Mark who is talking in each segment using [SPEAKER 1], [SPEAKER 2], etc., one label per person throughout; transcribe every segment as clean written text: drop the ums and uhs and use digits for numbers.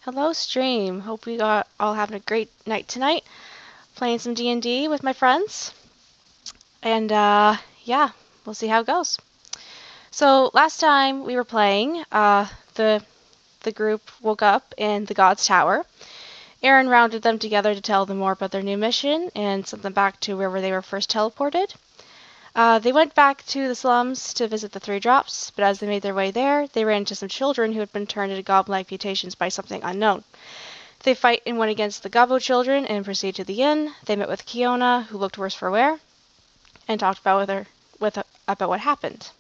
[SPEAKER 1] Hello, stream. Hope we got all having a great night tonight. Playing some D&D with my friends. And, yeah, we'll see how it goes. So, last time we were playing, the group woke up in the God's Tower. Aaron rounded them together to tell them more about their new mission and sent them back to wherever they were first teleported. They went back to the slums to visit the 3 drops, but as they made their way there, they ran into some children who had been turned into goblin-like mutations by something unknown. They fight and went against the Gobbo children and proceed to the inn. They met with Kiona, who looked worse for wear, and talked about about what happened.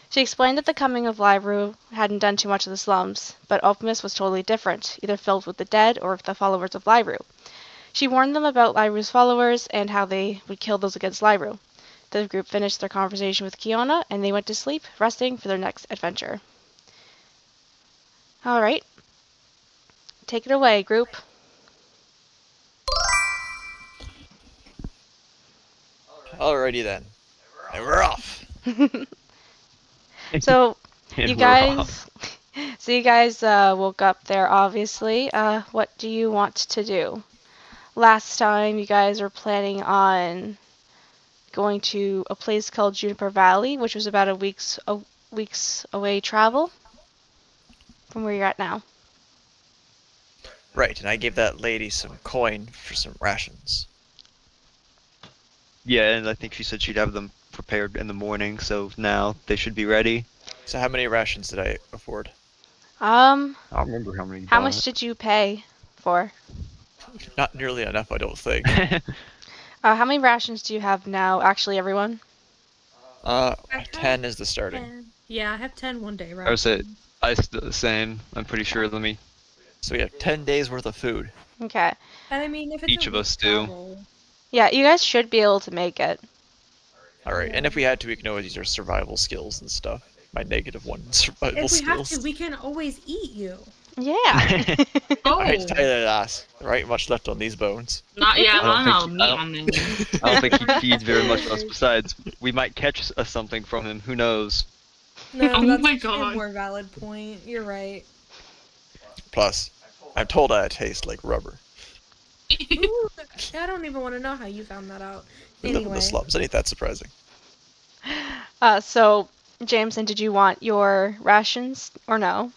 [SPEAKER 1] She explained that the coming of Lighrue hadn't done too much to the slums, but Opimus was totally different, either filled with the dead or with the followers of Lighrue. She warned them about Ligrue's followers and how they would kill those against Lighrue. The group finished their conversation with Kiona, and they went to sleep, resting for their next adventure. Alright. Take it away, group.
[SPEAKER 2] Alrighty then. And we're off!
[SPEAKER 1] So,
[SPEAKER 3] And
[SPEAKER 1] you
[SPEAKER 3] we're
[SPEAKER 1] guys...
[SPEAKER 3] off.
[SPEAKER 1] So you guys woke up there, obviously. What do you want to do? Last time, you guys were planning on going to a place called Juniper Valley, which was about a week's away travel from where you're at now.
[SPEAKER 2] Right, and I gave that lady some coin for some rations.
[SPEAKER 3] Yeah, and I think she said she'd have them prepared in the morning, so now they should be ready.
[SPEAKER 2] So how many rations did I afford?
[SPEAKER 3] I don't remember how many.
[SPEAKER 1] How much did you pay for?
[SPEAKER 2] Not nearly enough, I don't think.
[SPEAKER 1] How many rations do you have now, actually, everyone?
[SPEAKER 2] 10 is the starting.
[SPEAKER 4] 10. Yeah, I have 10 one day, right?
[SPEAKER 3] I would say I still the same. I'm pretty sure. Let me.
[SPEAKER 2] So we have 10 days worth of food.
[SPEAKER 1] Okay.
[SPEAKER 4] And I mean, if it's
[SPEAKER 3] Each
[SPEAKER 4] a
[SPEAKER 3] of us
[SPEAKER 4] week
[SPEAKER 3] do.
[SPEAKER 4] travel-
[SPEAKER 1] Yeah, you guys should be able to make it.
[SPEAKER 2] Alright, and if we had to, we can always use our survival skills and stuff. My -1 survival
[SPEAKER 4] If we have
[SPEAKER 2] skills.
[SPEAKER 4] to, we can always eat you.
[SPEAKER 1] Yeah.
[SPEAKER 5] Oh,
[SPEAKER 2] I hate to tell you that, lass. There ain't much left on these bones.
[SPEAKER 5] not yet.
[SPEAKER 3] I don't
[SPEAKER 5] I
[SPEAKER 3] think-
[SPEAKER 5] don't
[SPEAKER 3] I
[SPEAKER 5] meat
[SPEAKER 3] don't-
[SPEAKER 5] on them.
[SPEAKER 3] I don't think he feeds very much of us. Besides, we might catch us something from him. Who knows?
[SPEAKER 4] No,
[SPEAKER 5] Oh
[SPEAKER 4] that's
[SPEAKER 5] my
[SPEAKER 4] a
[SPEAKER 5] God.
[SPEAKER 4] more valid point. You're right.
[SPEAKER 2] Plus, I'm told I taste like rubber.
[SPEAKER 4] Ooh, I don't even want to know how you found that out.
[SPEAKER 2] We live in
[SPEAKER 4] Anyway,
[SPEAKER 2] the slums. Ain't that surprising?
[SPEAKER 1] So, Jamison, did you want your rations or no?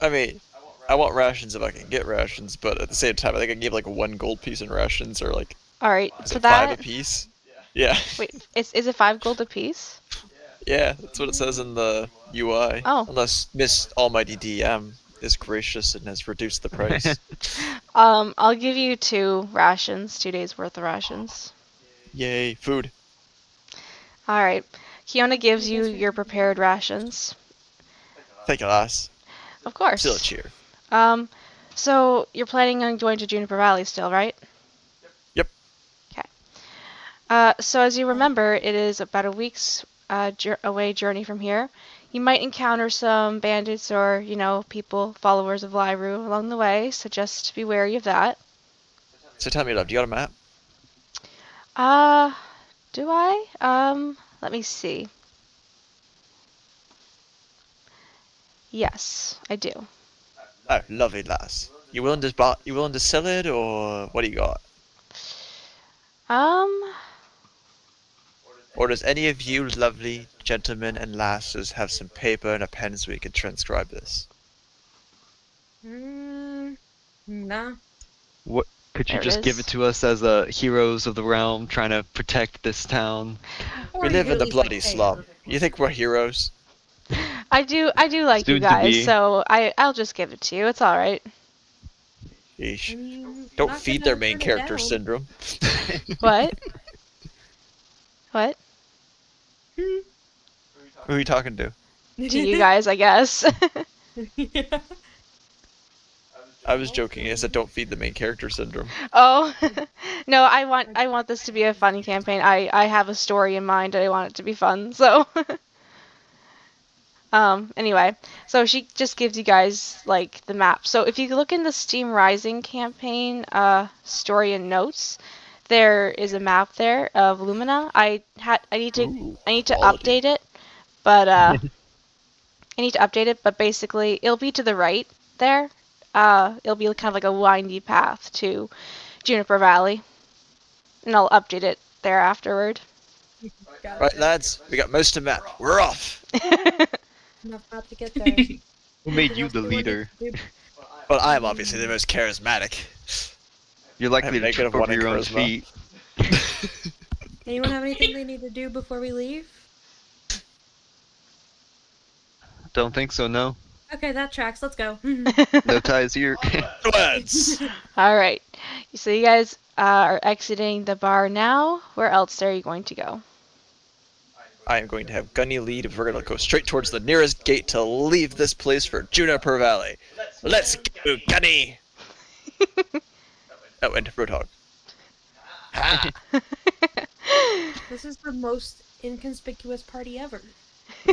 [SPEAKER 2] I mean, I want rations if I can get rations, but at the same time, I think I gave like 1 gold piece in rations, or like,
[SPEAKER 1] Alright,
[SPEAKER 2] is
[SPEAKER 1] for
[SPEAKER 2] it 5
[SPEAKER 1] that...
[SPEAKER 2] apiece? Yeah.
[SPEAKER 1] Wait, is it 5 gold apiece?
[SPEAKER 2] Yeah, that's what it says in the UI.
[SPEAKER 1] Oh.
[SPEAKER 2] Unless Miss Almighty DM is gracious and has reduced the price.
[SPEAKER 1] I'll give you 2 rations, 2 days worth of rations.
[SPEAKER 2] Yay, food.
[SPEAKER 1] Alright. Kiona gives you your prepared rations.
[SPEAKER 2] Thank you, lass.
[SPEAKER 1] Of course.
[SPEAKER 2] Still a cheer.
[SPEAKER 1] So you're planning on going to Juniper Valley still, right?
[SPEAKER 2] Yep.
[SPEAKER 1] Okay. So as you remember, it is about a week's away journey from here. You might encounter some bandits or, people, followers of Lighrue along the way, so just be wary of that.
[SPEAKER 2] So tell me, love, do you got a map?
[SPEAKER 1] Do I? Let me see. Yes, I do.
[SPEAKER 2] Oh, lovely, lass. You willing to sell it, or what do you got? Or does any of you lovely gentlemen and lasses have some paper and a pen so we can transcribe this?
[SPEAKER 4] nah.
[SPEAKER 3] What? Could you
[SPEAKER 1] There it
[SPEAKER 3] just give
[SPEAKER 1] is.
[SPEAKER 3] it to us as heroes of the realm trying to protect this town?
[SPEAKER 4] Or
[SPEAKER 2] We
[SPEAKER 4] you
[SPEAKER 2] live
[SPEAKER 4] could
[SPEAKER 2] in the
[SPEAKER 4] at least, like,
[SPEAKER 2] bloody
[SPEAKER 4] pay
[SPEAKER 2] slum.
[SPEAKER 4] her.
[SPEAKER 2] You think we're heroes?
[SPEAKER 1] I do like you
[SPEAKER 3] Soon to
[SPEAKER 1] guys,
[SPEAKER 3] be.
[SPEAKER 1] so I'll just give it to you. It's alright.
[SPEAKER 2] Yeesh.
[SPEAKER 4] I mean,
[SPEAKER 2] Don't
[SPEAKER 4] not
[SPEAKER 2] feed
[SPEAKER 4] gonna
[SPEAKER 2] their main
[SPEAKER 4] turn it
[SPEAKER 2] character
[SPEAKER 4] down.
[SPEAKER 2] syndrome.
[SPEAKER 1] What? What?
[SPEAKER 2] Who are you talking to?
[SPEAKER 1] To you guys, I guess.
[SPEAKER 4] Yeah.
[SPEAKER 2] I was joking. I said don't feed the main character syndrome.
[SPEAKER 1] Oh. No, I want this to be a funny campaign. I have a story in mind and I want it to be fun, so anyway, so she just gives you guys like the map. So if you look in the Steam Rising campaign story and notes, there is a map there of Lumina. I need to
[SPEAKER 2] Ooh, quality.
[SPEAKER 1] update it, but I need to update it, but basically it'll be to the right. there, it'll be kind of like a windy path to Juniper Valley. And I'll update it there afterward.
[SPEAKER 4] Gotcha.
[SPEAKER 2] Right, lads, we got most of the map. We're off.
[SPEAKER 4] Enough map to get there.
[SPEAKER 3] Who made
[SPEAKER 4] Anything
[SPEAKER 3] you
[SPEAKER 4] else
[SPEAKER 3] the
[SPEAKER 4] anyone needs
[SPEAKER 3] leader?
[SPEAKER 4] to do?
[SPEAKER 2] Well, I'm obviously the most charismatic.
[SPEAKER 3] You're likely to
[SPEAKER 2] negative
[SPEAKER 3] trip over
[SPEAKER 2] one in
[SPEAKER 3] your own
[SPEAKER 2] charisma.
[SPEAKER 3] feet.
[SPEAKER 4] Anyone have anything they need to do before we leave?
[SPEAKER 3] Don't think so, no.
[SPEAKER 4] Okay, that tracks. Let's go.
[SPEAKER 3] No ties here.
[SPEAKER 2] Lads.
[SPEAKER 1] All right. So you guys are exiting the bar now. Where else are you going to go?
[SPEAKER 2] I am going to have Gunny lead if we're going to go straight towards the nearest gate to leave this place for Juniper Valley. Let's go, Gunny! Oh, and Roadhog. Ha!
[SPEAKER 4] This is the most inconspicuous party ever.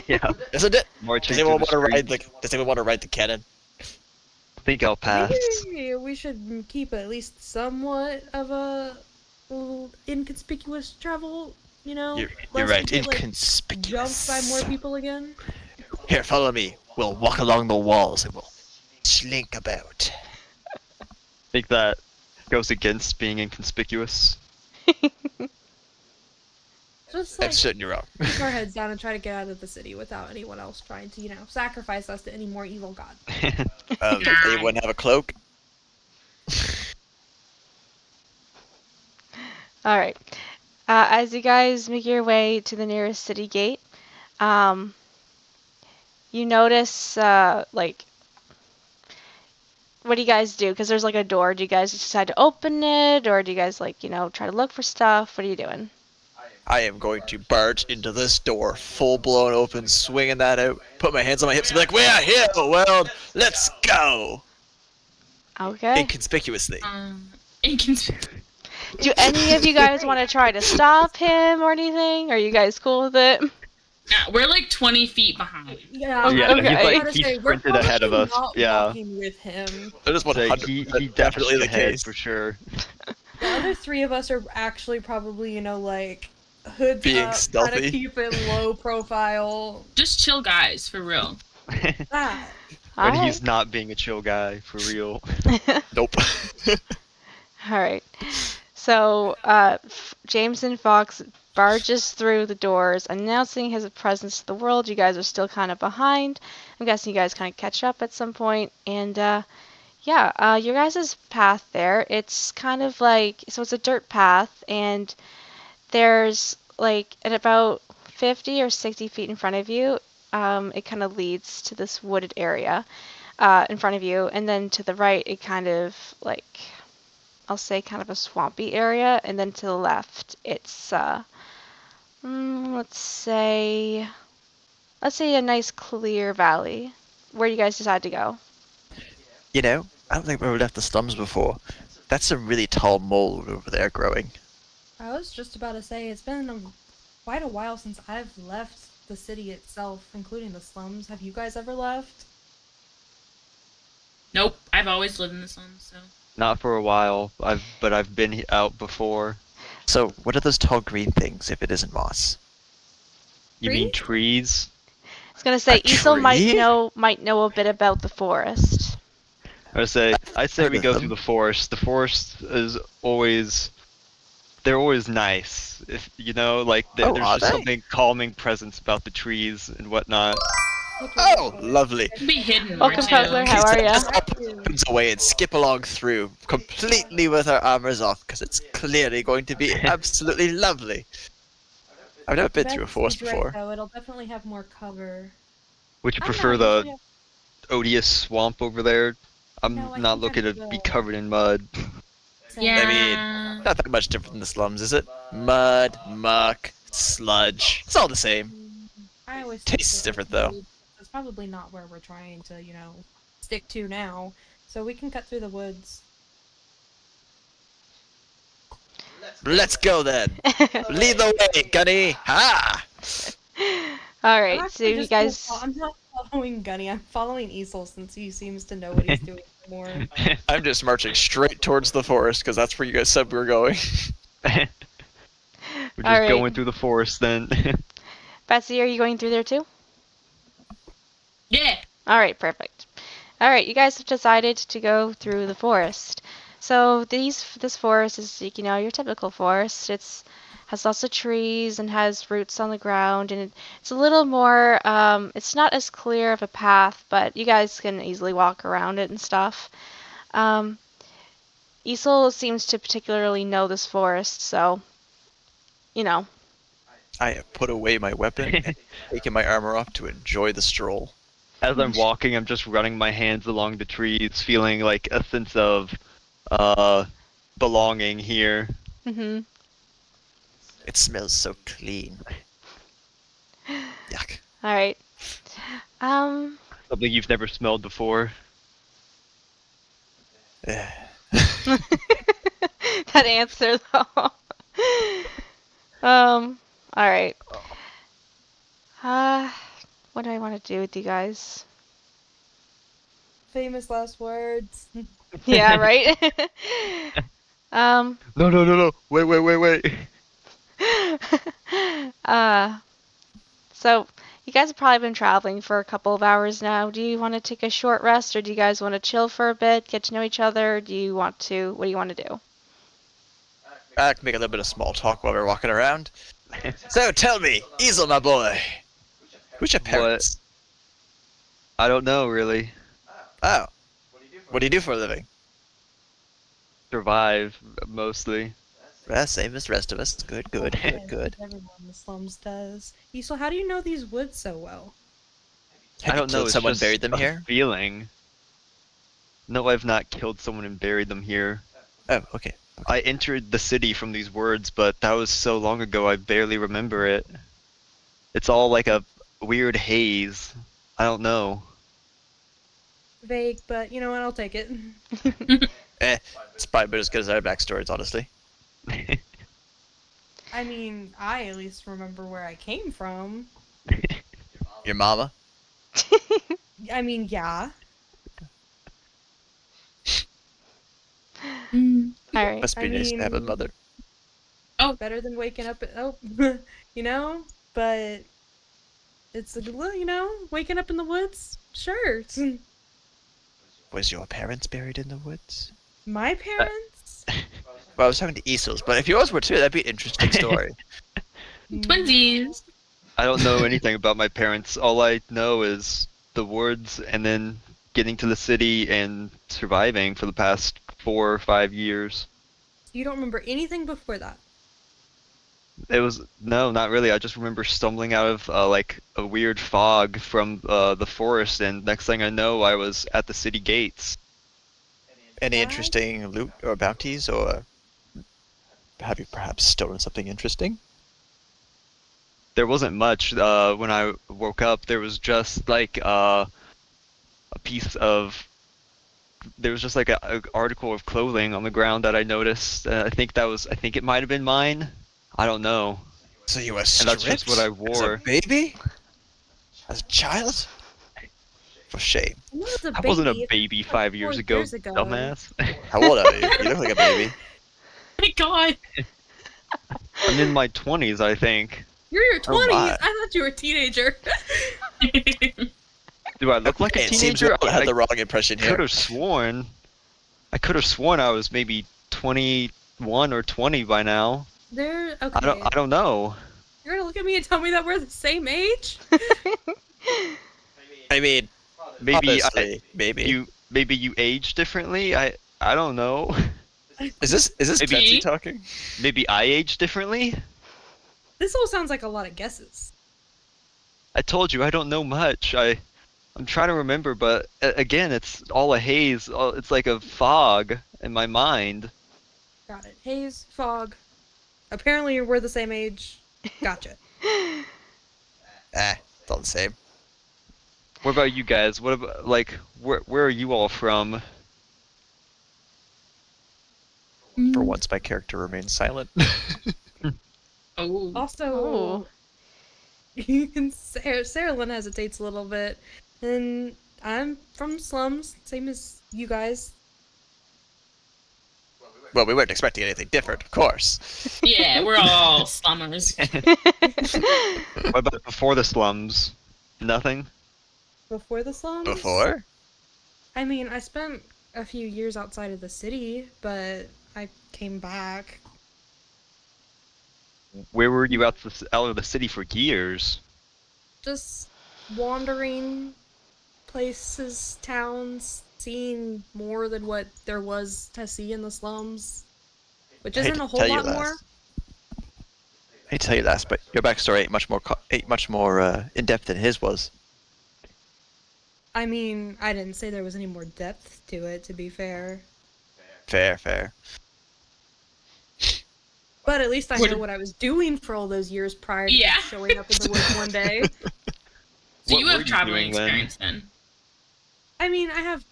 [SPEAKER 3] Yeah.
[SPEAKER 2] Isn't it?
[SPEAKER 3] Marching
[SPEAKER 2] Does anyone
[SPEAKER 3] through
[SPEAKER 2] want
[SPEAKER 3] the
[SPEAKER 2] to ride
[SPEAKER 3] streets.
[SPEAKER 2] the? Does anyone want to ride the cannon?
[SPEAKER 3] I think I'll pass.
[SPEAKER 4] Maybe we should keep at least somewhat of a little inconspicuous travel, you know?
[SPEAKER 2] You're
[SPEAKER 4] lest
[SPEAKER 2] right.
[SPEAKER 4] we get, like,
[SPEAKER 2] Inconspicuous.
[SPEAKER 4] jumped by more people again.
[SPEAKER 2] Here, follow me. We'll walk along the walls and we'll slink about.
[SPEAKER 3] I think that goes against being inconspicuous.
[SPEAKER 4] Just like
[SPEAKER 2] I'm certain you're wrong.
[SPEAKER 4] keep our heads down and try to get out of the city without anyone else trying to, sacrifice us to any more evil god.
[SPEAKER 2] Anyone have a cloak?
[SPEAKER 1] All right. As you guys make your way to the nearest city gate, you notice, what do you guys do? Because there's like a door. Do you guys decide to open it, or do you guys try to look for stuff? What are you doing?
[SPEAKER 2] I am going to barge into this door, full blown open, swinging that out, put my hands on my hips, and be like, "We're here, world. Let's go!"
[SPEAKER 1] Okay.
[SPEAKER 2] Inconspicuously.
[SPEAKER 5] Inconspicuous.
[SPEAKER 1] Do any of you guys want to try to stop him or anything? Are you guys cool with it?
[SPEAKER 5] Yeah, we're like 20 feet behind.
[SPEAKER 4] Yeah,
[SPEAKER 3] Yeah,
[SPEAKER 1] Okay.
[SPEAKER 3] he's like
[SPEAKER 4] gotta
[SPEAKER 3] he
[SPEAKER 4] say, we're
[SPEAKER 3] sprinted ahead of
[SPEAKER 4] probably
[SPEAKER 3] us.
[SPEAKER 4] not
[SPEAKER 3] Yeah.
[SPEAKER 4] walking with him.
[SPEAKER 2] That is
[SPEAKER 3] Like,
[SPEAKER 2] 100%
[SPEAKER 3] he
[SPEAKER 2] definitely
[SPEAKER 3] definitely
[SPEAKER 2] the
[SPEAKER 3] ahead
[SPEAKER 2] case.
[SPEAKER 3] for sure.
[SPEAKER 4] The other three of us are actually probably, hoods
[SPEAKER 2] Being
[SPEAKER 4] up,
[SPEAKER 2] stealthy.
[SPEAKER 4] kind of keep it low profile.
[SPEAKER 5] Just chill guys, for real.
[SPEAKER 4] That.
[SPEAKER 3] When
[SPEAKER 1] All
[SPEAKER 3] he's not being a chill guy, for real.
[SPEAKER 2] Nope.
[SPEAKER 1] All right. So, Jameson Fox barges through the doors, announcing his presence to the world. You guys are still kind of behind. I'm guessing you guys kind of catch up at some point. And, your guys' path there, it's kind of so it's a dirt path, and there's, at about 50 or 60 feet in front of you, it kind of leads to this wooded area in front of you. And then to the right, it kind of, I'll say kind of a swampy area, and then to the left, it's let's say a nice clear valley. Where do you guys decide to go?
[SPEAKER 2] You know, I don't think we've ever left the slums before. That's some really tall mold over there growing.
[SPEAKER 4] I was just about to say, it's been quite a while since I've left the city itself, including the slums. Have you guys ever left?
[SPEAKER 5] Nope, I've always lived in the slums, so.
[SPEAKER 3] Not for a while. But I've been out before.
[SPEAKER 2] So, what are those tall green things if it isn't moss?
[SPEAKER 3] You mean trees?
[SPEAKER 1] I was gonna say
[SPEAKER 2] A
[SPEAKER 1] Esil
[SPEAKER 2] tree?
[SPEAKER 1] might know a bit about the forest.
[SPEAKER 3] I'd say
[SPEAKER 2] heard
[SPEAKER 3] we
[SPEAKER 2] of
[SPEAKER 3] go
[SPEAKER 2] them.
[SPEAKER 3] through the forest. The forest is always they're always nice. If
[SPEAKER 2] Oh,
[SPEAKER 3] there's
[SPEAKER 2] are
[SPEAKER 3] just
[SPEAKER 2] they?
[SPEAKER 3] something calming presence about the trees and whatnot.
[SPEAKER 2] Oh, lovely.
[SPEAKER 5] It'd be hidden more,
[SPEAKER 1] Welcome,
[SPEAKER 5] too.
[SPEAKER 1] Puzzler. How are ya?
[SPEAKER 2] Just opens away and skip along through, completely with our armors off, because it's clearly going to be absolutely lovely. I've never been through a forest
[SPEAKER 4] Betsy's right,
[SPEAKER 2] before.
[SPEAKER 4] though. It'll definitely have more cover.
[SPEAKER 3] Would you
[SPEAKER 4] I'm
[SPEAKER 3] prefer
[SPEAKER 4] not
[SPEAKER 3] the
[SPEAKER 4] usually
[SPEAKER 3] odious swamp over there? I'm
[SPEAKER 4] No, I
[SPEAKER 3] not
[SPEAKER 4] think I
[SPEAKER 3] looking to be
[SPEAKER 4] will.
[SPEAKER 3] covered in mud.
[SPEAKER 5] Yeah.
[SPEAKER 2] Not that much different than the slums, is it? Mud, muck, sludge. It's all the same.
[SPEAKER 4] I always
[SPEAKER 2] Tastes
[SPEAKER 4] think that
[SPEAKER 2] different, though.
[SPEAKER 4] That's probably not where we're trying to, stick to now. So we can cut through the woods.
[SPEAKER 2] Let's go then. Lead the way, Gunny. Ha!
[SPEAKER 1] All
[SPEAKER 4] I'm
[SPEAKER 1] right, so
[SPEAKER 4] actually
[SPEAKER 1] you
[SPEAKER 4] just gonna
[SPEAKER 1] guys.
[SPEAKER 4] I'm not following Gunny. I'm following Esil since he seems to know what he's doing more.
[SPEAKER 2] I'm just marching straight towards the forest because that's where you guys said we were going.
[SPEAKER 3] We're just
[SPEAKER 1] Alright.
[SPEAKER 3] going through the forest then.
[SPEAKER 1] Betsy, are you going through there too?
[SPEAKER 5] Yeah.
[SPEAKER 1] All right, perfect. All right, you guys have decided to go through the forest. So this forest is, your typical forest. It's has lots of trees and has roots on the ground, and it's a little more. It's not as clear of a path, but you guys can easily walk around it and stuff. Um, Esil seems to particularly know this forest, so
[SPEAKER 2] I have put away my weapon and taken my armor off to enjoy the stroll.
[SPEAKER 3] As I'm walking, I'm just running my hands along the trees, feeling like a sense of belonging here.
[SPEAKER 1] hmm
[SPEAKER 2] It smells so clean. Yuck.
[SPEAKER 1] All right. Um,
[SPEAKER 3] Something you've never smelled before.
[SPEAKER 2] Eh.
[SPEAKER 1] that answer though. All right. What do I want to do with you guys?
[SPEAKER 4] Famous last words.
[SPEAKER 1] Yeah, right.
[SPEAKER 3] No. Wait.
[SPEAKER 1] So you guys have probably been traveling for a couple of hours now. Do you want to take a short rest, or do you guys want to chill for a bit, get to know each other? Or do you want to? What do you want to do?
[SPEAKER 2] I can make a little bit of small talk while we're walking around. So tell me, Esil, my boy, who's your parents?
[SPEAKER 3] I don't know, really.
[SPEAKER 2] Oh, what do you do for a living?
[SPEAKER 3] Survive, mostly.
[SPEAKER 2] Well, same as the rest of us. Good.
[SPEAKER 4] Everyone in the slums does. Esil, how do you know these woods so well?
[SPEAKER 2] Have
[SPEAKER 3] I
[SPEAKER 2] you
[SPEAKER 3] don't know,
[SPEAKER 2] killed
[SPEAKER 3] it's
[SPEAKER 2] someone
[SPEAKER 3] just
[SPEAKER 2] buried them
[SPEAKER 3] a
[SPEAKER 2] here?
[SPEAKER 3] feeling. No, I've not killed someone and buried them here.
[SPEAKER 2] Oh, okay.
[SPEAKER 3] I entered the city from these words, but that was so long ago I barely remember it. It's all like a weird haze. I don't know.
[SPEAKER 4] Vague, but you know what? I'll take it.
[SPEAKER 2] It's probably about as good as our backstories, honestly.
[SPEAKER 4] I mean, I at least remember where I came from.
[SPEAKER 2] Your mama?
[SPEAKER 4] I mean, yeah.
[SPEAKER 5] Mm.
[SPEAKER 1] All right.
[SPEAKER 2] Must be nice to have a
[SPEAKER 4] mean-
[SPEAKER 2] mother.
[SPEAKER 4] Better than waking up at but it's a little, waking up in the woods. Sure.
[SPEAKER 2] Was your parents buried in the woods?
[SPEAKER 4] My parents?
[SPEAKER 2] Well, I was talking to Esil's, but if yours were too, that'd be an interesting story.
[SPEAKER 5] Twinsies.
[SPEAKER 3] I don't know anything about my parents. All I know is the woods and then getting to the city and surviving for the past 4 or 5 years.
[SPEAKER 4] You don't remember anything before that?
[SPEAKER 3] No, not really. I just remember stumbling out of like a weird fog from the forest, and next thing I know, I was at the city gates.
[SPEAKER 2] Any
[SPEAKER 4] What?
[SPEAKER 2] interesting loot or bounties, or have you perhaps stolen something interesting?
[SPEAKER 3] There wasn't much when I woke up. There was just like a piece of. There was just like a article of clothing on the ground that I noticed. I think it might have been mine. I don't know.
[SPEAKER 2] So you were
[SPEAKER 3] And
[SPEAKER 2] stripped
[SPEAKER 3] that's just what I
[SPEAKER 2] as a
[SPEAKER 3] wore.
[SPEAKER 2] baby? As a child? For shame.
[SPEAKER 4] You was a
[SPEAKER 3] I wasn't a
[SPEAKER 4] baby.
[SPEAKER 3] baby
[SPEAKER 4] It's
[SPEAKER 3] 5
[SPEAKER 4] 4
[SPEAKER 3] years ago,
[SPEAKER 4] years ago.
[SPEAKER 3] dumbass.
[SPEAKER 2] How old are you? You look like a baby.
[SPEAKER 5] My God.
[SPEAKER 3] I'm in my 20s, I think.
[SPEAKER 4] You're your 20s.
[SPEAKER 2] my.
[SPEAKER 4] I thought you were a teenager.
[SPEAKER 3] Do I look like a
[SPEAKER 2] It seems
[SPEAKER 3] teenager?
[SPEAKER 2] I had
[SPEAKER 3] I
[SPEAKER 2] the wrong impression
[SPEAKER 3] could
[SPEAKER 2] here.
[SPEAKER 3] have sworn. I could have sworn I was maybe 21 or 20 by now.
[SPEAKER 4] Okay.
[SPEAKER 3] I don't know.
[SPEAKER 4] You're gonna look at me and tell me that we're the same age?
[SPEAKER 2] I mean,
[SPEAKER 3] Maybe
[SPEAKER 2] maybe.
[SPEAKER 3] maybe you age differently. I don't know.
[SPEAKER 2] Is this
[SPEAKER 3] Maybe-
[SPEAKER 2] Betsy talking?
[SPEAKER 3] Maybe I age differently.
[SPEAKER 4] This all sounds like a lot of guesses.
[SPEAKER 3] I told you I don't know much. I'm trying to remember, but again, it's all a haze. It's like a fog in my mind.
[SPEAKER 4] Got it. Haze, fog. Apparently we're the same age. Gotcha.
[SPEAKER 2] It's all the same.
[SPEAKER 3] What about you guys? What about where are you all from?
[SPEAKER 2] For once, my character remains silent.
[SPEAKER 5] Oh.
[SPEAKER 4] Also, Seralyn hesitates a little bit. And I'm from slums, same as you guys.
[SPEAKER 2] Well, we weren't expecting anything different, of course.
[SPEAKER 5] Yeah, we're all slummers.
[SPEAKER 3] What about before the slums? Nothing.
[SPEAKER 4] Before the slums?
[SPEAKER 2] Before?
[SPEAKER 4] I mean, I spent a few years outside of the city, but I came back.
[SPEAKER 3] Where were you out of the city for years?
[SPEAKER 4] Just wandering places, towns, seeing more than what there was to see in the slums. Which
[SPEAKER 2] I hate
[SPEAKER 4] isn't
[SPEAKER 2] to
[SPEAKER 4] a whole
[SPEAKER 2] tell you
[SPEAKER 4] lot
[SPEAKER 2] this.
[SPEAKER 4] more.
[SPEAKER 2] I hate to tell you this, but your backstory ain't much more in depth than his was.
[SPEAKER 4] I mean, I didn't say there was any more depth to it, to be fair.
[SPEAKER 2] Fair.
[SPEAKER 4] But at least I
[SPEAKER 5] What
[SPEAKER 4] know
[SPEAKER 5] did-
[SPEAKER 4] what I was doing for all those years prior to
[SPEAKER 5] Yeah.
[SPEAKER 4] just showing up in the woods one day.
[SPEAKER 5] So
[SPEAKER 3] What
[SPEAKER 5] you
[SPEAKER 3] were
[SPEAKER 5] have
[SPEAKER 3] you
[SPEAKER 5] traveling
[SPEAKER 3] doing then?
[SPEAKER 5] experience then?
[SPEAKER 4] I mean, I have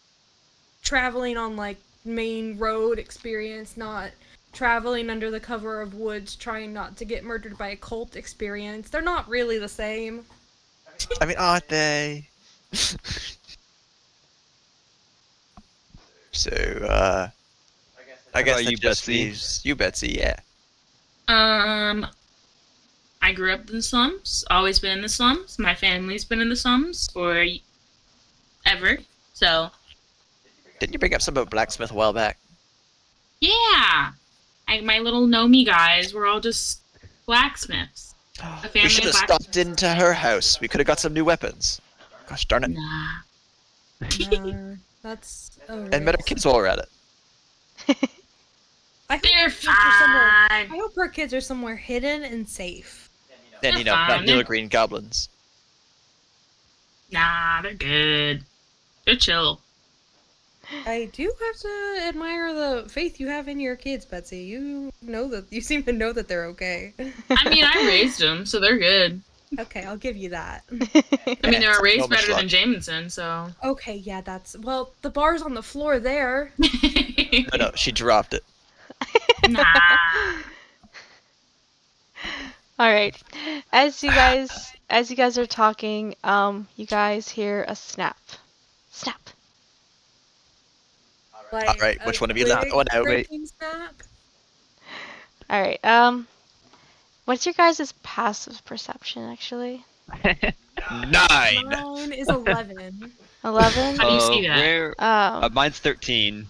[SPEAKER 4] traveling on, like, main road experience, not traveling under the cover of woods trying not to get murdered by a cult experience. They're not really the same.
[SPEAKER 2] I mean, aren't they? So, I guess
[SPEAKER 3] about
[SPEAKER 2] that
[SPEAKER 3] you,
[SPEAKER 2] just
[SPEAKER 3] Betsy?
[SPEAKER 2] leaves you, Betsy. Yeah.
[SPEAKER 5] I grew up in the slums. Always been in the slums. My family's been in the slums for ever. So
[SPEAKER 2] Didn't you bring up something about blacksmith a while back?
[SPEAKER 5] yeah, my little know-me guys were all just blacksmiths. A
[SPEAKER 2] We
[SPEAKER 5] family
[SPEAKER 2] should
[SPEAKER 5] of
[SPEAKER 2] have stopped into her house. We could have got some new weapons. Gosh darn it!
[SPEAKER 5] Nah.
[SPEAKER 4] No, that's a
[SPEAKER 2] And met our
[SPEAKER 4] risk.
[SPEAKER 2] kids while we're at it.
[SPEAKER 4] I hope
[SPEAKER 5] They're
[SPEAKER 4] our kids are somewhere.
[SPEAKER 5] fine.
[SPEAKER 4] I hope our kids are somewhere hidden and safe.
[SPEAKER 2] And
[SPEAKER 5] They're
[SPEAKER 2] you know, not
[SPEAKER 5] fine.
[SPEAKER 2] little green goblins.
[SPEAKER 5] Nah, they're good. They're chill.
[SPEAKER 4] I do have to admire the faith you have in your kids, Betsy. You seem to know that they're okay.
[SPEAKER 5] I mean, I raised them, so they're good.
[SPEAKER 4] Okay, I'll give you that.
[SPEAKER 5] I mean, they were raised
[SPEAKER 2] Normal
[SPEAKER 5] better
[SPEAKER 2] schluck.
[SPEAKER 5] than Jamison, so.
[SPEAKER 4] Okay, yeah, well, the bar's on the floor there.
[SPEAKER 2] No, she dropped it.
[SPEAKER 5] Nah.
[SPEAKER 1] All right. As you guys are talking, you guys hear a snap. Snap.
[SPEAKER 4] Like,
[SPEAKER 2] Alright, which
[SPEAKER 4] a
[SPEAKER 2] one of you let
[SPEAKER 4] twig
[SPEAKER 2] that one out?
[SPEAKER 4] breaking snap.
[SPEAKER 1] All right. What's your guys' passive perception actually?
[SPEAKER 2] 9!
[SPEAKER 4] Mine is 11.
[SPEAKER 1] 11.
[SPEAKER 5] How do you see that?
[SPEAKER 3] Where? Mine's 13.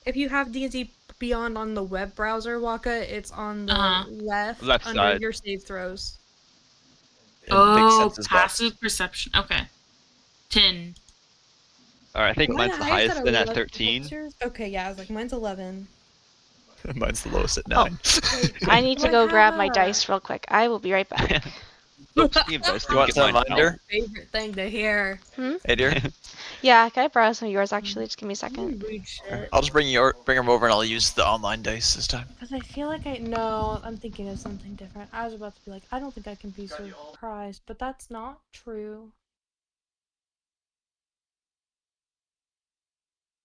[SPEAKER 4] If you have D&D Beyond on the web browser, Waka, it's on the left
[SPEAKER 3] Left
[SPEAKER 4] under
[SPEAKER 3] side.
[SPEAKER 4] your save throws.
[SPEAKER 2] In big
[SPEAKER 5] Oh,
[SPEAKER 2] senses box.
[SPEAKER 5] passive perception. Okay. 10.
[SPEAKER 3] Alright, I think
[SPEAKER 4] Am I
[SPEAKER 3] mine's the
[SPEAKER 4] highest
[SPEAKER 3] highest, then at
[SPEAKER 4] 11?
[SPEAKER 3] 13.
[SPEAKER 4] What's yours? Okay, yeah, I was like, mine's 11.
[SPEAKER 2] Mine's the lowest at
[SPEAKER 1] Oh.
[SPEAKER 2] 9.
[SPEAKER 1] I need to
[SPEAKER 4] I
[SPEAKER 1] go grab
[SPEAKER 4] have
[SPEAKER 1] my
[SPEAKER 4] a-
[SPEAKER 1] dice real quick. I will be right back.
[SPEAKER 3] Oops, speaking of dice,
[SPEAKER 2] You want
[SPEAKER 3] get
[SPEAKER 2] some
[SPEAKER 3] mine
[SPEAKER 2] under?
[SPEAKER 3] out.
[SPEAKER 4] Favorite thing to hear.
[SPEAKER 2] Hey, dear.
[SPEAKER 1] Yeah, can I borrow some of yours actually? Just give me a second.
[SPEAKER 4] Rude shit.
[SPEAKER 2] I'll just bring them over and I'll use the online dice this time.
[SPEAKER 4] Because I feel like no, I'm thinking of something different. I was about to be like, I don't think I can be surprised, but that's not true.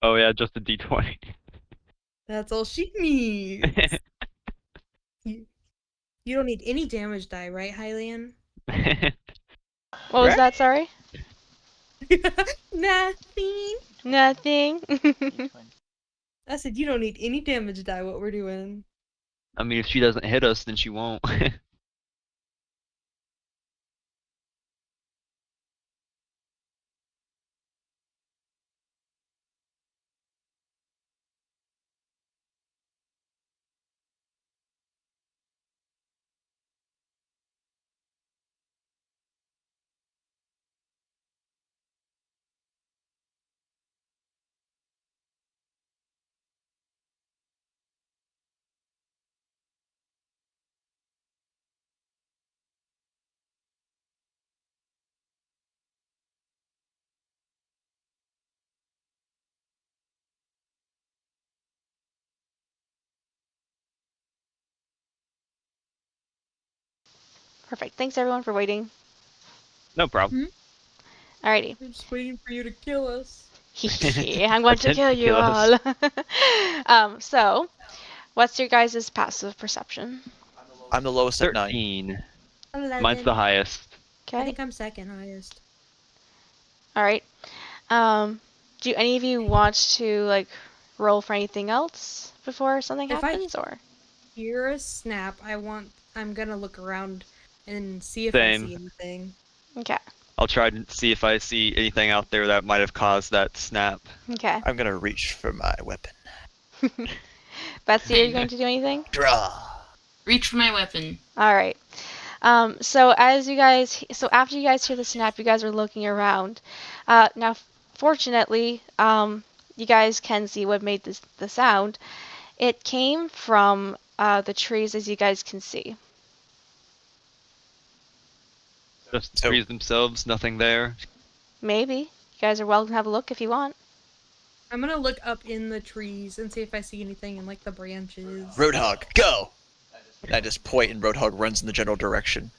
[SPEAKER 3] Oh yeah, just a D20.
[SPEAKER 4] That's all she needs. You don't need any damage die, right, Hylian?
[SPEAKER 1] What was that? Sorry.
[SPEAKER 4] Nothing.
[SPEAKER 1] Nothing.
[SPEAKER 4] I said you don't need any damage die. What we're doing.
[SPEAKER 3] I mean, if she doesn't hit us, then she won't.
[SPEAKER 1] Perfect. Thanks everyone for waiting.
[SPEAKER 3] No problem.
[SPEAKER 1] Alrighty.
[SPEAKER 4] We're just waiting for you to kill us.
[SPEAKER 1] I'm going to
[SPEAKER 3] Attempt
[SPEAKER 1] kill
[SPEAKER 3] to
[SPEAKER 1] you
[SPEAKER 3] kill
[SPEAKER 1] all.
[SPEAKER 3] us.
[SPEAKER 1] So, what's your guys' passive perception?
[SPEAKER 2] I'm the lowest at 9.
[SPEAKER 3] 13.
[SPEAKER 4] 11.
[SPEAKER 3] Mine's the highest.
[SPEAKER 4] I
[SPEAKER 1] Okay.
[SPEAKER 4] think I'm second highest.
[SPEAKER 1] Alright. Do any of you want to like roll for anything else before something
[SPEAKER 4] If I-
[SPEAKER 1] happens, or?
[SPEAKER 4] Hear a snap. I'm gonna look around and see if
[SPEAKER 3] Same.
[SPEAKER 4] I see anything.
[SPEAKER 1] Okay.
[SPEAKER 3] I'll try to see if I see anything out there that might have caused that snap.
[SPEAKER 1] Okay.
[SPEAKER 2] I'm gonna reach for my weapon.
[SPEAKER 1] Betsy, are you going to do anything?
[SPEAKER 2] Draw.
[SPEAKER 5] Reach for my weapon.
[SPEAKER 1] All right. So after you guys hear the snap, you guys are looking around. Now, fortunately, you guys can see what made the sound. It came from the trees, as you guys can see.
[SPEAKER 3] Just
[SPEAKER 2] So-
[SPEAKER 3] trees themselves, nothing there.
[SPEAKER 1] Maybe. You guys are welcome to have a look if you want.
[SPEAKER 4] I'm gonna look up in the trees and see if I see anything in like the branches.
[SPEAKER 2] Roadhog, go! And I just point and Roadhog runs in the general direction.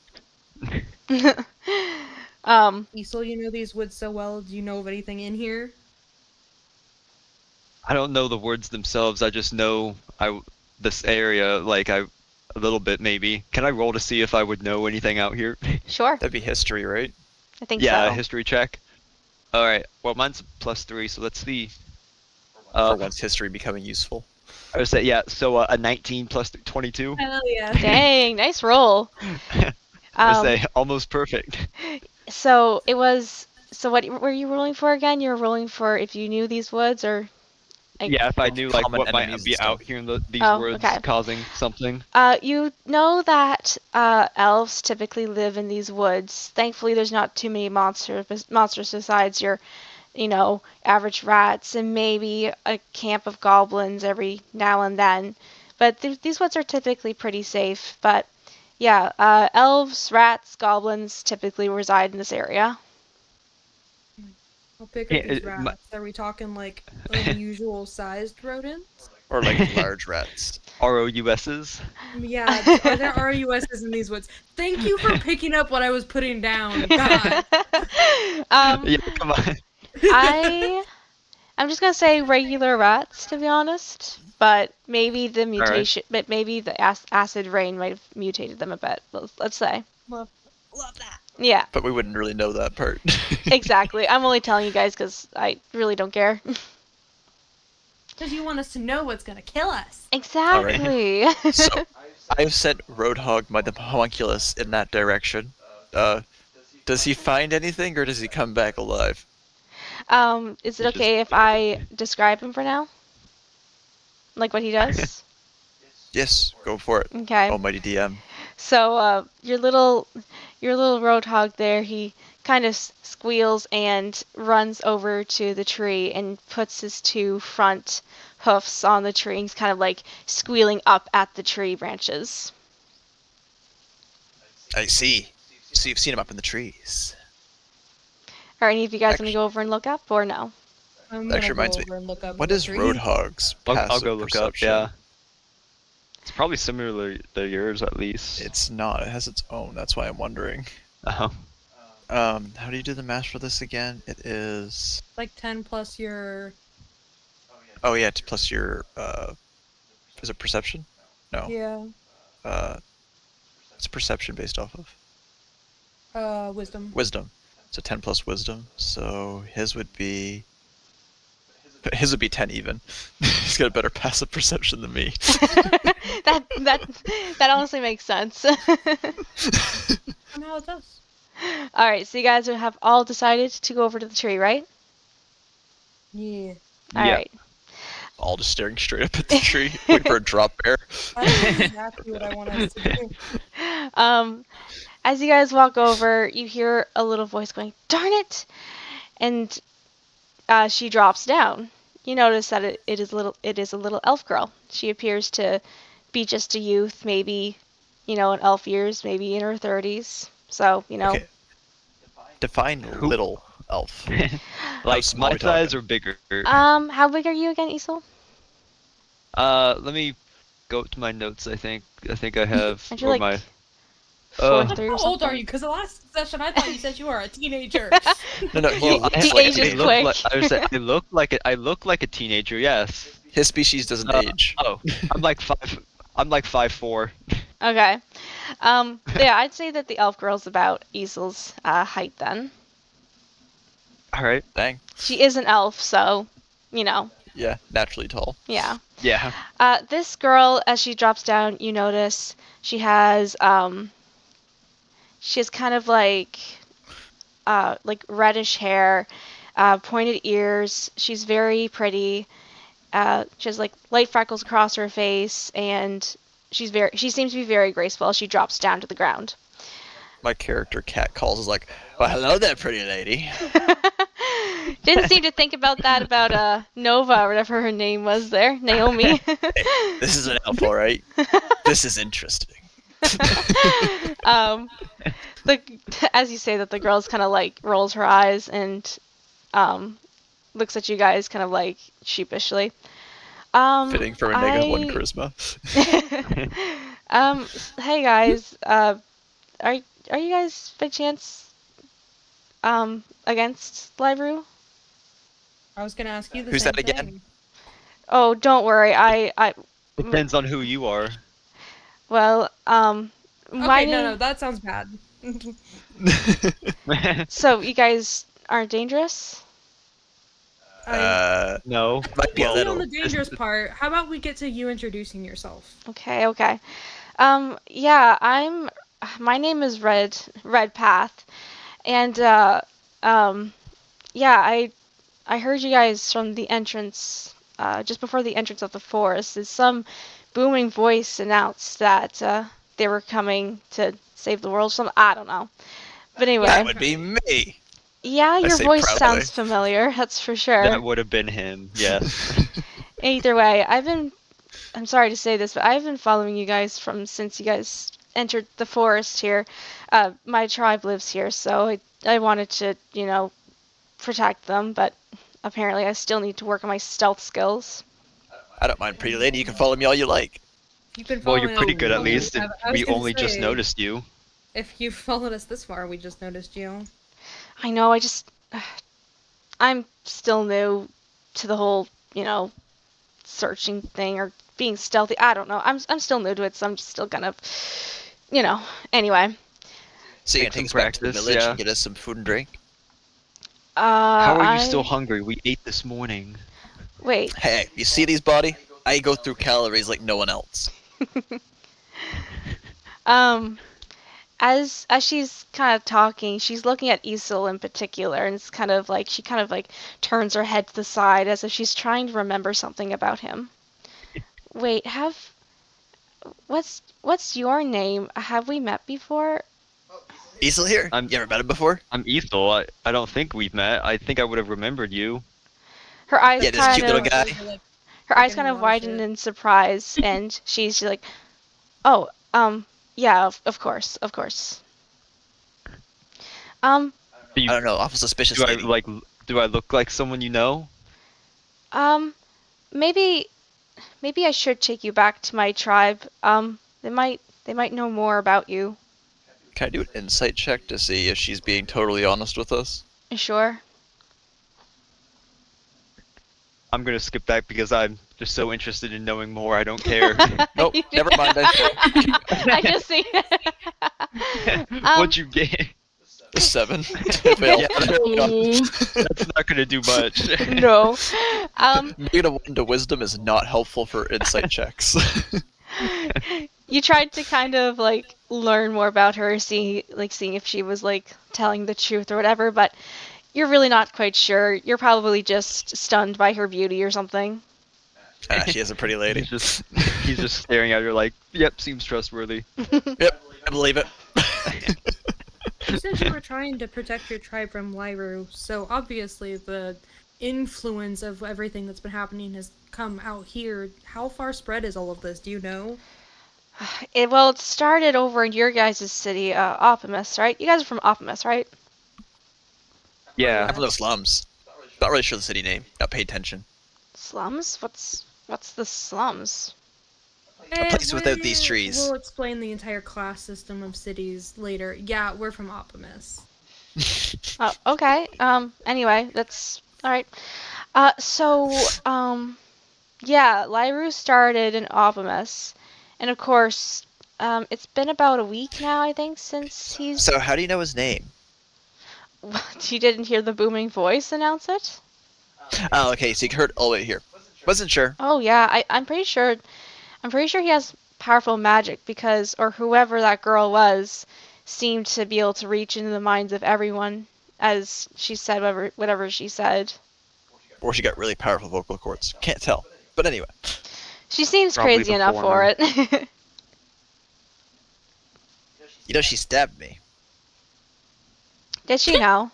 [SPEAKER 4] Esil, you know these woods so well. Do you know of anything in here?
[SPEAKER 3] I don't know the words themselves. I just know this area a little bit maybe. Can I roll to see if I would know anything out here?
[SPEAKER 1] Sure.
[SPEAKER 2] That'd be history, right?
[SPEAKER 1] I think
[SPEAKER 3] Yeah, a
[SPEAKER 1] so.
[SPEAKER 3] history check. All right. Well, mine's +3, so let's see.
[SPEAKER 2] For once history becoming useful.
[SPEAKER 3] I would say yeah. So a 19 plus 22.
[SPEAKER 4] Hell yeah.
[SPEAKER 1] Dang, nice roll.
[SPEAKER 3] I would say almost perfect.
[SPEAKER 1] So it was. So what were you rolling for again? You were rolling for if you knew these woods, or
[SPEAKER 3] Yeah, if I knew like
[SPEAKER 2] Common
[SPEAKER 3] what might
[SPEAKER 2] enemies
[SPEAKER 3] be
[SPEAKER 2] and
[SPEAKER 3] out
[SPEAKER 2] stuff.
[SPEAKER 3] here in these
[SPEAKER 1] Oh,
[SPEAKER 3] woods
[SPEAKER 1] okay.
[SPEAKER 3] causing something.
[SPEAKER 1] You know that elves typically live in these woods. Thankfully, there's not too many monsters besides your, average rats and maybe a camp of goblins every now and then. But these woods are typically pretty safe. But yeah, elves, rats, goblins typically reside in this area.
[SPEAKER 4] I'll pick
[SPEAKER 3] Yeah,
[SPEAKER 4] up these
[SPEAKER 3] it-
[SPEAKER 4] rats.
[SPEAKER 3] my-
[SPEAKER 4] Are we talking like unusual sized rodents?
[SPEAKER 2] Or like large rats.
[SPEAKER 3] ROUSs.
[SPEAKER 4] Yeah, are there RUSs in these woods? Thank you for picking up what I was putting down. God.
[SPEAKER 3] Yeah, come on.
[SPEAKER 1] I'm just gonna say regular rats, to be honest. But maybe the mutation, but maybe the acid rain might have mutated them a bit. Let's say.
[SPEAKER 4] Love that.
[SPEAKER 1] Yeah,
[SPEAKER 2] But we wouldn't really know that part.
[SPEAKER 1] exactly. I'm only telling you guys because I really don't care.
[SPEAKER 4] Because you want us to know what's gonna kill us.
[SPEAKER 1] Exactly.
[SPEAKER 2] So, I've sent Roadhog, my homunculus, in that direction. Does he find anything, or does he come back alive?
[SPEAKER 1] Is it okay if I describe him for now? Like what he does?
[SPEAKER 2] Yes, go for it.
[SPEAKER 1] Okay.
[SPEAKER 2] Almighty DM.
[SPEAKER 1] So, your little roadhog there, he kind of squeals and runs over to the tree and puts his two front hoofs on the tree. He's kind of like squealing up at the tree branches.
[SPEAKER 2] I see. So you've seen him up in the trees.
[SPEAKER 1] Are any of you guys going to go over and look up, or no?
[SPEAKER 4] I'm
[SPEAKER 2] That actually
[SPEAKER 4] gonna
[SPEAKER 2] reminds
[SPEAKER 4] go
[SPEAKER 2] me.
[SPEAKER 4] over and look up
[SPEAKER 2] What
[SPEAKER 4] the
[SPEAKER 2] is
[SPEAKER 4] tree.
[SPEAKER 2] Roadhog's passive
[SPEAKER 3] I'll go look
[SPEAKER 2] perception?
[SPEAKER 3] up. Yeah. It's probably similar to yours at least.
[SPEAKER 2] It's not. It has its own. That's why I'm wondering.
[SPEAKER 3] Uh-huh.
[SPEAKER 2] How do you do the math for this again? It is.
[SPEAKER 4] Like 10 plus your.
[SPEAKER 2] Oh yeah, plus your. Is it perception? No.
[SPEAKER 4] Yeah.
[SPEAKER 2] It's perception based off of
[SPEAKER 4] Wisdom.
[SPEAKER 2] wisdom. So 10 plus wisdom. So his would be. His would be 10 even. He's got a better passive perception than me.
[SPEAKER 1] that honestly makes sense.
[SPEAKER 4] Somehow it does.
[SPEAKER 1] All right, so you guys have all decided to go over to the tree, right?
[SPEAKER 4] Yeah.
[SPEAKER 1] All
[SPEAKER 3] Yeah.
[SPEAKER 1] right.
[SPEAKER 2] All just staring straight up at the tree, waiting for a drop bear.
[SPEAKER 4] That's exactly what I want us to do.
[SPEAKER 1] As you guys walk over, you hear a little voice going, "Darn it!" And she drops down. You notice that it is a little elf girl. She appears to be just a youth, maybe, in elf years, maybe in her 30s. So,
[SPEAKER 2] Okay. Define
[SPEAKER 3] Who?
[SPEAKER 2] little elf.
[SPEAKER 3] Like
[SPEAKER 2] small
[SPEAKER 3] my
[SPEAKER 2] we
[SPEAKER 3] size
[SPEAKER 2] talking?
[SPEAKER 3] or bigger?
[SPEAKER 1] how big are you again, Esil?
[SPEAKER 3] Let me go to my notes. I think I have
[SPEAKER 1] Aren't you
[SPEAKER 3] or
[SPEAKER 1] like
[SPEAKER 3] my.
[SPEAKER 1] fourth
[SPEAKER 4] How
[SPEAKER 1] or
[SPEAKER 4] old
[SPEAKER 1] something?
[SPEAKER 4] are you? Because the last session I thought you said you were a teenager.
[SPEAKER 2] No, no.
[SPEAKER 3] Well,
[SPEAKER 1] He ages quick.
[SPEAKER 3] I look like a teenager. Yes.
[SPEAKER 2] His species doesn't age.
[SPEAKER 3] Oh, I'm like 5'4".
[SPEAKER 1] Okay. Yeah, I'd say that the elf girl's about Esil's height then.
[SPEAKER 3] All right.
[SPEAKER 2] Dang.
[SPEAKER 1] She is an elf, so,
[SPEAKER 2] Yeah, naturally tall.
[SPEAKER 1] yeah.
[SPEAKER 3] Yeah.
[SPEAKER 1] This girl, as she drops down, you notice she has kind of like like reddish hair, pointed ears. She's very pretty. She has like light freckles across her face, and she seems to be very graceful as she drops down to the ground.
[SPEAKER 2] My character cat calls is like, well, hello there, pretty lady.
[SPEAKER 1] Didn't seem to think about that about Nova or whatever her name was there, Naomi.
[SPEAKER 2] This is an elf, all right? This is interesting.
[SPEAKER 1] As you say that, the girl kind of like rolls her eyes and looks at you guys kind of like sheepishly.
[SPEAKER 2] Fitting for a -1 charisma.
[SPEAKER 1] Hey guys, are you guys by chance against Lighrue?
[SPEAKER 4] I was gonna ask you the
[SPEAKER 2] Who's
[SPEAKER 4] same
[SPEAKER 2] that again?
[SPEAKER 4] thing.
[SPEAKER 1] Oh, don't worry.
[SPEAKER 3] Depends on who you are.
[SPEAKER 1] Well, my
[SPEAKER 4] Okay,
[SPEAKER 1] name.
[SPEAKER 4] no, that sounds bad.
[SPEAKER 1] So you guys aren't dangerous?
[SPEAKER 3] No.
[SPEAKER 2] Might be a
[SPEAKER 4] On
[SPEAKER 2] little.
[SPEAKER 4] the dangerous part, how about we get to you introducing yourself?
[SPEAKER 1] Okay. Yeah, my name is Red Path, and yeah, I heard you guys from the entrance, just before the entrance of the forest. Some booming voice announced that they were coming to save the world. I don't know, but anyway.
[SPEAKER 2] That would be me.
[SPEAKER 1] Yeah, your
[SPEAKER 2] say
[SPEAKER 1] voice
[SPEAKER 2] proudly.
[SPEAKER 1] sounds familiar. That's for sure.
[SPEAKER 3] That would have been him, yes.
[SPEAKER 1] Either way, I'm sorry to say this, but I've been following you guys since you guys entered the forest here. My tribe lives here, so I wanted to, protect them, but apparently I still need to work on my stealth skills.
[SPEAKER 2] I don't mind, pretty lady. You can follow me all you like.
[SPEAKER 4] You've been
[SPEAKER 3] Well,
[SPEAKER 4] following
[SPEAKER 3] you're pretty
[SPEAKER 4] us
[SPEAKER 3] good at
[SPEAKER 4] this
[SPEAKER 3] least.
[SPEAKER 4] long. I was
[SPEAKER 3] We
[SPEAKER 4] gonna
[SPEAKER 3] only just
[SPEAKER 4] say,
[SPEAKER 3] noticed you.
[SPEAKER 4] If you've followed us this far, we just noticed you.
[SPEAKER 1] I know, I'm still new to the whole, searching thing or being stealthy. I don't know. I'm still new to it, so I'm still gonna, anyway.
[SPEAKER 2] So you
[SPEAKER 3] Take
[SPEAKER 2] can take
[SPEAKER 3] some
[SPEAKER 2] us back to the
[SPEAKER 3] practice,
[SPEAKER 2] village
[SPEAKER 3] yeah.
[SPEAKER 2] and get us some food and drink?
[SPEAKER 3] How are you still hungry? We ate this morning.
[SPEAKER 1] Wait.
[SPEAKER 2] Hey, you see these body? I go through calories like no one else.
[SPEAKER 1] As she's kind of talking, she's looking at Esil in particular, and it's kind of like she kind of like turns her head to the side as if she's trying to remember something about him. Wait, what's your name? Have we met before?
[SPEAKER 2] Esil here? You ever met him before?
[SPEAKER 3] I'm Ethel. I don't think we've met. I think I would have remembered you.
[SPEAKER 1] Her eyes
[SPEAKER 2] Yeah, this
[SPEAKER 1] kind
[SPEAKER 2] cute little
[SPEAKER 1] of
[SPEAKER 2] guy.
[SPEAKER 1] her eyes
[SPEAKER 4] Freaking
[SPEAKER 1] kind
[SPEAKER 4] a
[SPEAKER 1] of
[SPEAKER 4] lot of
[SPEAKER 1] widen
[SPEAKER 4] shit.
[SPEAKER 1] in surprise, and she's like, "Oh, yeah, of course."
[SPEAKER 2] I don't know, awful suspicious
[SPEAKER 3] Do I
[SPEAKER 2] lady.
[SPEAKER 3] do I look like someone you know?
[SPEAKER 1] Maybe I should take you back to my tribe. They might know more about you.
[SPEAKER 2] Can I do an insight check to see if she's being totally honest with us?
[SPEAKER 1] Sure.
[SPEAKER 3] I'm gonna skip that because I'm just so interested in knowing more. I don't care.
[SPEAKER 2] Nope, never mind, I failed.
[SPEAKER 1] I just see.
[SPEAKER 3] What'd you get?
[SPEAKER 2] A 7. Fail.
[SPEAKER 3] Yeah, that's not gonna do much.
[SPEAKER 1] No.
[SPEAKER 2] -1 to wisdom is not helpful for insight checks.
[SPEAKER 1] You tried to kind of like learn more about her, seeing if she was like telling the truth or whatever, but you're really not quite sure. You're probably just stunned by her beauty or something.
[SPEAKER 2] She is a pretty lady.
[SPEAKER 3] He's just staring at her like, yep, seems trustworthy.
[SPEAKER 2] Yep, I believe it.
[SPEAKER 4] You said you were trying to protect your tribe from Lighrue, so obviously the influence of everything that's been happening has come out here. How far spread is all of this? Do you know?
[SPEAKER 1] It started over in your guys' city, Opimus, right? You guys are from Opimus, right?
[SPEAKER 3] Yeah.
[SPEAKER 2] I'm from the slums. Not really sure the city name. Not pay attention.
[SPEAKER 1] Slums? What's the slums?
[SPEAKER 2] A place without these trees.
[SPEAKER 4] We'll explain the entire class system of cities later. Yeah, we're from Opimus.
[SPEAKER 1] Oh, okay. Anyway, that's all right. Yeah, Lighrue started in Opimus, and of course, it's been about a week now, I think, since he's.
[SPEAKER 2] So how do you know his name?
[SPEAKER 1] You didn't hear the booming voice announce it?
[SPEAKER 2] Oh, okay, so you heard all the way here. Wasn't sure.
[SPEAKER 1] Oh yeah, I'm pretty sure. I'm pretty sure he has powerful magic or whoever that girl was, seemed to be able to reach into the minds of everyone as she said whatever she said.
[SPEAKER 2] Or she got really powerful vocal cords. Can't tell. But anyway.
[SPEAKER 1] She seems
[SPEAKER 3] Probably
[SPEAKER 1] crazy
[SPEAKER 3] the
[SPEAKER 1] enough for
[SPEAKER 3] former.
[SPEAKER 1] it.
[SPEAKER 2] You know, she stabbed me.
[SPEAKER 1] Did she know?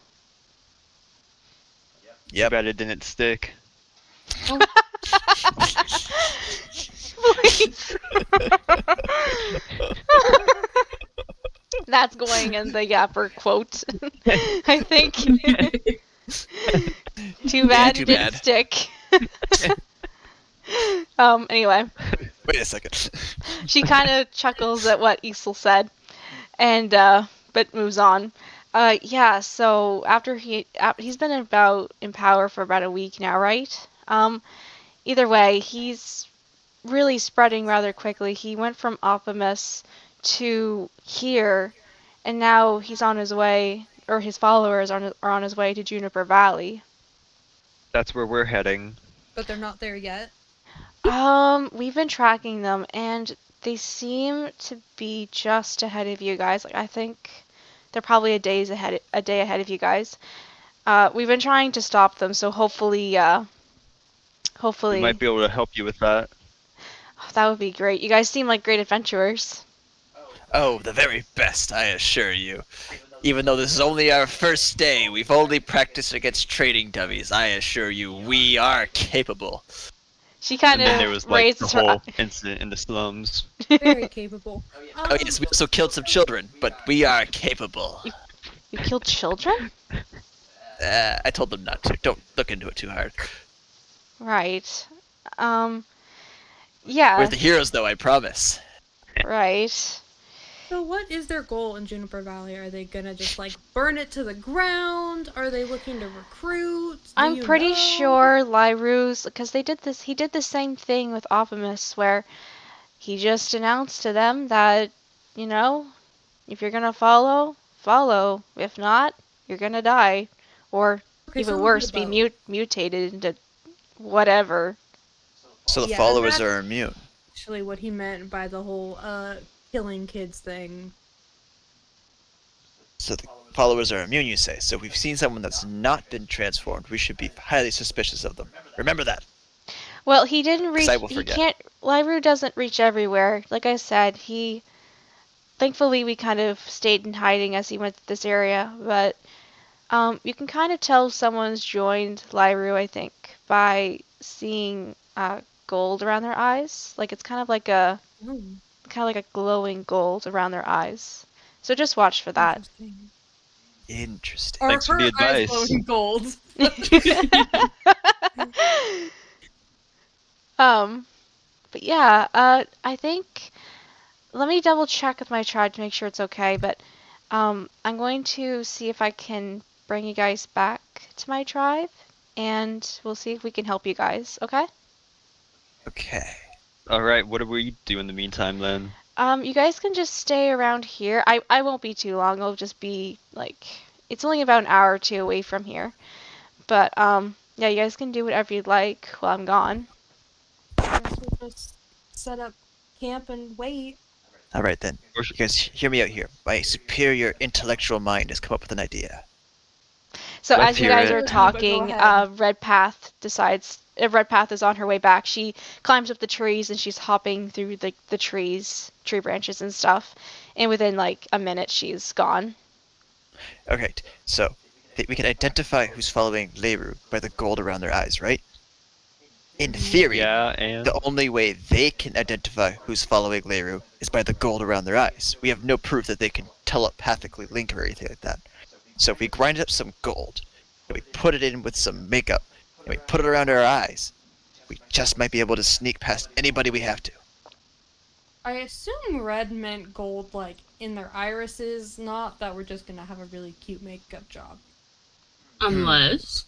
[SPEAKER 3] Too
[SPEAKER 2] Yep.
[SPEAKER 3] bad it didn't stick.
[SPEAKER 1] Please. That's going in the yapper quote. I think. Too bad
[SPEAKER 2] Too
[SPEAKER 1] it didn't
[SPEAKER 2] bad.
[SPEAKER 1] stick. Anyway,
[SPEAKER 2] Wait a second.
[SPEAKER 1] she kind of chuckles at what Esil said, and but moves on. Yeah. So after he's been in power for about a week now, right? Either way, he's really spreading rather quickly. He went from Opimus to here, and now he's on his way, or his followers are on his way to Juniper Valley.
[SPEAKER 3] That's where we're heading.
[SPEAKER 4] But they're not there yet.
[SPEAKER 1] We've been tracking them, and they seem to be just ahead of you guys. Like, I think they're probably a day ahead of you guys. We've been trying to stop them, so hopefully,
[SPEAKER 3] We might be able to help you with that.
[SPEAKER 1] that would be great. You guys seem like great adventurers.
[SPEAKER 2] Oh, the very best, I assure you. Even though this is only our first day, we've only practiced against trading dummies. I assure you, we are capable.
[SPEAKER 1] She kind
[SPEAKER 3] And then there
[SPEAKER 1] of
[SPEAKER 3] was like the
[SPEAKER 1] raises her.
[SPEAKER 3] whole incident in the slums.
[SPEAKER 4] Very capable.
[SPEAKER 2] Oh yes, we also killed some children, but we are capable.
[SPEAKER 1] You killed children?
[SPEAKER 2] I told them not to. Don't look into it too hard.
[SPEAKER 1] Right. Yeah.
[SPEAKER 2] We're the heroes, though, I promise.
[SPEAKER 1] Right.
[SPEAKER 4] So what is their goal in Juniper Valley? Are they gonna just like burn it to the ground? Are they looking to recruit? Do
[SPEAKER 1] I'm
[SPEAKER 4] you
[SPEAKER 1] pretty
[SPEAKER 4] know?
[SPEAKER 1] sure Lighrue's, because he did the same thing with Opimus, where he just announced to them that, you know, if you're gonna follow, follow. If not, you're gonna die. Or
[SPEAKER 4] Okay, so
[SPEAKER 1] even
[SPEAKER 4] it'll
[SPEAKER 1] worse,
[SPEAKER 4] be
[SPEAKER 1] be
[SPEAKER 4] both.
[SPEAKER 1] mutated into whatever.
[SPEAKER 2] So the
[SPEAKER 4] Yeah,
[SPEAKER 2] followers
[SPEAKER 4] that's-
[SPEAKER 2] are immune.
[SPEAKER 4] Actually, what he meant by the whole killing kids thing.
[SPEAKER 2] So the followers are immune, you say. So if we've seen someone that's not been transformed, we should be highly suspicious of them. Remember that.
[SPEAKER 1] Well, he didn't reach.
[SPEAKER 2] I will
[SPEAKER 1] He
[SPEAKER 2] forget.
[SPEAKER 1] can't. Lighrue doesn't reach everywhere. Like I said, he. Thankfully, we kind of stayed in hiding as he went to this area, but you can kind of tell someone's joined Lighrue, I think, by seeing gold around their eyes. Like it's kind of like a glowing gold around their eyes. So just watch for that.
[SPEAKER 4] Interesting.
[SPEAKER 2] Interesting.
[SPEAKER 4] Are
[SPEAKER 3] Thanks for the
[SPEAKER 4] her eyes
[SPEAKER 3] advice.
[SPEAKER 4] glowing gold?
[SPEAKER 1] But yeah, I think. Let me double check with my tribe to make sure it's okay. But I'm going to see if I can bring you guys back to my tribe, and we'll see if we can help you guys. Okay?
[SPEAKER 2] Okay.
[SPEAKER 3] Alright, what do we do in the meantime then?
[SPEAKER 1] You guys can just stay around here. I won't be too long. It'll just be like it's only about an hour or two away from here. But yeah, you guys can do whatever you'd like while I'm gone.
[SPEAKER 4] I guess we'll just set up camp and wait.
[SPEAKER 2] All right then. You guys hear me out here. My superior intellectual mind has come up with an idea.
[SPEAKER 1] So
[SPEAKER 3] Let's
[SPEAKER 1] as you
[SPEAKER 3] hear
[SPEAKER 1] guys
[SPEAKER 3] it.
[SPEAKER 1] are
[SPEAKER 4] But go
[SPEAKER 1] talking,
[SPEAKER 4] ahead.
[SPEAKER 1] Red Path is on her way back. She climbs up the trees and she's hopping through the tree branches and stuff. And within like a minute, she's gone.
[SPEAKER 2] Okay, so we can identify who's following Lighrue by the gold around their eyes, right? In theory,
[SPEAKER 3] Yeah, and
[SPEAKER 2] the only way they can identify who's following Lighrue is by the gold around their eyes. We have no proof that they can telepathically link or anything like that. So if we grind up some gold, and we put it in with some makeup, and we put it around our eyes, we just might be able to sneak past anybody we have to.
[SPEAKER 4] I assume red meant gold, like in their irises, not that we're just gonna have a really cute makeup job.
[SPEAKER 5] Unless.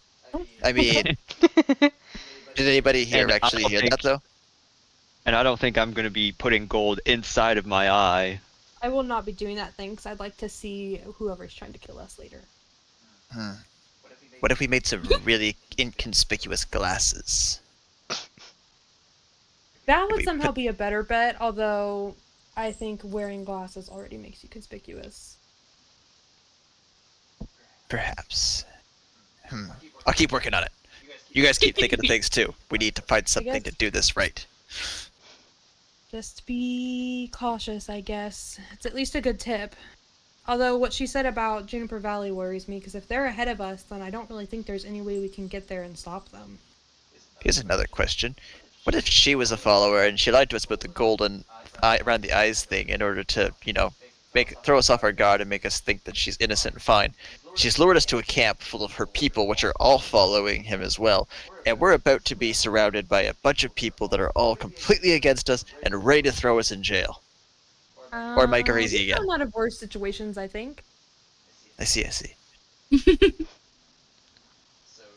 [SPEAKER 2] I mean, did anybody here
[SPEAKER 3] And I
[SPEAKER 2] actually
[SPEAKER 3] don't
[SPEAKER 2] hear that
[SPEAKER 3] think-
[SPEAKER 2] though?
[SPEAKER 3] and I don't think I'm gonna be putting gold inside of my eye.
[SPEAKER 4] I will not be doing that thing because I'd like to see whoever's trying to kill us later.
[SPEAKER 2] What if we made some really inconspicuous glasses?
[SPEAKER 4] That would
[SPEAKER 2] we
[SPEAKER 4] somehow
[SPEAKER 2] put-
[SPEAKER 4] be a better bet, although I think wearing glasses already makes you conspicuous.
[SPEAKER 2] Perhaps. I'll keep working on it. You guys keep thinking of things too. We need to find something to
[SPEAKER 4] guess-
[SPEAKER 2] do this right.
[SPEAKER 4] Just be cautious, I guess. It's at least a good tip. Although what she said about Juniper Valley worries me, because if they're ahead of us, then I don't really think there's any way we can get there and stop them.
[SPEAKER 2] Here's another question. What if she was a follower and she lied to us about the golden eye around the eyes thing in order to, throw us off our guard and make us think that she's innocent and fine? She's lured us to a camp full of her people, which are all following him as well. And we're about to be surrounded by a bunch of people that are all completely against us and ready to throw us in jail. Or am I crazy
[SPEAKER 4] We've
[SPEAKER 2] again?
[SPEAKER 4] had a lot of worse situations, I think.
[SPEAKER 2] I see.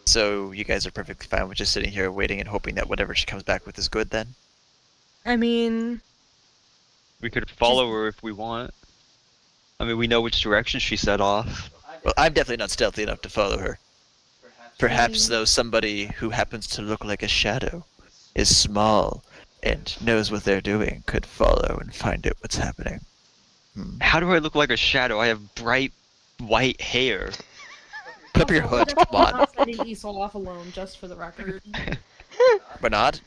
[SPEAKER 2] So you guys are perfectly fine with just sitting here waiting and hoping that whatever she comes back with is good then?
[SPEAKER 4] I mean,
[SPEAKER 3] We could follow her if we want. I mean, we know which direction she set off.
[SPEAKER 2] Well, I'm definitely not stealthy enough to follow her. Perhaps, though, somebody who happens to look like a shadow, is small, and knows what they're doing could follow and find out what's happening.
[SPEAKER 3] How do I look like a shadow? I have bright white hair.
[SPEAKER 2] Put up your hood, come
[SPEAKER 4] I'm
[SPEAKER 2] on.
[SPEAKER 4] not sending Esil off alone, just for the record.
[SPEAKER 2] We're not?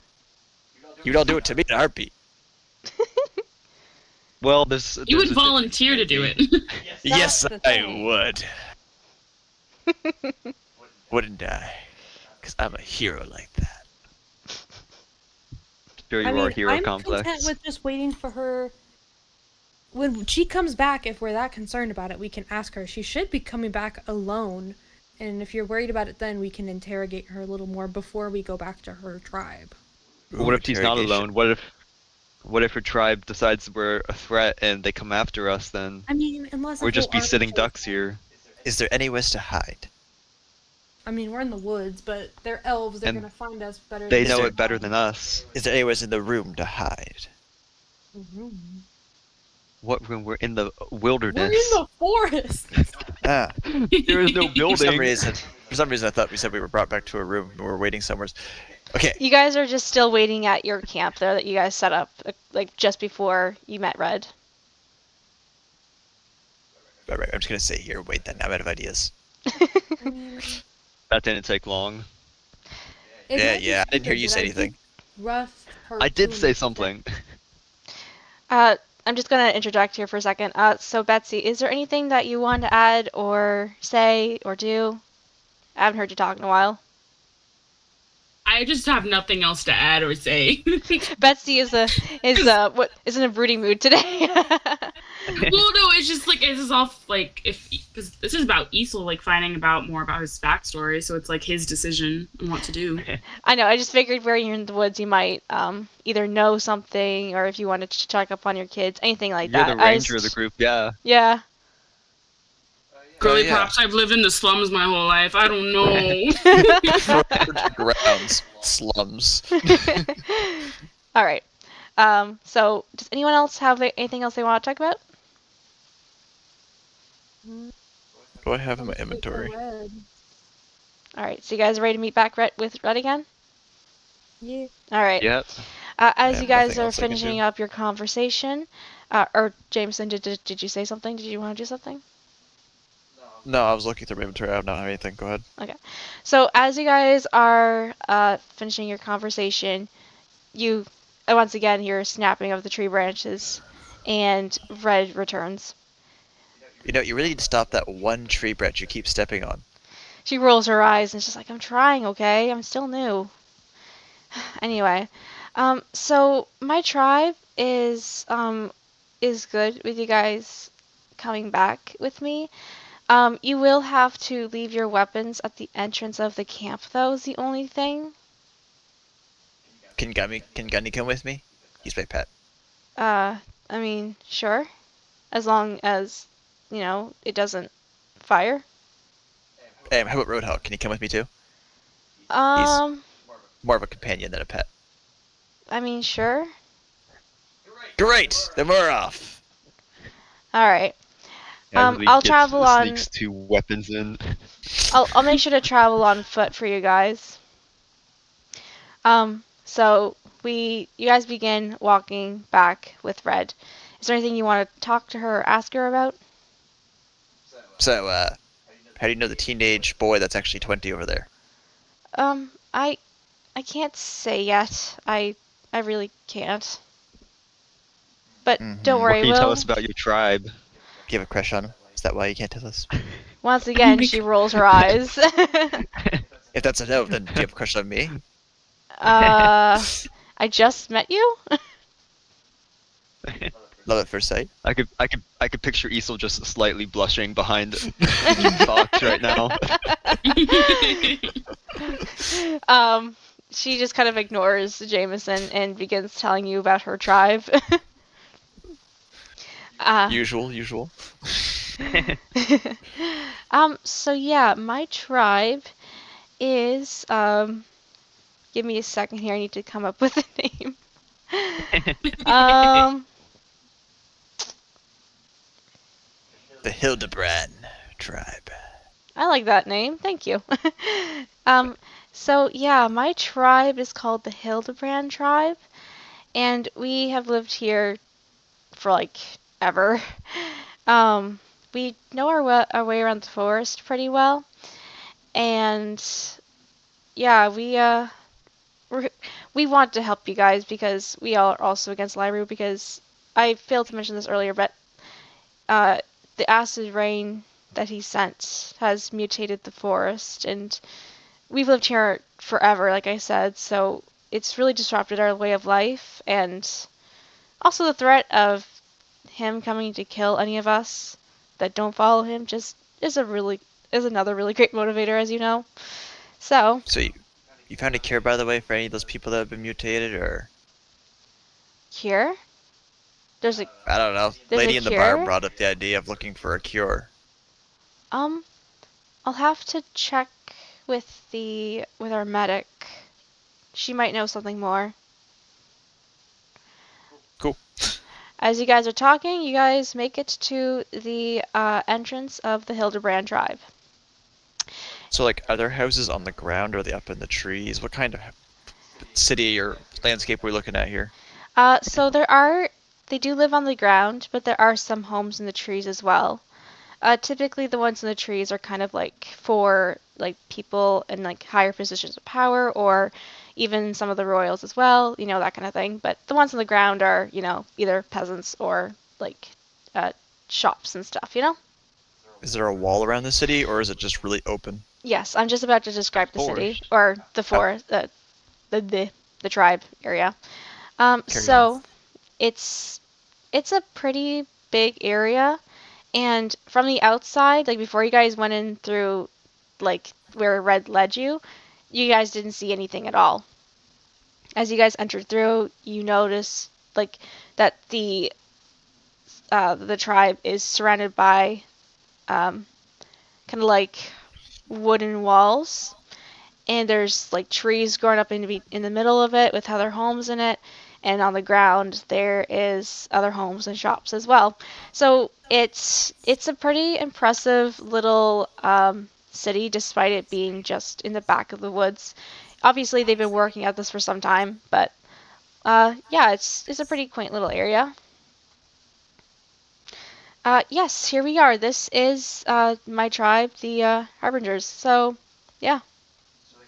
[SPEAKER 2] You don't do it to me in a heartbeat.
[SPEAKER 3] Well,
[SPEAKER 5] You
[SPEAKER 3] there's
[SPEAKER 5] would
[SPEAKER 3] a difference,
[SPEAKER 5] volunteer to do
[SPEAKER 3] I
[SPEAKER 5] it.
[SPEAKER 3] think.
[SPEAKER 2] Yes,
[SPEAKER 4] the
[SPEAKER 2] I
[SPEAKER 4] thing.
[SPEAKER 2] would. Wouldn't I? Because I'm a hero like that.
[SPEAKER 3] Sure, you
[SPEAKER 4] I
[SPEAKER 3] are
[SPEAKER 4] mean,
[SPEAKER 3] hero
[SPEAKER 4] I'm
[SPEAKER 3] complex.
[SPEAKER 4] content with just waiting for her. When she comes back, if we're that concerned about it, we can ask her. She should be coming back alone. And if you're worried about it, then we can interrogate her a little more before we go back to her tribe.
[SPEAKER 3] But what if she's not
[SPEAKER 2] Interrogation.
[SPEAKER 3] alone? What if her tribe decides we're a threat and they come after us? Then
[SPEAKER 4] I mean, unless
[SPEAKER 3] we'll
[SPEAKER 4] a
[SPEAKER 3] just
[SPEAKER 4] whole
[SPEAKER 3] be
[SPEAKER 4] army
[SPEAKER 3] sitting
[SPEAKER 4] shows
[SPEAKER 3] ducks
[SPEAKER 4] up.
[SPEAKER 3] here.
[SPEAKER 2] Is there anywhere to hide?
[SPEAKER 4] I mean, we're in the woods, but they're elves. They're
[SPEAKER 3] And
[SPEAKER 4] gonna find us better.
[SPEAKER 3] They
[SPEAKER 2] Is
[SPEAKER 3] know
[SPEAKER 2] there-
[SPEAKER 3] it better than us.
[SPEAKER 2] Is there anywhere in the room to hide?
[SPEAKER 4] Mhm.
[SPEAKER 3] What when we're in the
[SPEAKER 4] We're
[SPEAKER 3] wilderness?
[SPEAKER 4] in the forest.
[SPEAKER 2] Ah,
[SPEAKER 3] There is no
[SPEAKER 2] for
[SPEAKER 3] building.
[SPEAKER 2] some reason I thought we said we were brought back to a room and we were waiting somewhere. Okay,
[SPEAKER 1] You guys are just still waiting at your camp there that you guys set up, like just before you met Red.
[SPEAKER 2] alright, I'm just gonna sit here, wait then, I'm out of ideas.
[SPEAKER 4] I mean,
[SPEAKER 3] That didn't take long.
[SPEAKER 4] it might be
[SPEAKER 2] Yeah, I didn't hear
[SPEAKER 4] stupid,
[SPEAKER 2] you
[SPEAKER 4] but
[SPEAKER 2] say
[SPEAKER 4] I
[SPEAKER 2] anything.
[SPEAKER 4] did rough her
[SPEAKER 3] I did
[SPEAKER 4] tune
[SPEAKER 3] say
[SPEAKER 4] with
[SPEAKER 3] something.
[SPEAKER 1] I'm just gonna interject here for a second. So Betsy, is there anything that you want to add or say or do? I haven't heard you talk in a while.
[SPEAKER 5] I just have nothing else to add or say.
[SPEAKER 1] Betsy is what is in a brooding mood today.
[SPEAKER 5] Well, no, it's just like it's just off like because this is about Esil like finding about more about his backstory, so it's like his decision on what to do.
[SPEAKER 1] I know. I just figured where you're in the woods, you might either know something or if you wanted to check up on your kids, anything like
[SPEAKER 3] You're
[SPEAKER 1] that.
[SPEAKER 3] the ranger of the group, yeah.
[SPEAKER 1] Yeah.
[SPEAKER 5] Girly
[SPEAKER 2] yeah.
[SPEAKER 5] props. I've lived in the slums my whole life. I don't know.
[SPEAKER 2] Grounds, slums.
[SPEAKER 1] All right. So does anyone else have anything else they want to talk about?
[SPEAKER 2] What do I have in my inventory?
[SPEAKER 4] Red.
[SPEAKER 1] All right. So you guys are ready to meet back with Red again?
[SPEAKER 4] Yeah.
[SPEAKER 1] All right.
[SPEAKER 3] Yep.
[SPEAKER 1] As
[SPEAKER 2] I
[SPEAKER 1] you
[SPEAKER 2] have
[SPEAKER 1] guys
[SPEAKER 2] nothing
[SPEAKER 1] are
[SPEAKER 2] else I can
[SPEAKER 1] finishing
[SPEAKER 2] do.
[SPEAKER 1] up your conversation, or Jamison, did you say something? Did you want to do something?
[SPEAKER 2] No, I was looking through my inventory, I don't have anything, go ahead.
[SPEAKER 1] Okay. So as you guys are finishing your conversation, you once again hear snapping of the tree branches, and Red returns.
[SPEAKER 2] You know, you really need to stop that one tree branch you keep stepping on.
[SPEAKER 1] She rolls her eyes and she's like, "I'm trying, okay? I'm still new." Anyway, so my tribe is good with you guys coming back with me. You will have to leave your weapons at the entrance of the camp, though, is the only thing.
[SPEAKER 2] Can Gunny come with me? He's my pet.
[SPEAKER 1] I mean, sure. As long as, it doesn't fire.
[SPEAKER 2] How about Roadhog? Can he come with me too?
[SPEAKER 1] Um,
[SPEAKER 2] More of a companion than a pet.
[SPEAKER 1] I mean, sure.
[SPEAKER 2] Great! Then we're off!
[SPEAKER 1] Alright.
[SPEAKER 3] Yeah, really
[SPEAKER 1] I'll
[SPEAKER 3] gets-
[SPEAKER 1] travel on-
[SPEAKER 3] Sneaks two weapons in.
[SPEAKER 1] I'll make sure to travel on foot for you guys. So you guys begin walking back with Red. Is there anything you want to talk to her or ask her about?
[SPEAKER 2] So, How do you know the teenage boy that's actually 20 over there?
[SPEAKER 1] I can't say yet. I really can't. But don't
[SPEAKER 2] Mhm.
[SPEAKER 3] What
[SPEAKER 1] worry,
[SPEAKER 3] can you tell
[SPEAKER 1] Will.
[SPEAKER 3] us about your tribe?
[SPEAKER 2] Do you have a crush on him? Is that why you can't tell us?
[SPEAKER 1] Once again, she rolls her eyes.
[SPEAKER 2] If that's a no, then do you have a crush on me?
[SPEAKER 1] I just met you?
[SPEAKER 2] Love at first sight.
[SPEAKER 3] I could picture Esil just slightly blushing behind Fox right now.
[SPEAKER 1] She just kind of ignores Jamison and begins telling you about her tribe.
[SPEAKER 2] Usual.
[SPEAKER 1] So yeah, my tribe is, give me a second here, I need to come up with a name.
[SPEAKER 2] The Hildebrand tribe.
[SPEAKER 1] I like that name, thank you. So yeah, my tribe is called the Hildebrand tribe, and we have lived here for like ever. We know our way around the forest pretty well, and yeah, we want to help you guys because we are also against Lighrue because I failed to mention this earlier, but the acid rain that he sent has mutated the forest, and we've lived here forever, like I said, so it's really disrupted our way of life, and also the threat of him coming to kill any of us that don't follow him just is another really great motivator, as you know. So,
[SPEAKER 2] So you found a cure, by the way, for any of those people that have been mutated, or
[SPEAKER 1] cure? There's
[SPEAKER 2] I don't know.
[SPEAKER 1] a
[SPEAKER 2] Lady in the bar
[SPEAKER 1] cure?
[SPEAKER 2] brought up the idea of looking for a cure.
[SPEAKER 1] Um, I'll have to check with our medic. She might know something more.
[SPEAKER 2] Cool.
[SPEAKER 1] As you guys are talking, you guys make it to the entrance of the Hildebrand tribe.
[SPEAKER 2] So, like, are there houses on the ground, or are they up in the trees? What kind of city or landscape are we looking at here?
[SPEAKER 1] So they do live on the ground, but there are some homes in the trees as well. Typically, the ones in the trees are kind of like for like people in like higher positions of power, or even some of the royals as well, that kind of thing. But the ones on the ground are, either peasants or like shops and stuff.
[SPEAKER 2] Is there a wall around the city, or is it just really open?
[SPEAKER 1] Yes, I'm just about to describe the city
[SPEAKER 3] Forest.
[SPEAKER 1] or the
[SPEAKER 2] Oh.
[SPEAKER 1] forest, the tribe area.
[SPEAKER 2] Carry
[SPEAKER 1] So it's a pretty big area, and from the outside, like before you guys went in through like where Red led you, you guys didn't see anything at all. As you guys entered through, you notice like that the tribe is surrounded by kind of like wooden walls, and there's like trees growing up in the middle of it with other homes in it, and on the ground there is other homes and shops as well. So it's a pretty impressive little city, despite it being just in the back of the woods. Obviously, they've been working at this for some time, but yeah, it's a pretty quaint little area. Yes, here we are. This is my tribe, the Harbingers. So, yeah.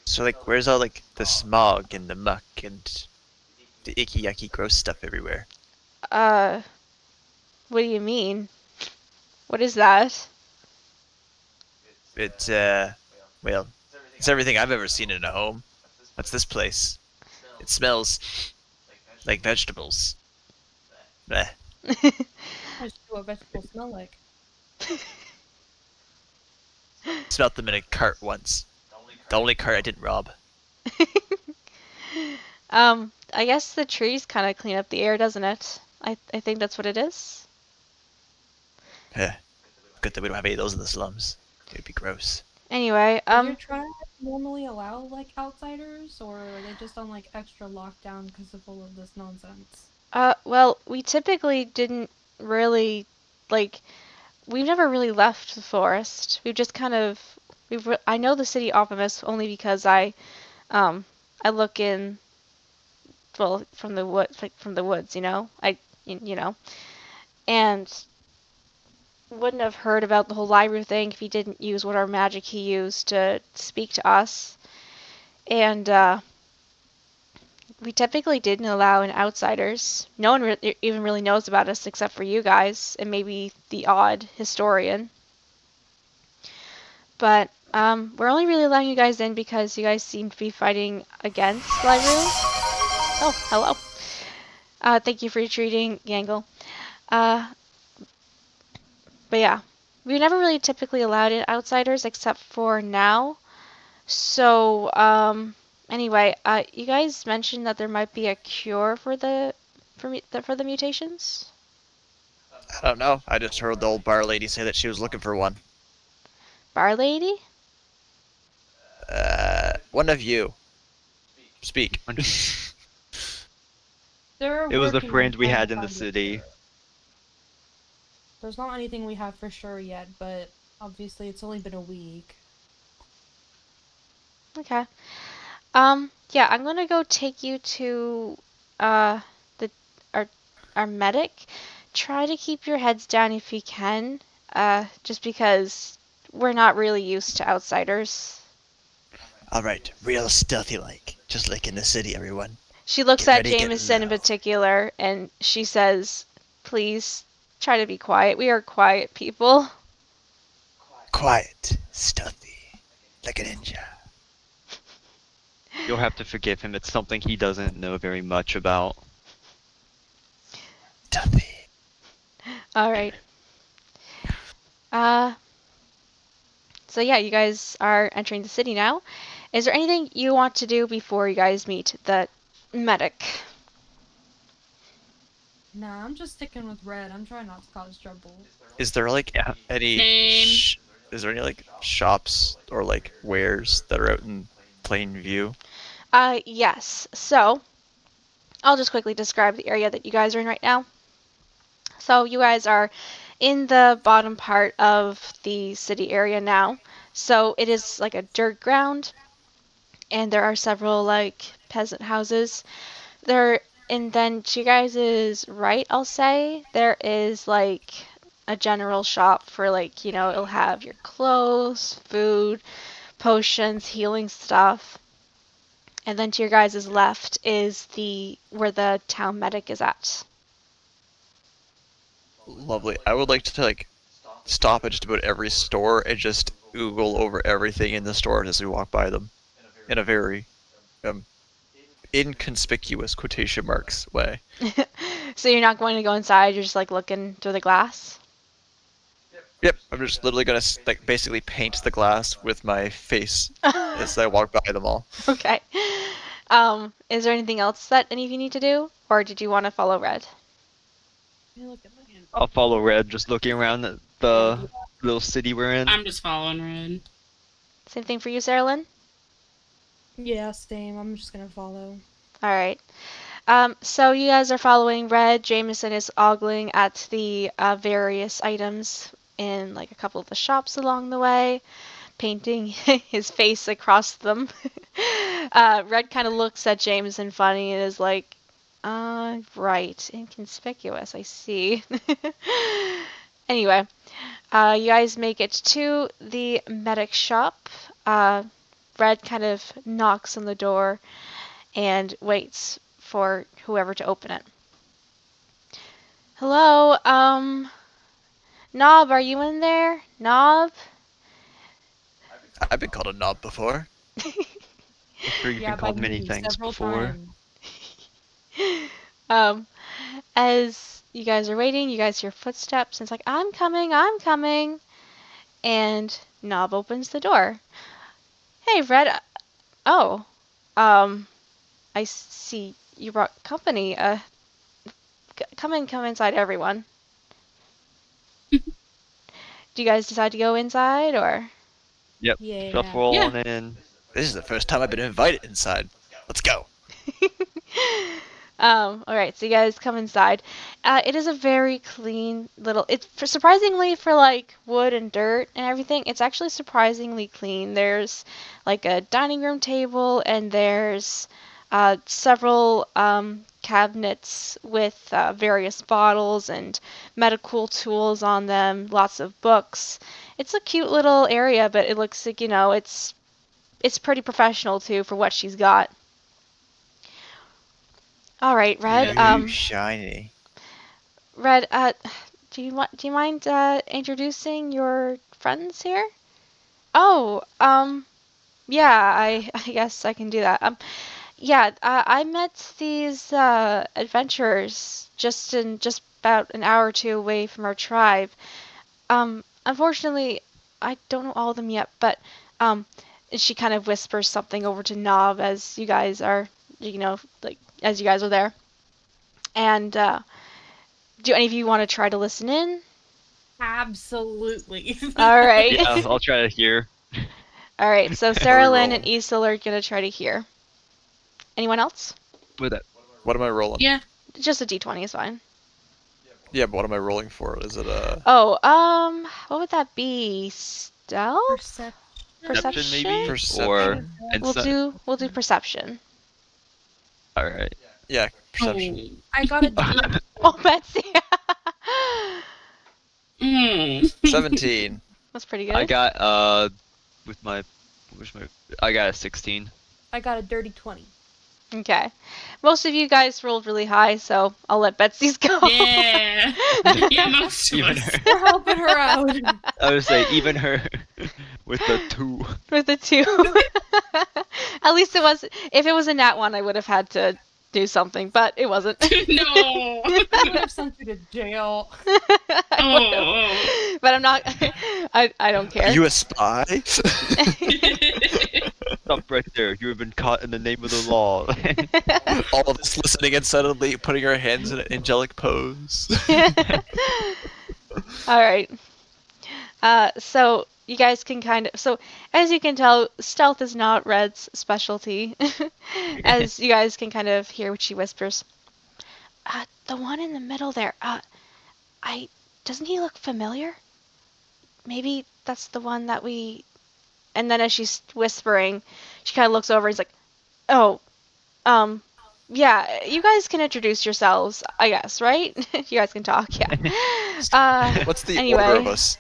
[SPEAKER 2] So, like, where's all, like, the smog and the muck and the icky, yucky, gross stuff everywhere?
[SPEAKER 1] Uh, what do you mean? What is that?
[SPEAKER 2] It's, well, it's everything I've ever seen in a home. What's this place? It smells like vegetables. Bleh.
[SPEAKER 4] That's what vegetables smell like.
[SPEAKER 2] Smelt them in a cart once. The only cart I didn't rob.
[SPEAKER 1] I guess the trees kind of clean up the air, doesn't it? I think that's what it is.
[SPEAKER 2] Heh. Good that we don't have any of those in the slums. It'd be gross.
[SPEAKER 1] Anyway,
[SPEAKER 4] Does your tribe normally allow like outsiders, or are they just on like extra lockdown because of all of this nonsense?
[SPEAKER 1] well, we typically didn't really, like, we've never really left the forest. We've just kind of, I know the city Opimus only because I look in, well, from the woods, and, wouldn't have heard about the whole Lighrue thing if he didn't use whatever magic he used to speak to us. And we typically didn't allow in outsiders. No one even really knows about us except for you guys and maybe the odd historian. But we're only really allowing you guys in because you guys seem to be fighting against Lighrue. Oh, hello. Thank you for treating Gangle. But yeah, we never really typically allowed in outsiders except for now. So, anyway, you guys mentioned that there might be a cure for the mutations.
[SPEAKER 2] I don't know. I just heard the old bar lady say that she was looking for one.
[SPEAKER 1] Bar lady?
[SPEAKER 2] One of you. Speak.
[SPEAKER 4] They're
[SPEAKER 3] It was a
[SPEAKER 4] working on
[SPEAKER 3] friend we
[SPEAKER 4] trying
[SPEAKER 3] had
[SPEAKER 4] to
[SPEAKER 3] in the
[SPEAKER 4] find it.
[SPEAKER 3] city.
[SPEAKER 4] There's not anything we have for sure yet, but obviously it's only been a week.
[SPEAKER 1] Okay. Yeah, I'm gonna go take you to our medic. Try to keep your heads down if you can. Just because we're not really used to outsiders.
[SPEAKER 2] Alright, real stealthy like. Just like in the city, everyone.
[SPEAKER 1] She looks
[SPEAKER 2] Get
[SPEAKER 1] at
[SPEAKER 2] ready, get
[SPEAKER 1] Jamison in
[SPEAKER 2] low.
[SPEAKER 1] particular, and she says, "Please try to be quiet. We are quiet people."
[SPEAKER 2] Quiet, stealthy, like a ninja.
[SPEAKER 3] You'll have to forgive him. It's something he doesn't know very much about.
[SPEAKER 2] Stealthy.
[SPEAKER 1] All right. So yeah, you guys are entering the city now. Is there anything you want to do before you guys meet the medic?
[SPEAKER 4] Nah, I'm just sticking with Red. I'm trying not to cause trouble.
[SPEAKER 2] Is there like
[SPEAKER 3] Yeah.
[SPEAKER 2] any
[SPEAKER 5] Same.
[SPEAKER 2] is there any like shops or like wares that are out in plain view?
[SPEAKER 1] Yes. So, I'll just quickly describe the area that you guys are in right now. So, you guys are in the bottom part of the city area now. So, it is like a dirt ground, and there are several like peasant houses. And then to you guys' right, I'll say, there is like a general shop for like, it'll have your clothes, food, potions, healing stuff. And then to your guys' left is where the town medic is at.
[SPEAKER 2] Lovely. I would like to like stop at just about every store and just oogle over everything in the stores as we walk by them, in a very inconspicuous quotation marks way.
[SPEAKER 1] So you're not going to go inside, you're just like looking through the glass?
[SPEAKER 2] Yep, I'm just literally gonna like basically paint the glass with my face as I walk by them all.
[SPEAKER 1] Okay. Is there anything else that any of you need to do? Or did you want to follow Red?
[SPEAKER 4] Let me look at my hand.
[SPEAKER 3] I'll follow Red, just looking around at the little city we're in.
[SPEAKER 5] I'm just following Red.
[SPEAKER 1] Same thing for you, Seralyn?
[SPEAKER 4] Yeah, same. I'm just gonna follow.
[SPEAKER 1] Alright. So you guys are following Red. Jamison is ogling at the various items in like a couple of the shops along the way, painting his face across them. Red kind of looks at Jamison funny and is like, right, inconspicuous, I see. Anyway, you guys make it to the medic shop. Red kind of knocks on the door and waits for whoever to open it. Hello, Knob, are you in there? Knob?
[SPEAKER 2] I've been called a knob before.
[SPEAKER 3] I'm sure you've been
[SPEAKER 4] by
[SPEAKER 3] called many
[SPEAKER 4] me
[SPEAKER 3] things
[SPEAKER 4] several
[SPEAKER 3] before.
[SPEAKER 4] times.
[SPEAKER 1] As you guys are waiting, you guys hear footsteps, and it's like, I'm coming. And Knob opens the door. Hey, Red. Oh, I see you brought company. Come inside, everyone. Do you guys decide to go inside, or?
[SPEAKER 3] Yep.
[SPEAKER 4] Yeah.
[SPEAKER 3] Shuffle
[SPEAKER 5] Yeah.
[SPEAKER 3] on in.
[SPEAKER 2] This is the first time I've been invited inside. Let's go.
[SPEAKER 1] Alright, so you guys come inside. It is a very clean little, surprisingly for like wood and dirt and everything, it's actually surprisingly clean. There's like a dining room table and there's several cabinets with various bottles and medical tools on them, lots of books. It's a cute little area, but it looks like, it's pretty professional too for what she's got. All right, Red.
[SPEAKER 2] Ooh, shiny.
[SPEAKER 1] Red, do you mind introducing your friends here? Oh, yeah, I guess I can do that. Yeah, I met these adventurers just about an hour or two away from our tribe. Unfortunately, I don't know all of them yet, but and she kind of whispers something over to Nob as you guys are, as you guys are there. And do any of you want to try to listen in?
[SPEAKER 4] Absolutely.
[SPEAKER 1] All right.
[SPEAKER 3] Yeah, I'll try to hear.
[SPEAKER 1] All right, so Seralyn and Esil are going to try to hear. Anyone else?
[SPEAKER 3] With it.
[SPEAKER 2] What am I rolling?
[SPEAKER 5] Yeah.
[SPEAKER 1] Just a d20 is fine.
[SPEAKER 2] Yeah, but what am I rolling for? Is it a...
[SPEAKER 1] Oh, what would that be? Stealth?
[SPEAKER 3] Perception, maybe?
[SPEAKER 2] Perception?
[SPEAKER 3] Or
[SPEAKER 1] We'll do perception.
[SPEAKER 3] Alright.
[SPEAKER 2] Yeah, perception.
[SPEAKER 4] I got a
[SPEAKER 1] Oh, Betsy.
[SPEAKER 5] Mm.
[SPEAKER 2] 17.
[SPEAKER 1] That's pretty good.
[SPEAKER 3] I got I got a 16.
[SPEAKER 4] I got a dirty 20.
[SPEAKER 1] Okay. Most of you guys rolled really high, so I'll let Betsy's go.
[SPEAKER 5] Yeah. Yeah, most of
[SPEAKER 3] Even
[SPEAKER 5] us.
[SPEAKER 3] her.
[SPEAKER 4] We're helping her out.
[SPEAKER 3] I would say even her with the 2.
[SPEAKER 1] With the 2. At least if it was a nat 1, I would have had to do something, but it wasn't.
[SPEAKER 5] No.
[SPEAKER 4] I would have sent you to jail.
[SPEAKER 5] Oh.
[SPEAKER 1] But I'm not. I don't care.
[SPEAKER 2] Are you a spy?
[SPEAKER 3] Stop right there. You have been caught in the name of the law.
[SPEAKER 2] All of us listening and suddenly putting our hands in an angelic pose.
[SPEAKER 1] All right. So you guys can as you can tell, stealth is not Red's specialty. As you guys can kind of hear what she whispers. The one in the middle there. Doesn't he look familiar? Maybe that's the one that we. And then as she's whispering, she kind of looks over and is like, "Oh, yeah, you guys can introduce yourselves, I guess, right? You guys can talk, yeah."
[SPEAKER 2] What's the
[SPEAKER 1] anyway,
[SPEAKER 2] order of us?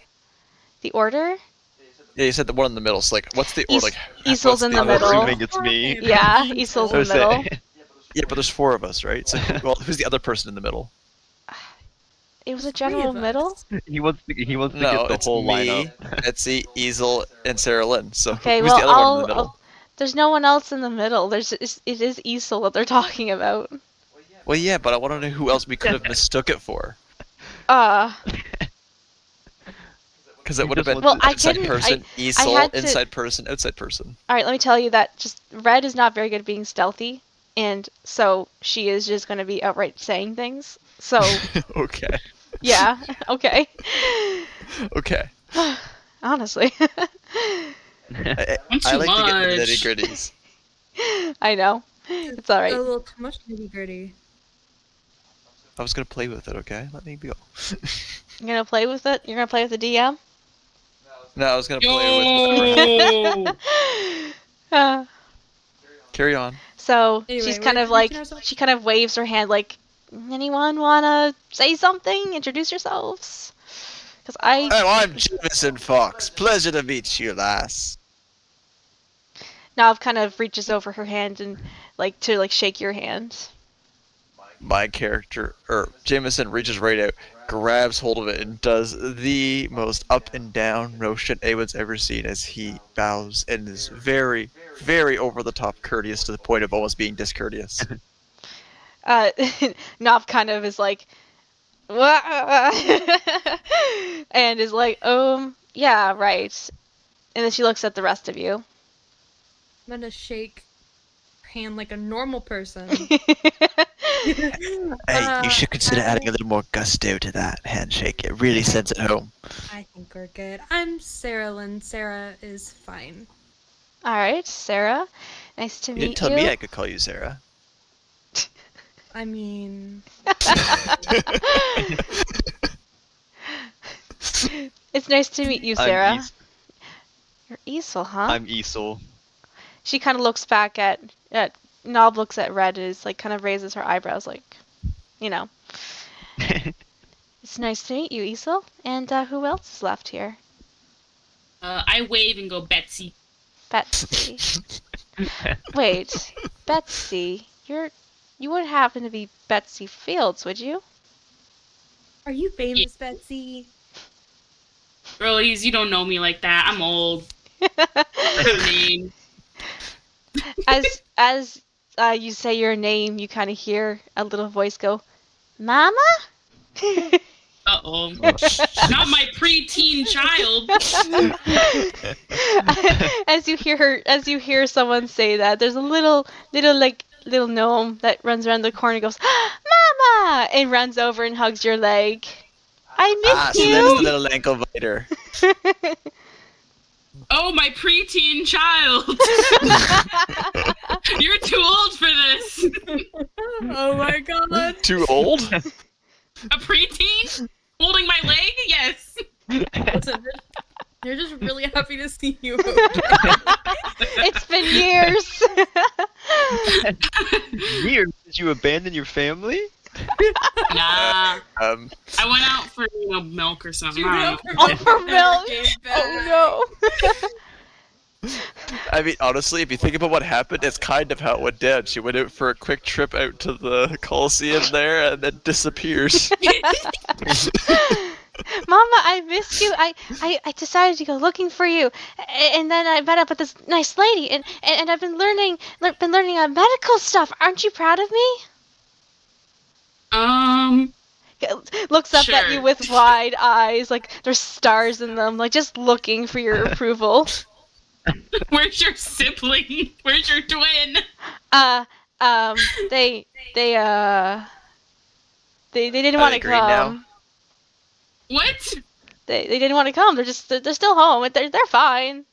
[SPEAKER 1] The order?
[SPEAKER 2] Yeah, you said the one in the middle. So, like, what's the order? Like,
[SPEAKER 1] Esil's in the
[SPEAKER 3] I'm
[SPEAKER 1] middle.
[SPEAKER 3] assuming it's me.
[SPEAKER 1] Yeah, Esil's
[SPEAKER 3] I
[SPEAKER 1] in
[SPEAKER 3] would
[SPEAKER 1] the middle.
[SPEAKER 3] say-
[SPEAKER 2] Yeah, but there's 4 of us, right? So, well, who's the other person in the middle?
[SPEAKER 1] It was a
[SPEAKER 4] Three
[SPEAKER 1] general
[SPEAKER 4] of us.
[SPEAKER 1] middle?
[SPEAKER 3] He wants to
[SPEAKER 2] No,
[SPEAKER 3] get the
[SPEAKER 2] it's
[SPEAKER 3] whole
[SPEAKER 2] me,
[SPEAKER 3] lineup.
[SPEAKER 2] Betsy, Esil, and Seralyn. So,
[SPEAKER 1] Okay,
[SPEAKER 2] who's
[SPEAKER 1] well,
[SPEAKER 2] the other one in the middle?
[SPEAKER 1] there's no one else in the middle. It is Esil that they're talking about.
[SPEAKER 2] Well, yeah, but I want to know who else we could have mistook it for. Because it would have been
[SPEAKER 1] Well, I
[SPEAKER 2] outside
[SPEAKER 1] couldn't-
[SPEAKER 2] person,
[SPEAKER 1] I
[SPEAKER 2] Esil,
[SPEAKER 1] had to-
[SPEAKER 2] inside person, outside person.
[SPEAKER 1] Alright, let me tell you that just Red is not very good at being stealthy, and so she is just going to be outright saying things. So,
[SPEAKER 2] Okay.
[SPEAKER 1] yeah, okay.
[SPEAKER 2] Okay.
[SPEAKER 1] Honestly.
[SPEAKER 2] I
[SPEAKER 5] Too
[SPEAKER 2] like to get the
[SPEAKER 5] much.
[SPEAKER 2] nitty gritties.
[SPEAKER 1] I know. It's alright.
[SPEAKER 4] A little too much nitty gritty.
[SPEAKER 2] I was gonna play with it, okay? Let me go.
[SPEAKER 1] You're going to play with it? You're going to play with the DM?
[SPEAKER 2] No, I was gonna play with.
[SPEAKER 5] Yo.
[SPEAKER 1] Uh,
[SPEAKER 2] Carry on.
[SPEAKER 1] so
[SPEAKER 4] Anyway,
[SPEAKER 1] she's
[SPEAKER 4] we're
[SPEAKER 1] kind of like,
[SPEAKER 4] introducing ourselves?
[SPEAKER 1] she kind of waves her hand like, anyone want to say something? Introduce yourselves? Because
[SPEAKER 2] Oh, I'm Jamison Fox. Pleasure to meet you, lass.
[SPEAKER 1] Nav kind of reaches over her hand and to shake your hand.
[SPEAKER 2] My character, Jamison reaches right out, grabs hold of it, and does the most up and down motion anyone's ever seen as he bows and is very, very over the top courteous to the point of almost being discourteous.
[SPEAKER 1] Nav kind of is like, "Wha-" and is like, yeah, right. And then she looks at the rest of you.
[SPEAKER 4] I'm gonna shake her hand like a normal person.
[SPEAKER 2] Hey, you should consider adding a little more gusto to that handshake. It really sends it home.
[SPEAKER 4] I think we're good. I'm Seralyn. Sarah is fine.
[SPEAKER 1] All right, Sarah. Nice to
[SPEAKER 2] You
[SPEAKER 1] meet
[SPEAKER 2] didn't tell
[SPEAKER 1] you.
[SPEAKER 2] me I could call you Sarah.
[SPEAKER 4] I mean,
[SPEAKER 1] It's nice to meet you, Sarah. You're Esil, huh?
[SPEAKER 3] I'm Esil.
[SPEAKER 1] She kind of looks back at Nob looks at Red and is like kind of raises her eyebrows, like, you know. It's nice to meet you, Esil. And who else is left here?
[SPEAKER 5] I wave and go, Betsy.
[SPEAKER 1] Betsy. Wait, Betsy, you wouldn't happen to be Betsy Fields, would you?
[SPEAKER 4] Are you famous, Betsy?
[SPEAKER 5] Girlies, you don't know me like that. I'm old. Her name.
[SPEAKER 1] As you say your name, you kind of hear a little voice go, "Mama."
[SPEAKER 5] Uh-oh. Not my preteen child.
[SPEAKER 1] As you hear someone say that, there's a little gnome that runs around the corner and goes, "Mama!" and runs over and hugs your leg. I miss
[SPEAKER 2] So
[SPEAKER 1] you.
[SPEAKER 2] that's the little ankle biter.
[SPEAKER 5] Oh, my preteen child. You're too old for this.
[SPEAKER 4] Oh my god.
[SPEAKER 2] Too old?
[SPEAKER 5] A preteen? Holding my leg? Yes.
[SPEAKER 4] Listen, they're just really happy to see you.
[SPEAKER 1] It's been years.
[SPEAKER 3] Years? Did you abandon your family?
[SPEAKER 5] Nah. I went out for milk or something. I don't know.
[SPEAKER 1] Oh, for milk. Oh no.
[SPEAKER 2] I mean, honestly, if you think about what happened, it's kind of how it went down. She went out for a quick trip out to the Coliseum there and then disappears.
[SPEAKER 1] Mama, I missed you. I decided to go looking for you, and then I met up with this nice lady, and I've been learning medical stuff. Aren't you proud of me? Looks up at you
[SPEAKER 5] Sure.
[SPEAKER 1] with wide eyes, like there's stars in them, like just looking for your approval.
[SPEAKER 5] Where's your sibling? Where's your twin?
[SPEAKER 1] They didn't
[SPEAKER 2] Are
[SPEAKER 1] want
[SPEAKER 2] they
[SPEAKER 1] to
[SPEAKER 2] green now?
[SPEAKER 1] come.
[SPEAKER 5] What?
[SPEAKER 1] They didn't want to come. They're still home. They're fine.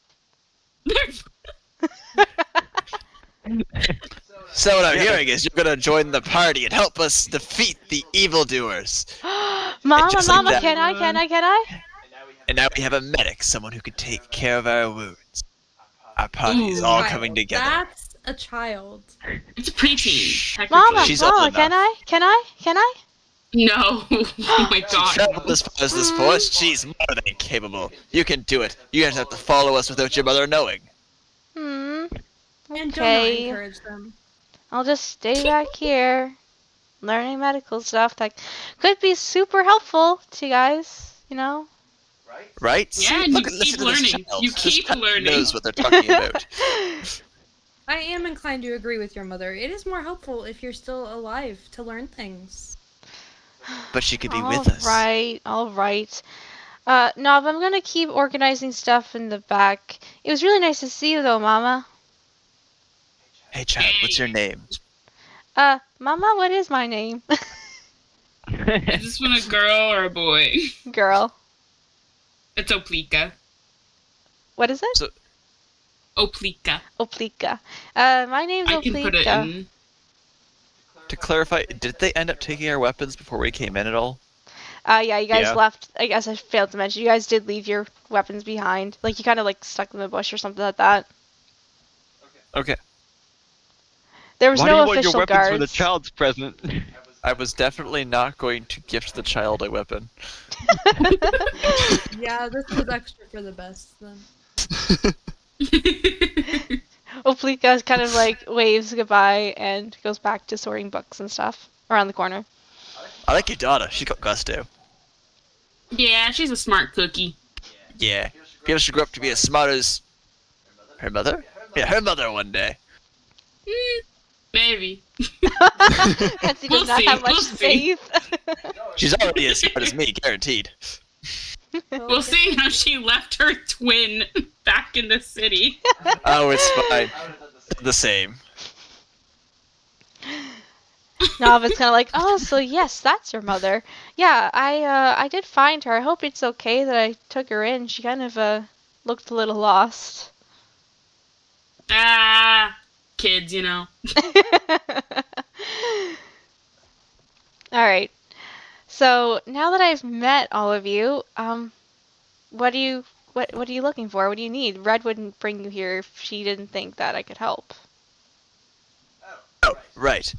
[SPEAKER 2] So what I'm hearing is you're gonna join the party and help us defeat the evildoers.
[SPEAKER 1] Mama,
[SPEAKER 2] just like
[SPEAKER 1] Mama,
[SPEAKER 2] that-
[SPEAKER 1] can I?
[SPEAKER 2] And now we have a medic, someone who can take care of our wounds. Our party is all
[SPEAKER 4] Right,
[SPEAKER 2] coming together.
[SPEAKER 4] That's a child.
[SPEAKER 5] It's a preteen. Technically.
[SPEAKER 1] Mama,
[SPEAKER 2] She's
[SPEAKER 1] Mama,
[SPEAKER 2] old
[SPEAKER 1] can
[SPEAKER 2] enough.
[SPEAKER 1] I? Can I?
[SPEAKER 5] No. Oh my god.
[SPEAKER 2] Traveled as far as this forest, she's more than capable. You can do it. You just have to follow us without your mother knowing.
[SPEAKER 4] And do not
[SPEAKER 1] Okay.
[SPEAKER 4] encourage them.
[SPEAKER 1] I'll just stay back here, learning medical stuff that could be super helpful to you guys. You know.
[SPEAKER 2] Right?
[SPEAKER 5] Yeah,
[SPEAKER 2] See,
[SPEAKER 5] and
[SPEAKER 2] look,
[SPEAKER 5] you
[SPEAKER 2] listen
[SPEAKER 5] keep
[SPEAKER 2] to this
[SPEAKER 5] learning.
[SPEAKER 2] child.
[SPEAKER 5] You
[SPEAKER 2] This
[SPEAKER 5] keep
[SPEAKER 2] child
[SPEAKER 5] learning.
[SPEAKER 2] knows what they're talking about.
[SPEAKER 4] I am inclined to agree with your mother. It is more helpful if you're still alive to learn things.
[SPEAKER 2] But she could be with us.
[SPEAKER 1] All right. Nob, I'm gonna keep organizing stuff in the back. It was really nice to see you, though, Mama.
[SPEAKER 2] Hey, child, what's your name?
[SPEAKER 1] Mama, what is my name?
[SPEAKER 5] Is this one a girl or a boy?
[SPEAKER 1] Girl.
[SPEAKER 5] It's Opelika.
[SPEAKER 1] What is it?
[SPEAKER 2] So-
[SPEAKER 5] Opelika.
[SPEAKER 1] Opelika. My name's
[SPEAKER 5] I can put it
[SPEAKER 1] Opelika.
[SPEAKER 5] in.
[SPEAKER 2] To clarify, did they end up taking our weapons before we came in at all?
[SPEAKER 1] Yeah, you guys
[SPEAKER 3] Yeah.
[SPEAKER 1] left. I guess I failed to mention. You guys did leave your weapons behind. Like, you kind of, like, stuck them in the bush or something like that.
[SPEAKER 2] Okay.
[SPEAKER 1] There was
[SPEAKER 3] Why do
[SPEAKER 1] no
[SPEAKER 3] you want
[SPEAKER 1] official
[SPEAKER 3] your weapons
[SPEAKER 1] guards.
[SPEAKER 3] for the child's present?
[SPEAKER 2] I was definitely not going to gift the child a weapon.
[SPEAKER 4] Yeah, this was extra for the best then.
[SPEAKER 1] Opelika kind of, like, waves goodbye and goes back to sorting books and stuff around the corner.
[SPEAKER 2] I like your daughter. She's got gusto.
[SPEAKER 5] Yeah, she's a smart cookie.
[SPEAKER 2] Yeah. Maybe she'll grow up to be as smart as her mother? Yeah, her mother one day.
[SPEAKER 5] Maybe.
[SPEAKER 1] Betsy
[SPEAKER 5] We'll
[SPEAKER 1] does not
[SPEAKER 5] see,
[SPEAKER 1] have much
[SPEAKER 5] we'll see.
[SPEAKER 1] faith.
[SPEAKER 2] She's already as smart as me, guaranteed.
[SPEAKER 5] We'll see how she left her twin back in the city.
[SPEAKER 2] Oh, it's fine. The same.
[SPEAKER 1] Nova's kind of like, oh, so yes, that's your mother. Yeah, I did find her. I hope it's okay that I took her in. She kind of looked a little lost.
[SPEAKER 5] Ah, kids, you know.
[SPEAKER 1] All right. So now that I've met all of you, what are you looking for? What do you need? Red wouldn't bring you here if she didn't think that I could help.
[SPEAKER 2] Oh, right.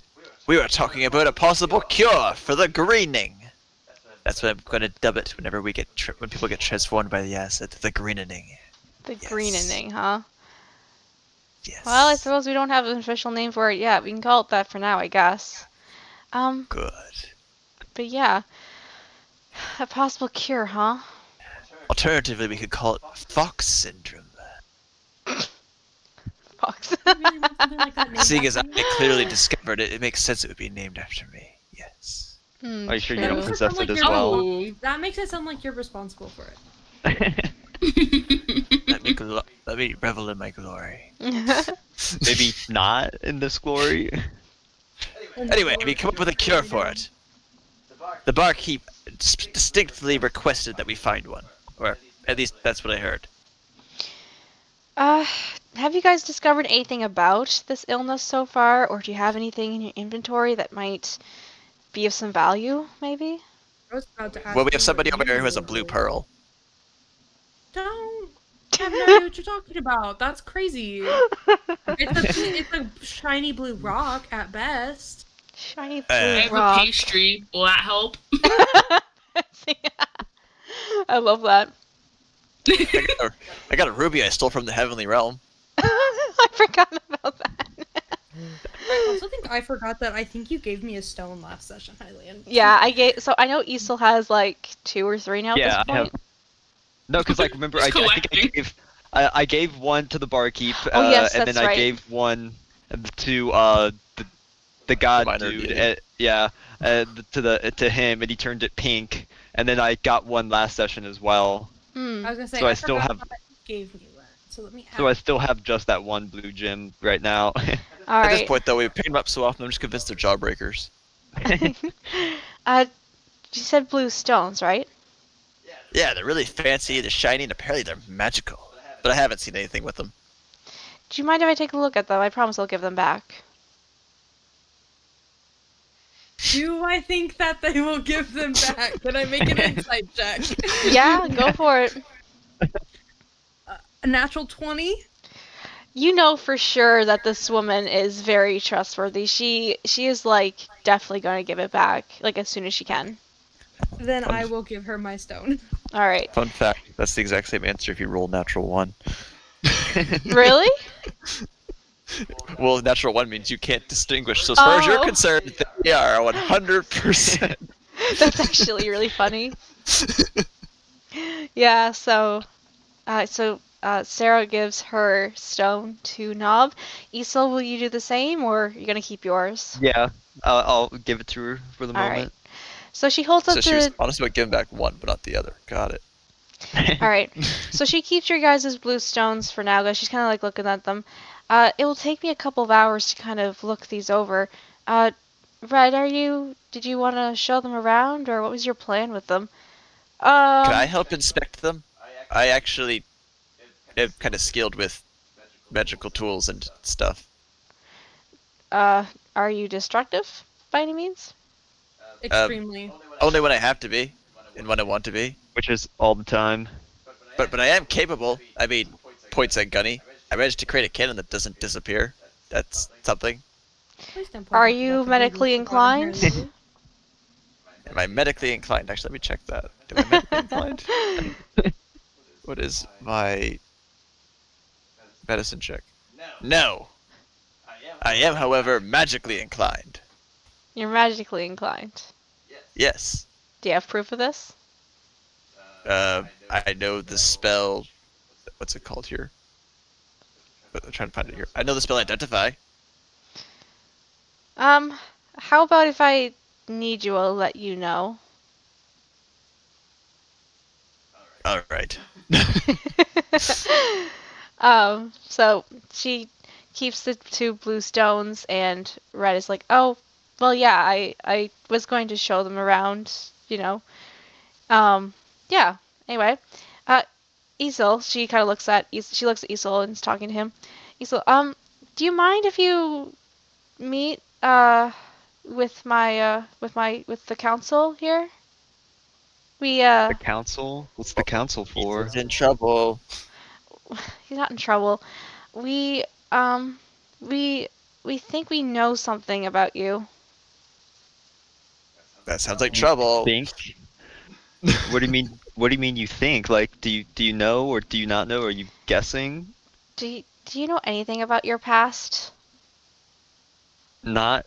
[SPEAKER 2] We were talking about a possible cure for the greening. That's what I'm going to dub it whenever we get when people get transformed by the acid. The greenening.
[SPEAKER 1] The
[SPEAKER 2] Yes.
[SPEAKER 1] Greenening, huh?
[SPEAKER 2] Yes.
[SPEAKER 1] Well, I suppose we don't have an official name for it yet. We can call it that for now, I guess.
[SPEAKER 2] Good.
[SPEAKER 1] But yeah. A possible cure, huh?
[SPEAKER 2] Alternatively, we could call it Fox Syndrome.
[SPEAKER 1] Fox.
[SPEAKER 4] You really want something like that named
[SPEAKER 2] Seeing as I
[SPEAKER 4] after you?
[SPEAKER 2] clearly discovered it, it makes sense it would be named after me. Yes.
[SPEAKER 3] Are you sure you
[SPEAKER 1] true.
[SPEAKER 3] don't
[SPEAKER 4] That
[SPEAKER 3] possess
[SPEAKER 4] makes
[SPEAKER 3] it
[SPEAKER 4] it
[SPEAKER 3] as
[SPEAKER 4] sound like
[SPEAKER 3] well?
[SPEAKER 4] you're-
[SPEAKER 5] Oh.
[SPEAKER 4] That makes it sound like you're responsible for it.
[SPEAKER 2] Let me revel in my glory.
[SPEAKER 3] Maybe not in this glory.
[SPEAKER 2] Anyway, we come up with a cure for it. The barkeep distinctly requested that we find one. Or at least that's what I heard.
[SPEAKER 1] Have you guys discovered anything about this illness so far, or do you have anything in your inventory that might be of some value, maybe?
[SPEAKER 4] I was about to ask
[SPEAKER 2] Well, we
[SPEAKER 4] you
[SPEAKER 2] have somebody
[SPEAKER 4] what
[SPEAKER 2] over
[SPEAKER 4] you
[SPEAKER 2] here who has a
[SPEAKER 4] were
[SPEAKER 2] blue
[SPEAKER 4] doing.
[SPEAKER 2] pearl.
[SPEAKER 4] Don't have no idea what you're talking about. That's crazy. It's a shiny blue rock at best.
[SPEAKER 1] Shiny
[SPEAKER 2] I
[SPEAKER 1] blue
[SPEAKER 5] I have
[SPEAKER 1] rock.
[SPEAKER 5] a pastry. Will that help?
[SPEAKER 1] I love that.
[SPEAKER 2] I got a ruby I stole from the heavenly realm.
[SPEAKER 1] I forgot about that.
[SPEAKER 4] I also think I forgot that I think you gave me a stone last session, Hylian.
[SPEAKER 1] Yeah, so I know Esil has like 2 or 3 now at
[SPEAKER 3] Yeah,
[SPEAKER 1] this
[SPEAKER 3] I have.
[SPEAKER 1] point.
[SPEAKER 3] No, because like remember,
[SPEAKER 5] Just
[SPEAKER 3] I think
[SPEAKER 5] collecting.
[SPEAKER 3] I gave one to the barkeep,
[SPEAKER 1] Oh, yes,
[SPEAKER 3] and
[SPEAKER 1] that's
[SPEAKER 3] then I
[SPEAKER 1] right.
[SPEAKER 3] gave one to the god
[SPEAKER 2] minor
[SPEAKER 3] dude.
[SPEAKER 2] deity.
[SPEAKER 3] To him, and he turned it pink. And then I got one last session as well.
[SPEAKER 1] Hmm.
[SPEAKER 4] I was gonna say
[SPEAKER 3] So I
[SPEAKER 4] I
[SPEAKER 3] still
[SPEAKER 4] forgot
[SPEAKER 3] have-
[SPEAKER 4] that you gave me that. So let me add.
[SPEAKER 3] So I still have just that one blue gem right now.
[SPEAKER 1] All
[SPEAKER 2] At this
[SPEAKER 1] right.
[SPEAKER 2] point, though, we pick them up so often, I'm just convinced they're jawbreakers.
[SPEAKER 1] You said blue stones, right?
[SPEAKER 2] Yeah, they're really fancy, they're shiny, and apparently they're magical. But I haven't seen anything with them.
[SPEAKER 1] Do you mind if I take a look at them? I promise I'll give them back.
[SPEAKER 4] Do I think that they will give them back? Can I make an insight check?
[SPEAKER 1] Yeah, go for it.
[SPEAKER 4] A natural 20?
[SPEAKER 1] You know for sure that this woman is very trustworthy. She is like definitely going to give it back like as soon as she can.
[SPEAKER 4] Then I will give her my stone.
[SPEAKER 1] All right.
[SPEAKER 2] Fun fact, that's the exact same answer if you roll natural 1.
[SPEAKER 1] Really?
[SPEAKER 2] Well, natural 1 means you can't distinguish, so as far as you're
[SPEAKER 1] Oh.
[SPEAKER 2] concerned, they are 100%.
[SPEAKER 1] That's actually really funny. Yeah, so Sarah gives her stone to Nob. Esil, will you do the same, or are you gonna keep yours?
[SPEAKER 3] Yeah, I'll give it to her for the
[SPEAKER 1] All right.
[SPEAKER 3] moment.
[SPEAKER 1] So she holds up
[SPEAKER 2] So she was
[SPEAKER 1] the.
[SPEAKER 2] honest about giving back 1, but not the other. Got it.
[SPEAKER 1] All right. So she keeps your guys' blue stones for now, guys. She's kind of like looking at them. It will take me a couple of hours to kind of look these over. Red, did you want to show them around, or what was your plan with them?
[SPEAKER 2] Can I help inspect them? I actually am kind of skilled with magical tools and stuff.
[SPEAKER 1] Are you destructive by any means?
[SPEAKER 4] Extremely.
[SPEAKER 2] Only when I have to be, and when I want to be.
[SPEAKER 3] Which is all the time.
[SPEAKER 2] But I am capable. I mean, points at Gunny. I managed to create a cannon that doesn't disappear. That's something.
[SPEAKER 4] Please don't point
[SPEAKER 1] Are
[SPEAKER 4] out
[SPEAKER 1] you
[SPEAKER 4] that the
[SPEAKER 1] medically
[SPEAKER 4] blue rock bottom
[SPEAKER 1] inclined?
[SPEAKER 4] here.
[SPEAKER 2] Am I medically inclined? Actually, let me check that. Am I medically inclined? What is my medicine check? No. I am, however, magically inclined.
[SPEAKER 1] You're magically inclined.
[SPEAKER 2] Yes.
[SPEAKER 1] Do you have proof of this?
[SPEAKER 2] I know the spell. What's it called here? I'm trying to find it here. I know the spell Identify.
[SPEAKER 1] How about if I need you, I'll let you know.
[SPEAKER 2] All right.
[SPEAKER 1] So she keeps the 2 blue stones, and Red is like, oh, well, yeah, I was going to show them around, you know. Yeah, anyway. Esil, she kind of looks at Esil and is talking to him. Esil, do you mind if you meet, with the council here? We,
[SPEAKER 3] The council? What's the council for?
[SPEAKER 2] He's in trouble.
[SPEAKER 1] he's not in trouble. We we think we know something about you.
[SPEAKER 2] That sounds like
[SPEAKER 3] You
[SPEAKER 2] trouble.
[SPEAKER 3] think? What do you mean? What do you mean you think? Like, do you know or do you not know? Are you guessing?
[SPEAKER 1] Do you know anything about your past?
[SPEAKER 3] Not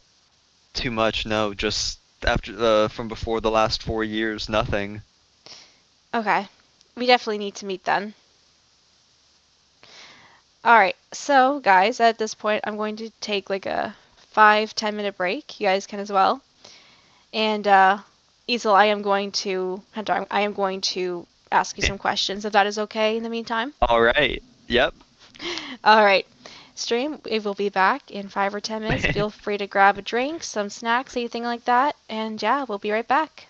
[SPEAKER 3] too much, no. Just after from before the last 4 years, nothing.
[SPEAKER 1] Okay. We definitely need to meet then. Alright, so guys, at this point I'm going to take like a 5-10 minute break. You guys can as well. And Esil, I am going to ask you some questions if that is okay in the meantime.
[SPEAKER 3] All right. Yep.
[SPEAKER 1] Alright. Stream, we will be back in 5 or 10 minutes. Feel free to grab a drink, some snacks, anything like that. And yeah, we'll be right back.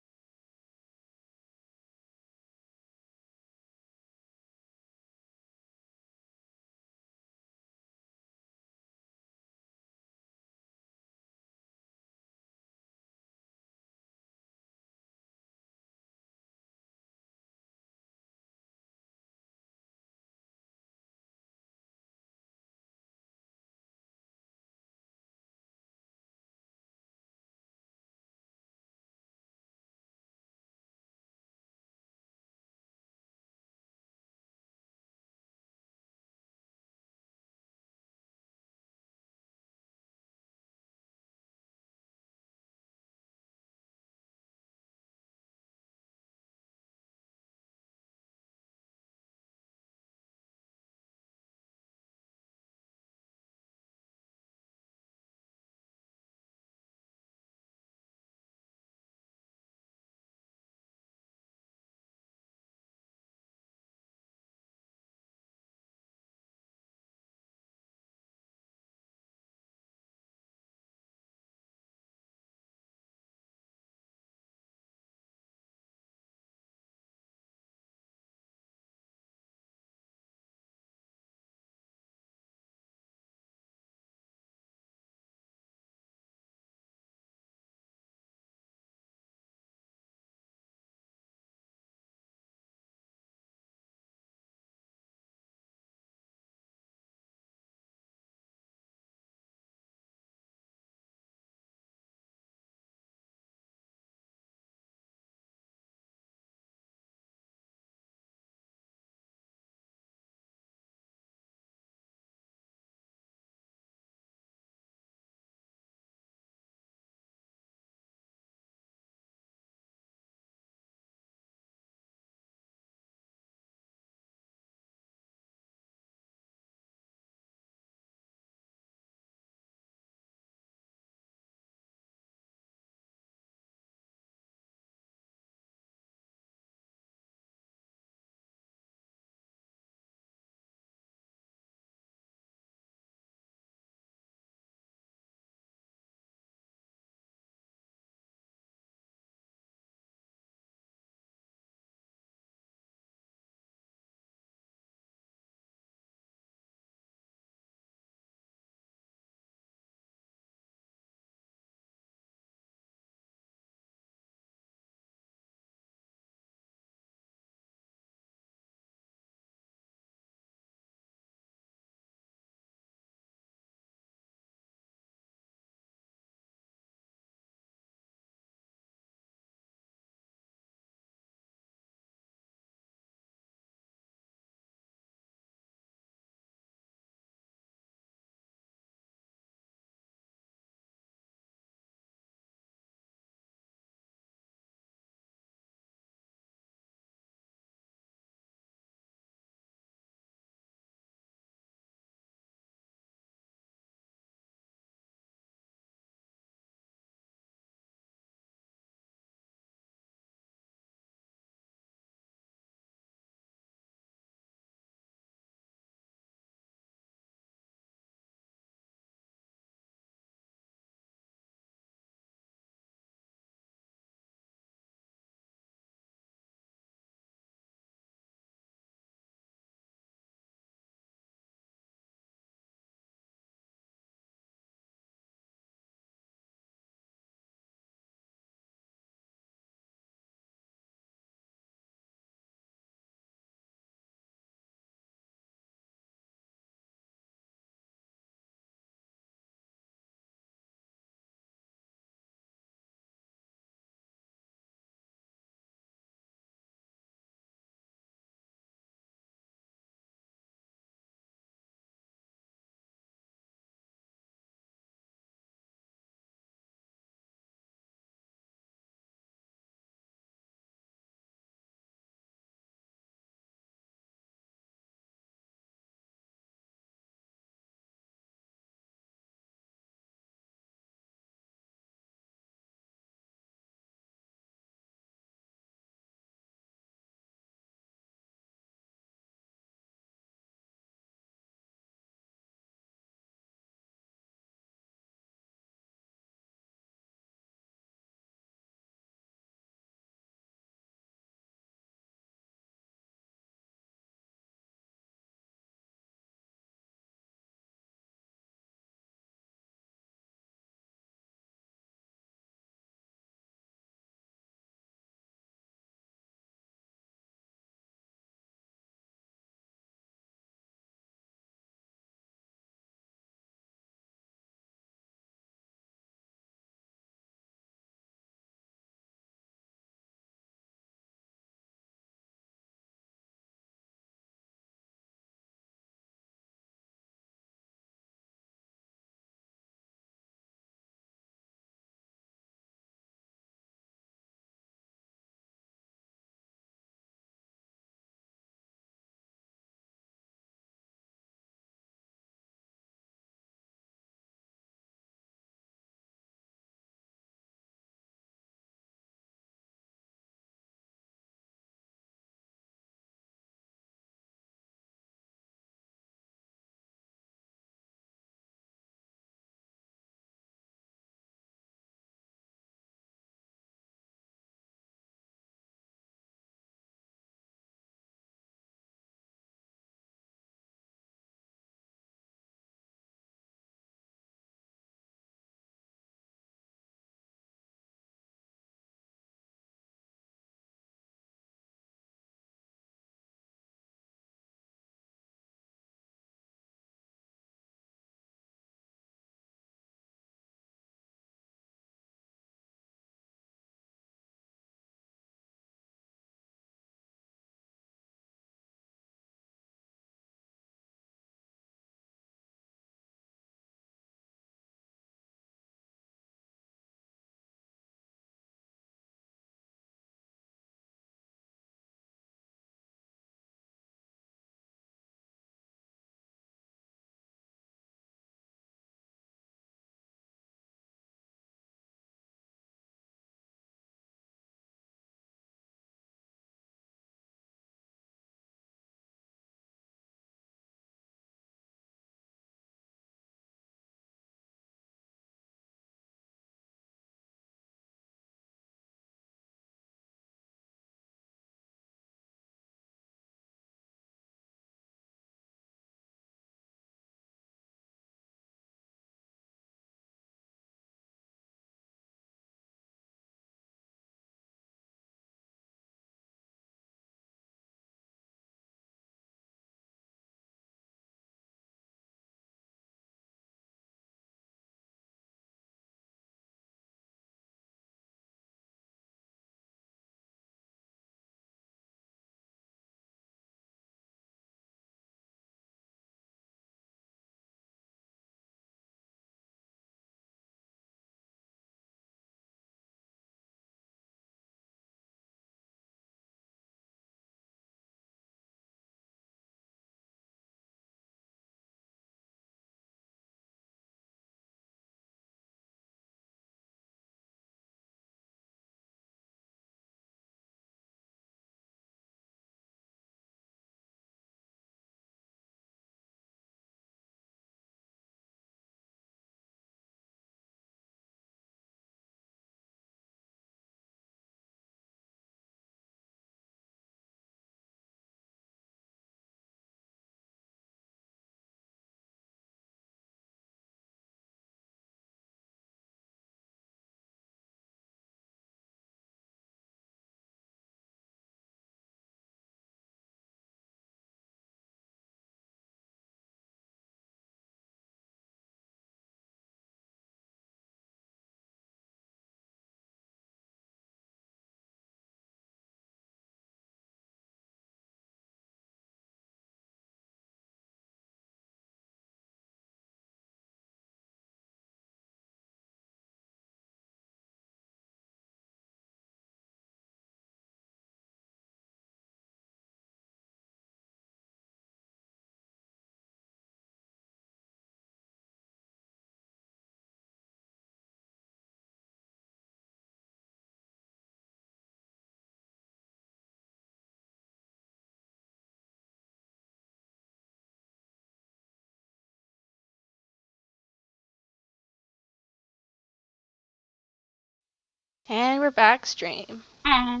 [SPEAKER 1] And we're back stream.
[SPEAKER 5] Aw.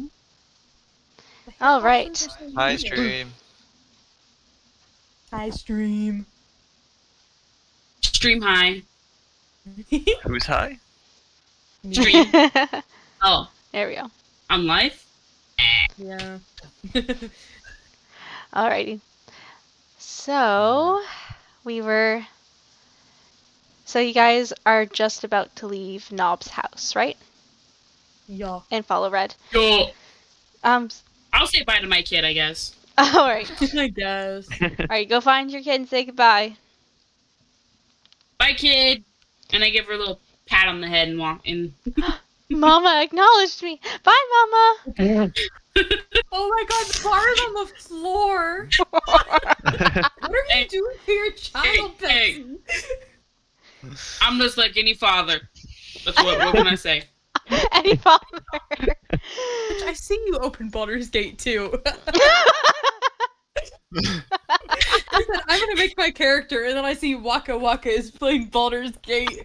[SPEAKER 1] All right.
[SPEAKER 3] Hi, stream.
[SPEAKER 4] Hi, stream.
[SPEAKER 5] Stream high.
[SPEAKER 3] Who's high?
[SPEAKER 5] Stream. Oh,
[SPEAKER 1] There we go.
[SPEAKER 5] on live?
[SPEAKER 4] Yeah.
[SPEAKER 1] Alrighty. So, So you guys are just about to leave Knob's house, right?
[SPEAKER 4] Yeah.
[SPEAKER 1] And follow Red.
[SPEAKER 5] Yo.
[SPEAKER 1] I'll
[SPEAKER 5] I'll say bye to my kid, I guess.
[SPEAKER 1] Alright.
[SPEAKER 4] I guess.
[SPEAKER 1] Alright, go find your kid and say goodbye.
[SPEAKER 5] Bye, kid. And I give her a little pat on the head and walk in.
[SPEAKER 1] Mama acknowledged me. Bye, Mama.
[SPEAKER 4] Oh my god, the bar is on the floor. What are you
[SPEAKER 5] Hey,
[SPEAKER 4] doing to your child,
[SPEAKER 5] hey,
[SPEAKER 4] Betsy?
[SPEAKER 5] I'm just like any father. That's what can I say?
[SPEAKER 1] Any father.
[SPEAKER 4] I see you open Baldur's Gate too. I said, I'm gonna make my character, and then I see Waka Waka is playing Baldur's Gate.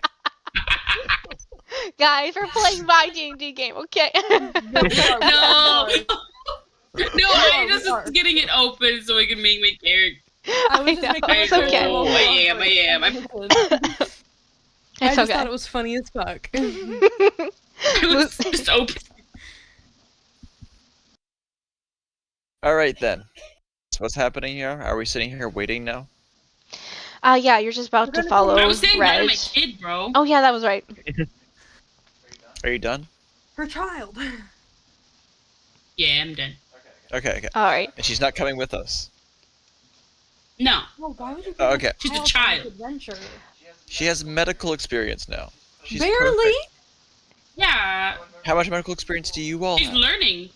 [SPEAKER 1] Guys, we're playing my D&D game, okay?
[SPEAKER 5] No. No, I
[SPEAKER 4] we
[SPEAKER 5] just
[SPEAKER 4] are.
[SPEAKER 5] was getting it open so I can make my character.
[SPEAKER 4] I was just
[SPEAKER 1] know,
[SPEAKER 4] making
[SPEAKER 1] it's
[SPEAKER 4] my
[SPEAKER 1] okay.
[SPEAKER 5] Oh, I am.
[SPEAKER 4] I
[SPEAKER 1] It's
[SPEAKER 4] just
[SPEAKER 1] okay.
[SPEAKER 4] thought it was funny as fuck.
[SPEAKER 5] It was just open.
[SPEAKER 2] Alright then. So what's happening here? Are we sitting here waiting now?
[SPEAKER 1] Yeah, you're just about
[SPEAKER 4] We're
[SPEAKER 1] to
[SPEAKER 4] gonna
[SPEAKER 1] follow
[SPEAKER 5] I was saying bye to
[SPEAKER 1] Red.
[SPEAKER 5] my kid, bro.
[SPEAKER 1] Oh yeah, that was right.
[SPEAKER 2] Are you done?
[SPEAKER 4] Her child.
[SPEAKER 5] Yeah, I'm done.
[SPEAKER 2] Okay.
[SPEAKER 1] Alright.
[SPEAKER 2] And she's not coming with us.
[SPEAKER 5] No.
[SPEAKER 4] Oh, why would you?
[SPEAKER 2] Oh, okay.
[SPEAKER 5] She's a
[SPEAKER 4] on this
[SPEAKER 5] child.
[SPEAKER 4] Adventure?
[SPEAKER 2] She has medical experience now. She's
[SPEAKER 4] Barely.
[SPEAKER 2] perfect.
[SPEAKER 5] Yeah,
[SPEAKER 2] How much medical experience do you all
[SPEAKER 5] she's
[SPEAKER 2] have?
[SPEAKER 5] learning.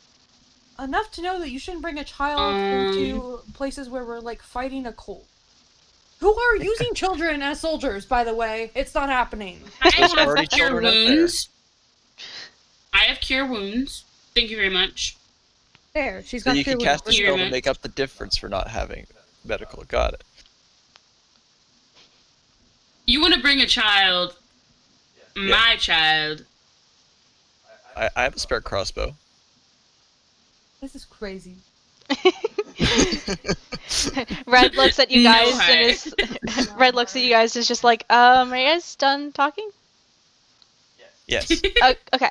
[SPEAKER 4] Enough to know that you shouldn't bring a child into places where we're like fighting a cult. Who are using children as soldiers, by the way? It's not happening.
[SPEAKER 5] I
[SPEAKER 2] There's
[SPEAKER 5] have
[SPEAKER 2] already
[SPEAKER 5] cure
[SPEAKER 2] children up there.
[SPEAKER 5] wounds. I have cure wounds. Thank you very much.
[SPEAKER 4] There, she's
[SPEAKER 2] So
[SPEAKER 4] got
[SPEAKER 2] you can
[SPEAKER 4] cure
[SPEAKER 2] cast a
[SPEAKER 4] wounds.
[SPEAKER 2] spell to make up the difference for not having medical. Got it.
[SPEAKER 5] You want to bring a child, my child.
[SPEAKER 2] I have a spare crossbow.
[SPEAKER 4] This is crazy.
[SPEAKER 1] Red looks at you
[SPEAKER 5] No
[SPEAKER 1] guys
[SPEAKER 5] way.
[SPEAKER 1] and is Red looks at you guys and is just like, are you guys done talking?
[SPEAKER 2] Yes.
[SPEAKER 1] Okay.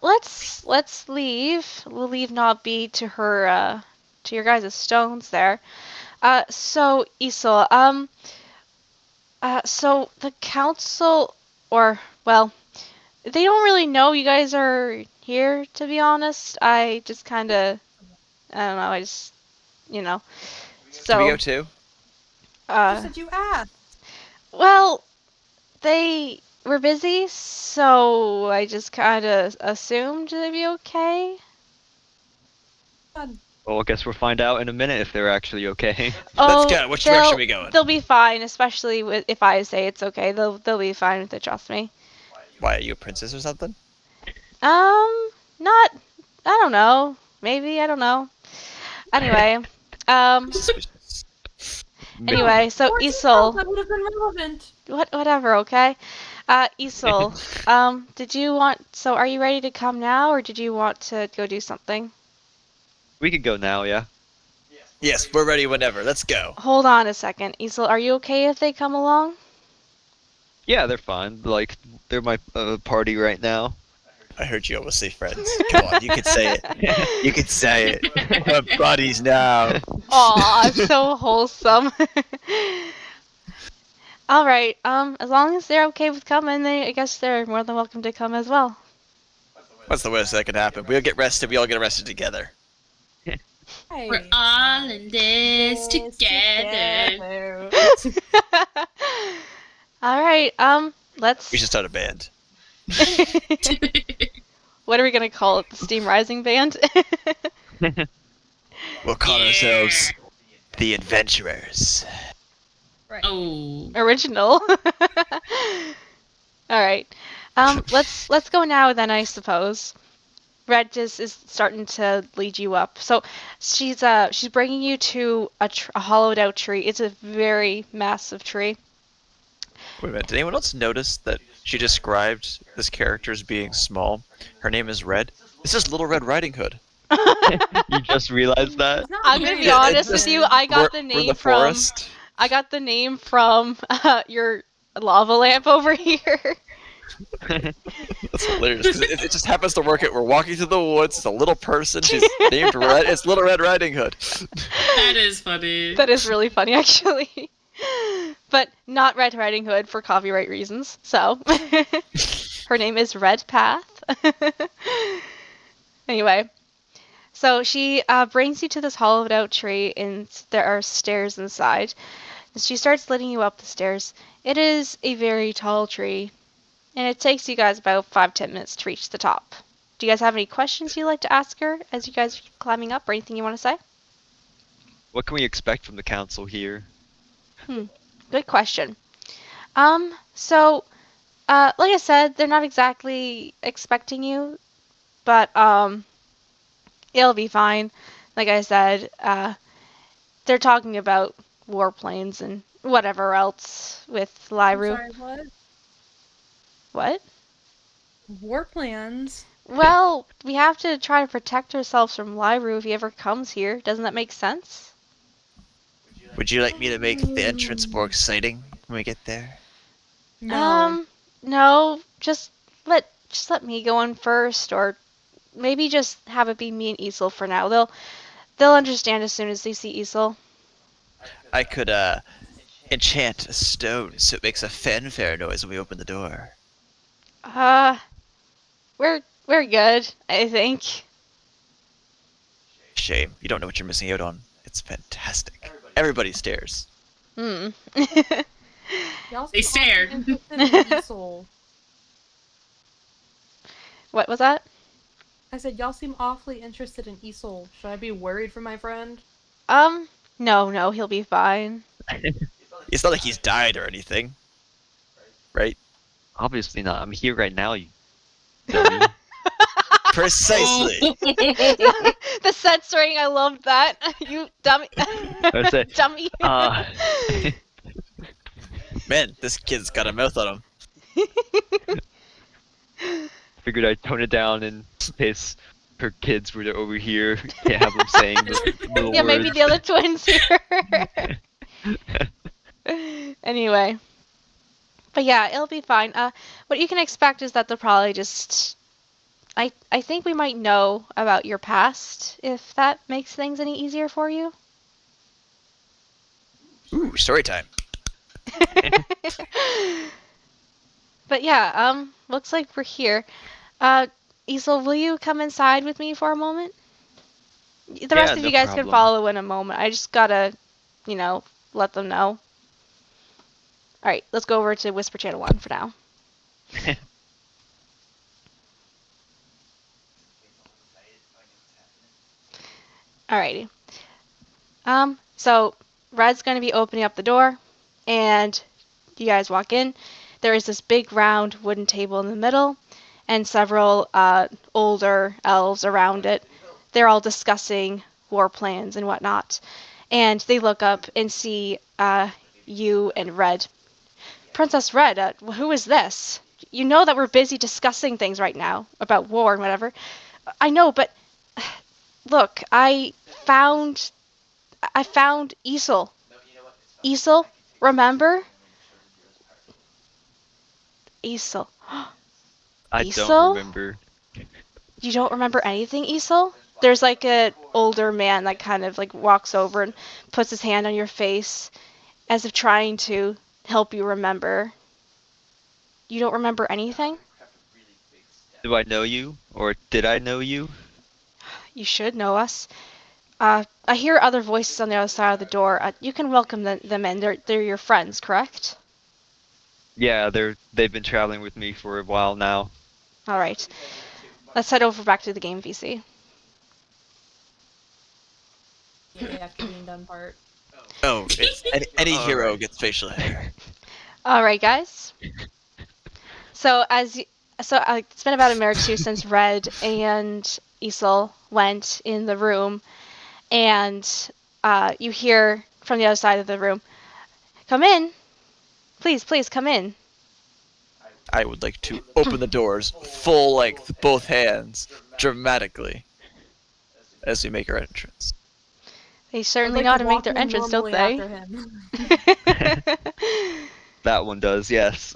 [SPEAKER 1] Let's leave. We'll leave Knob be to her to your guys' stones there. So Esil, so the council, or well, they don't really know you guys are here, to be honest. I just kind of, I don't know. I just, you know. So
[SPEAKER 2] Can we go too?
[SPEAKER 4] You said you asked.
[SPEAKER 1] well, they were busy, so I just kind of assumed they'd be okay.
[SPEAKER 3] Well, I guess we'll find out in a minute if they're actually okay.
[SPEAKER 1] Oh,
[SPEAKER 2] Let's go. Which direction are we going?
[SPEAKER 1] They'll be fine, especially if I say it's okay. They'll be fine with it. Trust me.
[SPEAKER 2] Why, are you a princess or something?
[SPEAKER 1] Not. I don't know. Maybe I don't know. Anyway,
[SPEAKER 2] Suspicious.
[SPEAKER 1] anyway. So
[SPEAKER 4] 14
[SPEAKER 1] Esil,
[SPEAKER 4] that would have been relevant.
[SPEAKER 1] whatever. Okay. Esil, did you want? So are you ready to come now, or did you want to go do something?
[SPEAKER 3] We could go now, yeah.
[SPEAKER 2] Yes, we're ready whenever. Let's go.
[SPEAKER 1] Hold on a second, Esil. Are you okay if they come along?
[SPEAKER 3] Yeah, they're fine. Like, they're my party right now.
[SPEAKER 2] I heard you almost say friends. Come on, you can say it. You can say it. We're buddies now.
[SPEAKER 1] Aw, so wholesome. All right. As long as they're okay with coming, I guess they're more than welcome to come as well.
[SPEAKER 2] What's the worst that could happen? We'll get rested. We all get arrested together.
[SPEAKER 4] Hey.
[SPEAKER 5] We're all in this together.
[SPEAKER 1] All right. Let's.
[SPEAKER 2] We should start a band.
[SPEAKER 1] What are we gonna call it? The Steam Rising Band?
[SPEAKER 2] We'll call ourselves the Adventurers.
[SPEAKER 5] Oh.
[SPEAKER 1] Original. All right. Let's go now then, I suppose. Red just is starting to lead you up. So she's bringing you to a hollowed out tree. It's a very massive tree.
[SPEAKER 2] Wait a minute. Did anyone else notice that She described this character as being small. Her name is Red. This is Little Red Riding Hood.
[SPEAKER 3] You just realized that?
[SPEAKER 4] It's not
[SPEAKER 1] I'm gonna be
[SPEAKER 4] very
[SPEAKER 1] honest
[SPEAKER 4] good.
[SPEAKER 1] with you. I got the
[SPEAKER 2] We're in
[SPEAKER 1] name
[SPEAKER 2] the
[SPEAKER 1] from.
[SPEAKER 2] forest.
[SPEAKER 1] I got the name from your lava lamp over here.
[SPEAKER 2] That's hilarious. 'Cause it just happens to work out. We're walking through the woods. It's a little person. She's named Red. It's Little Red Riding Hood.
[SPEAKER 5] That is funny.
[SPEAKER 1] That is really funny, actually. But not Red Riding Hood for copyright reasons. So her name is Red Path. Anyway, so she brings you to this hollowed out tree, and there are stairs inside. And she starts leading you up the stairs. It is a very tall tree, and it takes you guys about 5-10 minutes to reach the top. Do you guys have any questions you'd like to ask her as you guys are climbing up, or anything you want to say?
[SPEAKER 3] What can we expect from the council here?
[SPEAKER 1] Good question. So, like I said, they're not exactly expecting you, but, it'll be fine. Like I said, they're talking about warplanes and whatever else with
[SPEAKER 4] I'm
[SPEAKER 1] Lighrue.
[SPEAKER 4] sorry, what?
[SPEAKER 1] What?
[SPEAKER 4] War plans?
[SPEAKER 1] Well, we have to try to protect ourselves from Lighrue if he ever comes here. Doesn't that make sense?
[SPEAKER 2] Would you like me to make the entrance more exciting when we get there?
[SPEAKER 4] No.
[SPEAKER 1] No, just let me go in first, or maybe just have it be me and Esil for now. They'll understand as soon as they see Esil.
[SPEAKER 2] I could enchant a stone so it makes a fanfare noise when we open the door.
[SPEAKER 1] We're good, I think.
[SPEAKER 2] Shame. You don't know what you're missing out on. It's fantastic. Everybody stares.
[SPEAKER 4] Y'all
[SPEAKER 5] They
[SPEAKER 4] seem
[SPEAKER 5] stare.
[SPEAKER 4] awfully interested in Esil.
[SPEAKER 1] What was that?
[SPEAKER 4] I said, y'all seem awfully interested in Esil. Should I be worried for my friend?
[SPEAKER 1] No, he'll be fine.
[SPEAKER 2] It's not like he's died or anything. Right?
[SPEAKER 3] Obviously not. I'm here right now, you dummy.
[SPEAKER 2] Precisely.
[SPEAKER 1] The censoring, I loved that. You dummy.
[SPEAKER 3] I said,
[SPEAKER 1] Dummy.
[SPEAKER 2] Man, this kid's got a mouth on him.
[SPEAKER 3] Figured I'd tone it down in case her kids were over here. Can't have them saying the little
[SPEAKER 1] Yeah,
[SPEAKER 3] words.
[SPEAKER 1] maybe the other twins here. Anyway. But yeah, it'll be fine. What you can expect is that they'll probably just... I think we might know about your past, if that makes things any easier for you.
[SPEAKER 2] Ooh, story time.
[SPEAKER 1] But yeah, looks like we're here. Esil, will you come inside with me for a moment? The rest of
[SPEAKER 3] no
[SPEAKER 1] you guys can
[SPEAKER 3] problem.
[SPEAKER 1] follow in a moment. I just gotta, let them know. Alright, let's go over to Whisper Channel 1 for now. Alrighty. So Red's gonna be opening up the door, and you guys walk in. There is this big round wooden table in the middle, and several older elves around it. They're all discussing war plans and whatnot. And they look up and see you and Red. Princess Red, who is this? You know that we're busy discussing things right now about war and whatever. I know, but look, I found Esil. Esil, remember? Esil.
[SPEAKER 3] I
[SPEAKER 1] Esil?
[SPEAKER 3] don't remember.
[SPEAKER 1] You don't remember anything, Esil? There's like an older man that kind of like walks over and puts his hand on your face as if trying to help you remember. You don't remember anything?
[SPEAKER 3] Do I know you? Or did I know you?
[SPEAKER 1] You should know us. I hear other voices on the other side of the door. You can welcome them in. They're your friends, correct?
[SPEAKER 3] Yeah, they've been traveling with me for a while now.
[SPEAKER 1] All right. Let's head over back to the game VC.
[SPEAKER 4] Yeah, after being done part.
[SPEAKER 2] Oh, it's, any
[SPEAKER 3] All
[SPEAKER 2] hero
[SPEAKER 3] right.
[SPEAKER 2] gets facial hair.
[SPEAKER 1] All right, guys. So it's been about a minute or two since Red and Esil went in the room, and you hear from the other side of the room, "Come in, please, come in."
[SPEAKER 2] I would like to open the doors full length, both hands, dramatically, as we make our entrance.
[SPEAKER 1] They
[SPEAKER 4] I'd
[SPEAKER 1] certainly
[SPEAKER 4] like
[SPEAKER 1] know how
[SPEAKER 4] to
[SPEAKER 1] to make
[SPEAKER 4] walk
[SPEAKER 1] their
[SPEAKER 4] in
[SPEAKER 1] entrance, don't
[SPEAKER 4] normally
[SPEAKER 1] they?
[SPEAKER 4] after him.
[SPEAKER 3] That one does, yes.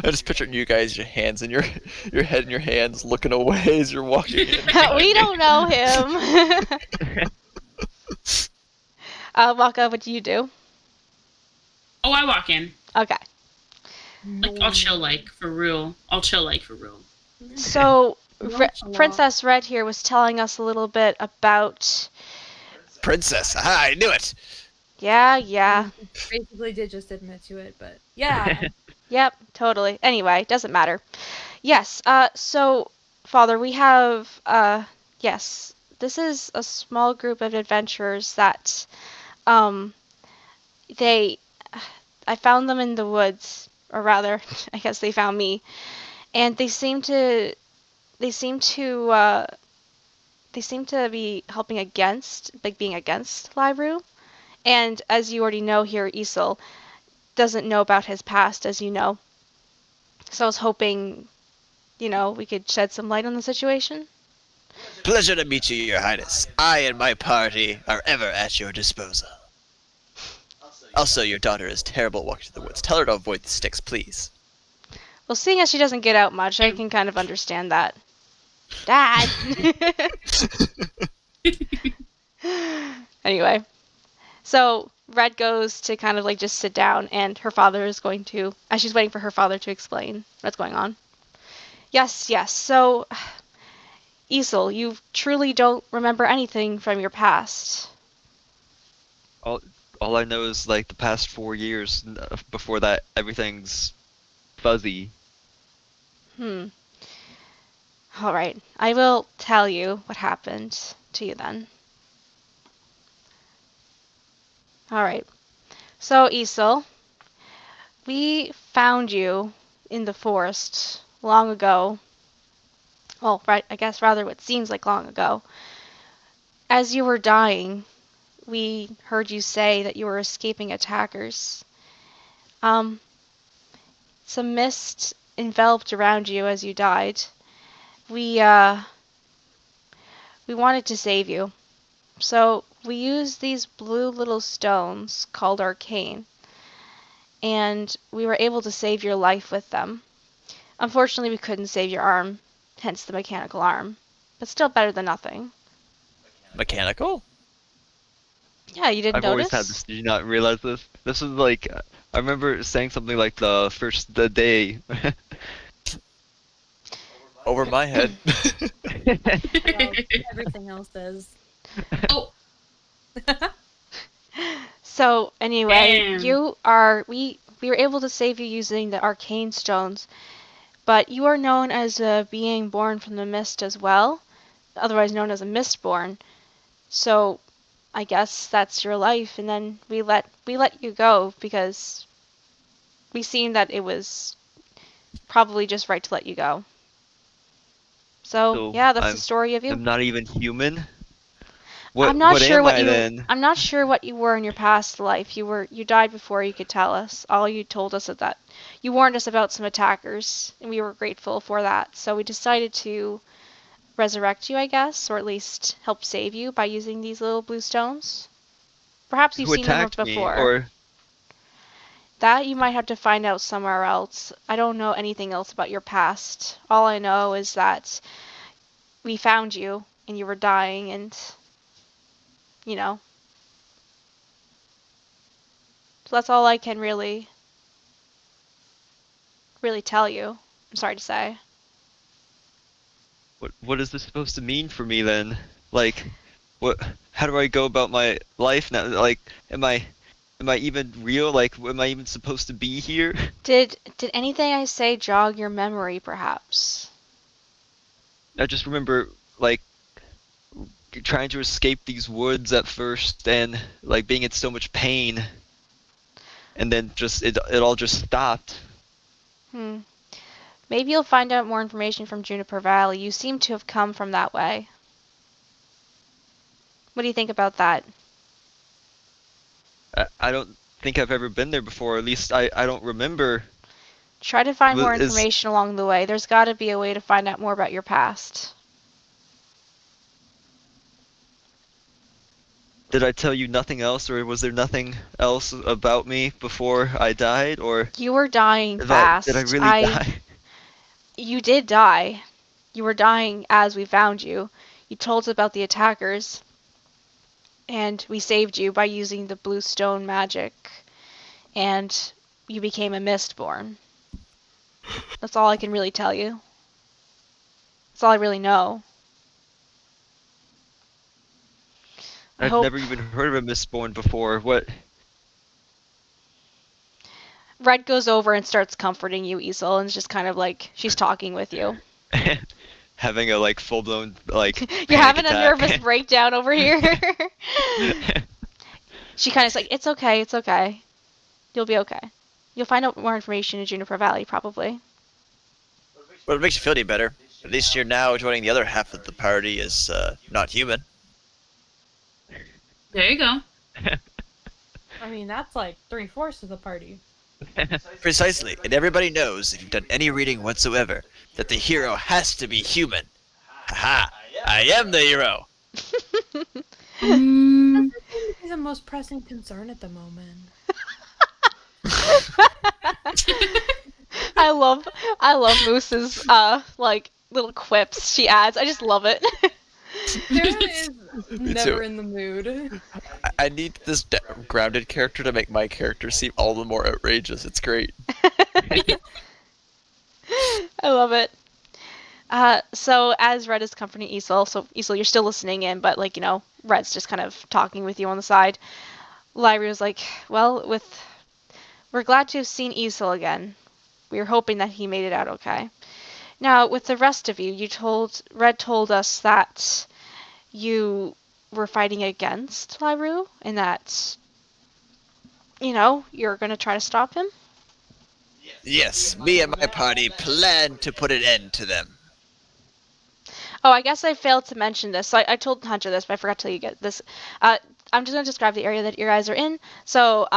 [SPEAKER 2] I'm just picturing you guys, your hands in your head in your hands, looking away as you're walking in.
[SPEAKER 1] We don't know him. Waka, what do you do?
[SPEAKER 5] Oh, I walk in.
[SPEAKER 1] Okay.
[SPEAKER 5] Like, I'll chill, like, for real. I'll chill, like, for real.
[SPEAKER 1] So,
[SPEAKER 4] Nonchalant.
[SPEAKER 1] Princess Red here was telling us a little bit about.
[SPEAKER 2] Princess, aha, I knew it!
[SPEAKER 1] Yeah.
[SPEAKER 4] Basically did just admit to it, but yeah.
[SPEAKER 1] Yep, totally. Anyway, doesn't matter. Yes, so, Father, we have, yes, this is a small group of adventurers that, I found them in the woods, or rather, I guess they found me, and they seem to be helping against, like, being against Lighrue. And as you already know here, Esil doesn't know about his past, as you know. So I was hoping, we could shed some light on the situation.
[SPEAKER 2] Pleasure to meet you, Your Highness. I and my party are ever at your disposal. Also, your daughter is terrible walking through the woods. Tell her to avoid the sticks, please.
[SPEAKER 1] Well, seeing as she doesn't get out much, I can kind of understand that. Dad! Anyway. So, Red goes to kind of like just sit down, and her father is going to, as she's waiting for her father to explain what's going on. Yes. So, Esil, you truly don't remember anything from your past.
[SPEAKER 3] All I know is like the past 4 years. Before that, everything's fuzzy.
[SPEAKER 1] All right. I will tell you what happened to you then. All right. So, Esil, we found you in the forest long ago. Well, right, I guess rather what seems like long ago. As you were dying, we heard you say that you were escaping attackers. Some mist enveloped around you as you died. We wanted to save you. So we used these blue little stones called arcane, and we were able to save your life with them. Unfortunately, we couldn't save your arm, hence the mechanical arm, but still better than nothing.
[SPEAKER 2] Mechanical?
[SPEAKER 1] Yeah, you didn't
[SPEAKER 3] I've
[SPEAKER 1] notice?
[SPEAKER 3] always had this. Did you not realize this? This was like, I remember saying something like the day.
[SPEAKER 2] Over my head.
[SPEAKER 4] Well, everything else is.
[SPEAKER 5] Oh,
[SPEAKER 1] So anyway,
[SPEAKER 5] Damn.
[SPEAKER 1] we were able to save you using the arcane stones, but you are known as a being born from the mist as well, otherwise known as a mistborn. So I guess that's your life, and then we let you go because we seen that it was probably just right to let you go. So
[SPEAKER 3] So
[SPEAKER 1] yeah, that's the story of you.
[SPEAKER 3] I'm not even human.
[SPEAKER 1] I'm not
[SPEAKER 3] What
[SPEAKER 1] sure
[SPEAKER 3] am
[SPEAKER 1] what
[SPEAKER 3] I
[SPEAKER 1] you
[SPEAKER 3] then?
[SPEAKER 1] I'm not sure what you were in your past life. You died before you could tell us. All you told us is that you warned us about some attackers, and we were grateful for that. So we decided to resurrect you, I guess, or at least help save you by using these little blue stones. Perhaps you've
[SPEAKER 3] Who
[SPEAKER 1] seen them
[SPEAKER 3] attacked me?
[SPEAKER 1] before.
[SPEAKER 3] Or
[SPEAKER 1] That you might have to find out somewhere else. I don't know anything else about your past. All I know is that we found you and you were dying, and you know. So that's all I can really tell you. I'm sorry to say.
[SPEAKER 3] what is this supposed to mean for me then? Like, what? How do I go about my life now? Like, am I even real? Like, am I even supposed to be here?
[SPEAKER 1] Did anything I say jog your memory, perhaps?
[SPEAKER 3] I just remember like trying to escape these woods at first and like being in so much pain, and then just it all just stopped.
[SPEAKER 1] Hmm. Maybe you'll find out more information from Juniper Valley. You seem to have come from that way. What do you think about that?
[SPEAKER 3] I don't think I've ever been there before. At least I don't remember.
[SPEAKER 1] Try to find more
[SPEAKER 3] Is
[SPEAKER 1] information along the way. There's got to be a way to find out more about your past.
[SPEAKER 3] did I tell you nothing else, or was there nothing else about me before I died, or
[SPEAKER 1] You were dying
[SPEAKER 3] did
[SPEAKER 1] fast.
[SPEAKER 3] I really die?
[SPEAKER 1] You did die. You were dying as we found you. You told us about the attackers, and we saved you by using the blue stone magic, and you became a Mistborn. That's all I can really tell you. That's all I really know. I
[SPEAKER 3] I'd
[SPEAKER 1] hope
[SPEAKER 3] never even heard of a Mistborn before. What?
[SPEAKER 1] Red goes over and starts comforting you, Esil, and it's just kind of like she's talking with you.
[SPEAKER 3] Having a like full blown like
[SPEAKER 1] You're
[SPEAKER 3] panic
[SPEAKER 1] having a
[SPEAKER 3] attack.
[SPEAKER 1] nervous breakdown over here. She kind of is like, it's okay, it's okay. You'll be okay. You'll find out more information in Juniper Valley, probably.
[SPEAKER 2] Well, it makes you feel any better. At least you're now joining the other half of the party as not human.
[SPEAKER 5] There you go.
[SPEAKER 4] I mean, that's like 3/4 of the party.
[SPEAKER 2] Precisely, and everybody knows, if you've done any reading whatsoever, that the hero has to be human. Haha! I am the hero!
[SPEAKER 5] Mm,
[SPEAKER 4] He's the most pressing concern at the moment.
[SPEAKER 1] I love Moose's like little quips she adds. I just love it.
[SPEAKER 4] Sarah is
[SPEAKER 2] Me
[SPEAKER 4] never
[SPEAKER 2] too.
[SPEAKER 4] in the mood.
[SPEAKER 2] I need this grounded character to make my character seem all the more outrageous. It's great.
[SPEAKER 1] I love it. So as Red is comforting Esil, so Esil, you're still listening in, but like, Red's just kind of talking with you on the side. Lighrue was like, well, we're glad to have seen Esil again. We were hoping that he made it out okay. Now, with the rest of you, Red told us that you were fighting against Lighrue, and that, you're gonna try to stop him.
[SPEAKER 2] Yes, me and my party plan to put an end to them.
[SPEAKER 1] Oh, I guess I failed to mention this. So I told Hunter this, but I forgot to tell you get this. I'm just going to describe the area that you guys are in. So,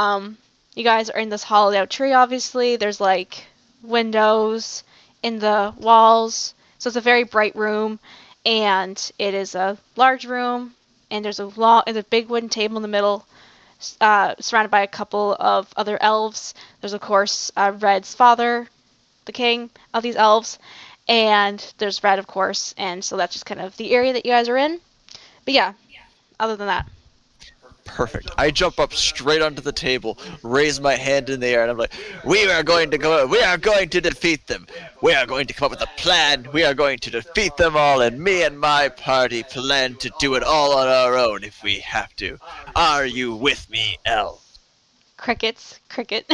[SPEAKER 1] you guys are in this hollowed out tree, obviously. There's, like, windows in the walls. So it's a very bright room. And it is a large room. And there's a big wooden table in the middle, surrounded by a couple of other elves. There's, of course, Red's father, the king of these elves. And there's Red, of course, and so that's just kind of the area that you guys are in. But yeah, other than that.
[SPEAKER 2] Perfect. I jump up straight onto the table, raise my hand in the air, and I'm like, we are going to defeat them. We are going to come up with a plan. We are going to defeat them all, and me and my party plan to do it all on our own if we have to. Are you with me, Elle?
[SPEAKER 1] Crickets. Cricket.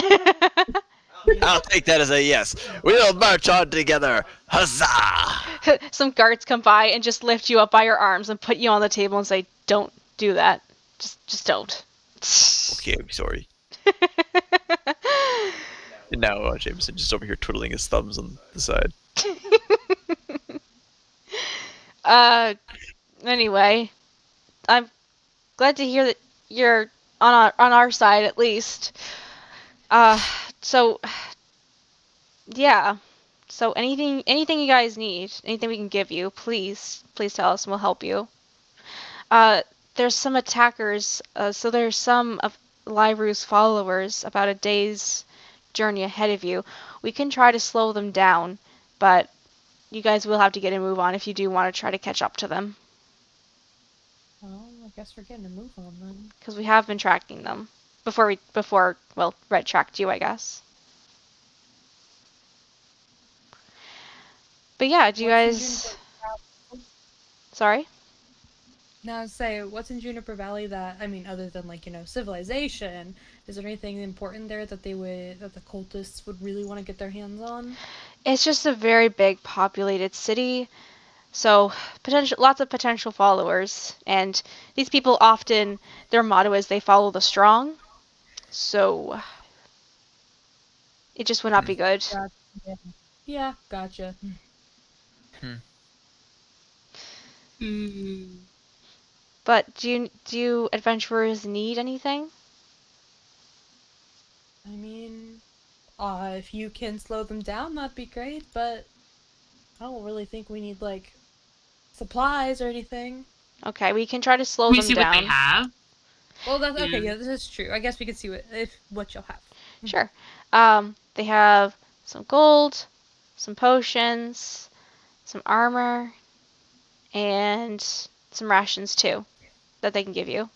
[SPEAKER 2] I'll take that as a yes. We'll march on together. Huzzah!
[SPEAKER 1] Some guards come by and just lift you up by your arms and put you on the table and say, don't do that. Just don't.
[SPEAKER 2] Okay, I'm sorry. And now Jamison just over here twiddling his thumbs on the side.
[SPEAKER 1] Anyway, I'm glad to hear that you're on our side at least. So yeah. So anything you guys need, anything we can give you, please tell us and we'll help you. There's some attackers, so there's some of Lighrue's followers about a day's journey ahead of you. We can try to slow them down, but you guys will have to get a move on if you do want to try to catch up to them.
[SPEAKER 4] Well, I guess we're getting a move on then.
[SPEAKER 1] Because we have been tracking them. Before Red tracked you, I guess. But yeah, do you guys... Sorry?
[SPEAKER 4] Now, say, what's in Juniper Valley that, I mean, other than, like, civilization, is there anything important there that the cultists would really want to get their hands on?
[SPEAKER 1] It's just a very big populated city, so lots of potential followers, and these people often, their motto is they follow the strong, so it just would not be good.
[SPEAKER 4] Gotcha. Yeah, gotcha.
[SPEAKER 1] But do you adventurers need anything?
[SPEAKER 4] I mean, If you can slow them down, that'd be great, but I don't really think we need, like, supplies or anything.
[SPEAKER 1] Okay, we can try to slow
[SPEAKER 5] We
[SPEAKER 1] them
[SPEAKER 5] see what they
[SPEAKER 1] down.
[SPEAKER 5] have.
[SPEAKER 4] Well, that's okay.
[SPEAKER 5] Yeah.
[SPEAKER 4] Yeah, this is true. I guess we could see what you'll have.
[SPEAKER 1] Sure. They have some gold, some potions, some armor, and some rations too that they can give you.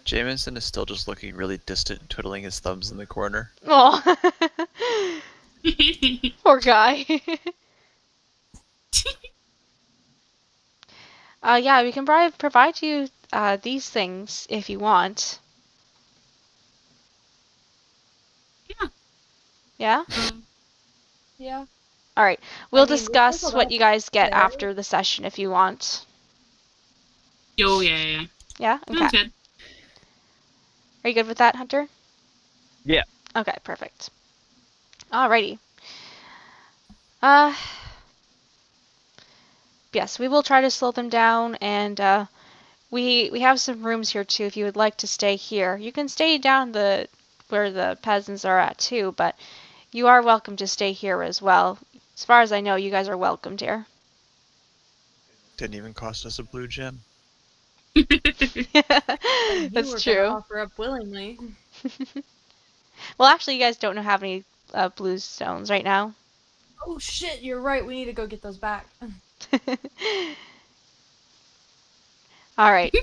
[SPEAKER 2] Jamison is still just looking really distant and twiddling his thumbs in the corner.
[SPEAKER 1] Oh, poor guy. Yeah, we can provide you these things if you want.
[SPEAKER 5] Yeah.
[SPEAKER 1] Yeah?
[SPEAKER 4] Yeah.
[SPEAKER 1] All right. We'll
[SPEAKER 4] mean, we
[SPEAKER 1] discuss
[SPEAKER 4] circled
[SPEAKER 1] what
[SPEAKER 4] up
[SPEAKER 1] you guys get
[SPEAKER 4] there.
[SPEAKER 1] after the session if you want.
[SPEAKER 5] Oh, yeah.
[SPEAKER 1] Yeah? Okay.
[SPEAKER 5] Sounds good.
[SPEAKER 1] Are you good with that, Hunter?
[SPEAKER 3] Yeah.
[SPEAKER 1] Okay, perfect. Alrighty. Yes, we will try to slow them down, and we have some rooms here too. If you would like to stay here, you can stay down where the peasants are at too. But you are welcome to stay here as well. As far as I know, you guys are welcomed here.
[SPEAKER 2] Didn't even cost us a blue gem.
[SPEAKER 4] You were
[SPEAKER 1] That's
[SPEAKER 4] gonna
[SPEAKER 1] true.
[SPEAKER 4] offer up willingly.
[SPEAKER 1] Well, actually, you guys don't have any blue stones right now.
[SPEAKER 4] Oh shit, you're right. We need to go get those back.
[SPEAKER 1] All right.